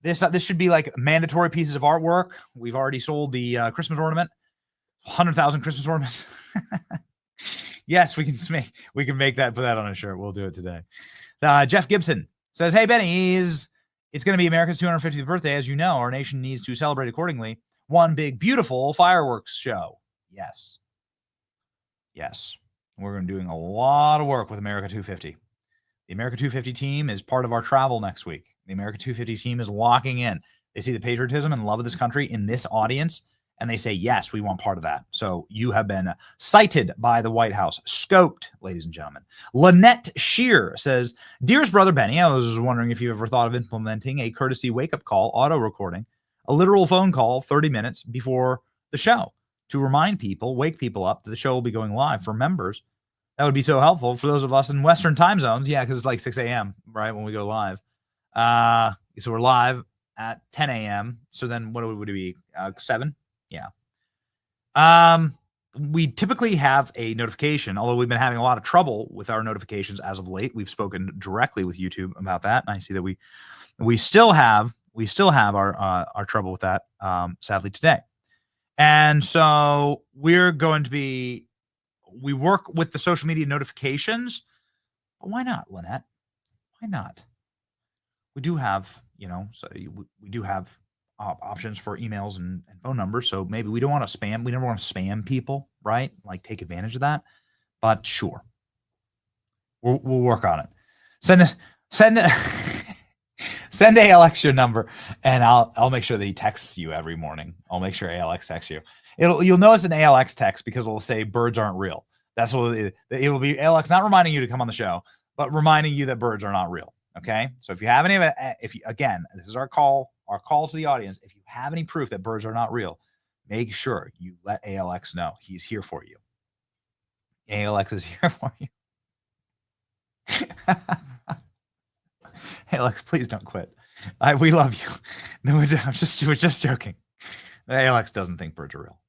this. This should be like mandatory pieces of artwork. We've already sold the Christmas ornament. 100,000 Christmas ornaments. Yes, we can make that, put that on a shirt. We'll do it today. Jeff Gibson says, hey, Benny, it's going to be America's 250th birthday. As you know, our nation needs to celebrate accordingly. One big, beautiful fireworks show. Yes. We're going to be doing a lot of work with America 250. The America 250 team is part of our travel next week. The America 250 team is locking in. They see the patriotism and love of this country in this audience, and they say, yes, we want part of that. So you have been cited by the White House, scoped, ladies and gentlemen. Lynette Shear says, dearest brother Benny, I was wondering if you ever thought of implementing a courtesy wake-up call auto recording, a literal phone call 30 minutes before the show to remind people, wake people up that the show will be going live for members. That would be so helpful for those of us in Western time zones. Yeah, because it's like 6 a.m., right, when we go live. So we're live at 10 a.m. So then what would it be? 7? Yeah. we typically have a notification, although we've been having a lot of trouble with our notifications as of late. We've spoken directly with YouTube about that, and I see that we still have our trouble with that, sadly today. And so we work with the social media notifications, but why not, Lynette? Why not? We do have, we do have options for emails and phone numbers. So maybe we don't want to spam. We never want to spam people, right? Like take advantage of that. But sure, we'll work on it. Send ALX your number, and I'll make sure that he texts you every morning. I'll make sure ALX texts you. You'll notice an ALX text because it'll say birds aren't real. That's what it will be. ALX not reminding you to come on the show, but reminding you that birds are not real. Okay. So if you have any of it, again, this is our call to the audience. If you have any proof that birds are not real, make sure you let ALX know. He's here for you. ALX is here for you. ALX, please don't quit. We love you. No, we're just joking. ALX doesn't think birds are real.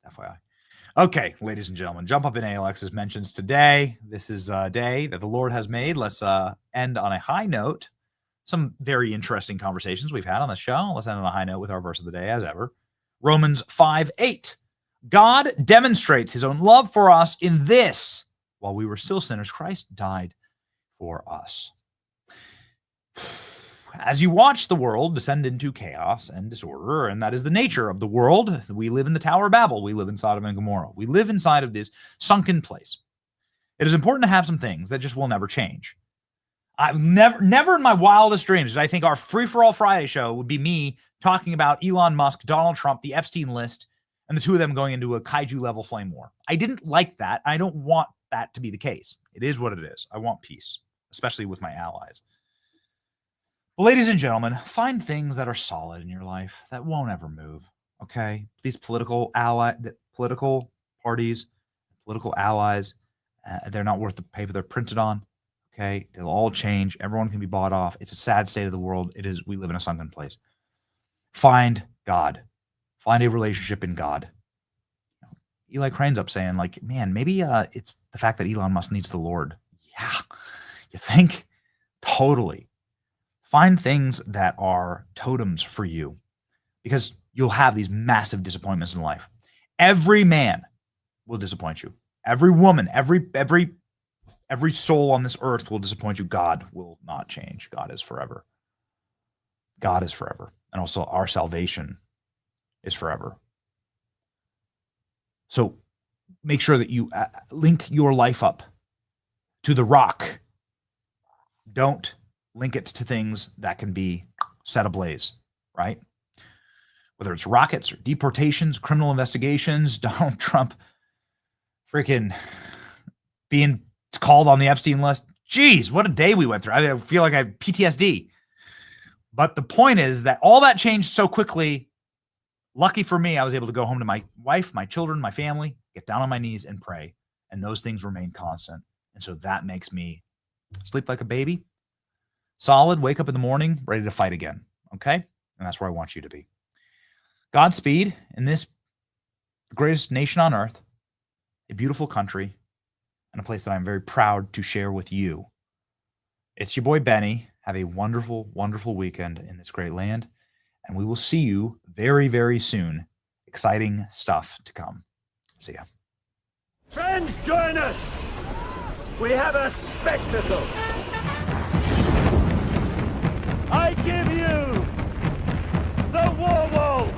FYI. Okay, ladies and gentlemen, jump up in ALX's mentions today. This is a day that the Lord has made. Let's end on a high note. Some very interesting conversations we've had on the show. Let's end on a high note with our verse of the day, as ever. Romans 5:8. God demonstrates his own love for us in this: while we were still sinners, Christ died for us. As you watch the world descend into chaos and disorder, and that is the nature of the world, we live in the Tower of Babel. We live in Sodom and Gomorrah. We live inside of this sunken place. It is important to have some things that just will never change. I've never in my wildest dreams did I think our Free-for-All Friday show would be me talking about Elon Musk, Donald Trump, the Epstein list, and the two of them going into a kaiju-level flame war. I didn't like that. I don't want that to be the case. It is what it is. I want peace, especially with my allies. But ladies and gentlemen, find things that are solid in your life that won't ever move, okay? These political parties, political allies, they're not worth the paper they're printed on, okay? They'll all change. Everyone can be bought off. It's a sad state of the world. We live in a sunken place. Find God. Find a relationship in God. Eli Crane's up saying, like, man, maybe it's the fact that Elon Musk needs the Lord. Yeah, you think? Totally. Find things that are totems for you, because you'll have these massive disappointments in life. Every man will disappoint you. Every woman, every soul on this earth will disappoint you. God will not change. God is forever. God is forever. And also our salvation is forever. So make sure that you link your life up to the rock. Don't link it to things that can be set ablaze, right? Whether it's rockets or deportations, criminal investigations, Donald Trump freaking being called on the Epstein list. Jeez, what a day we went through. I feel like I have PTSD. But the point is that all that changed so quickly. Lucky for me, I was able to go home to my wife, my children, my family, get down on my knees and pray. And those things remain constant. And so that makes me sleep like a baby. Solid, wake up in the morning, ready to fight again. Okay? And that's where I want you to be. Godspeed in this greatest nation on earth, a beautiful country, and a place that I'm very proud to share with you. It's your boy Benny. Have a wonderful, wonderful weekend in this great land. And we will see you very, very soon. Exciting stuff to come. See ya. Friends, join us. We have a spectacle. I give you the War Wolf!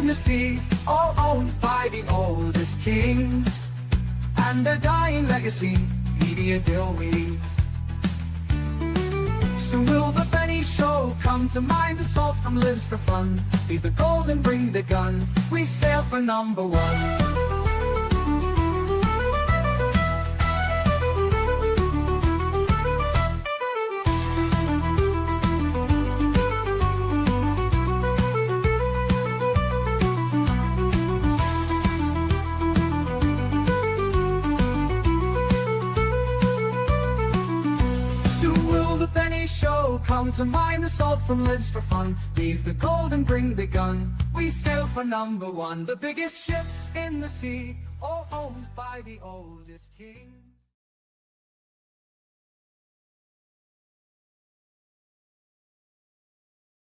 in the sea, all owned by the oldest kings, and their dying legacy, media dillweeds. Soon will the Benny Show come to mind, the salt from lives for fun. Leave the gold and bring the gun, we sail for number one. Show come to mind, the salt from lives for fun. Leave the gold and bring the gun, we sail for number one. The biggest ships in the sea, all owned by the oldest king.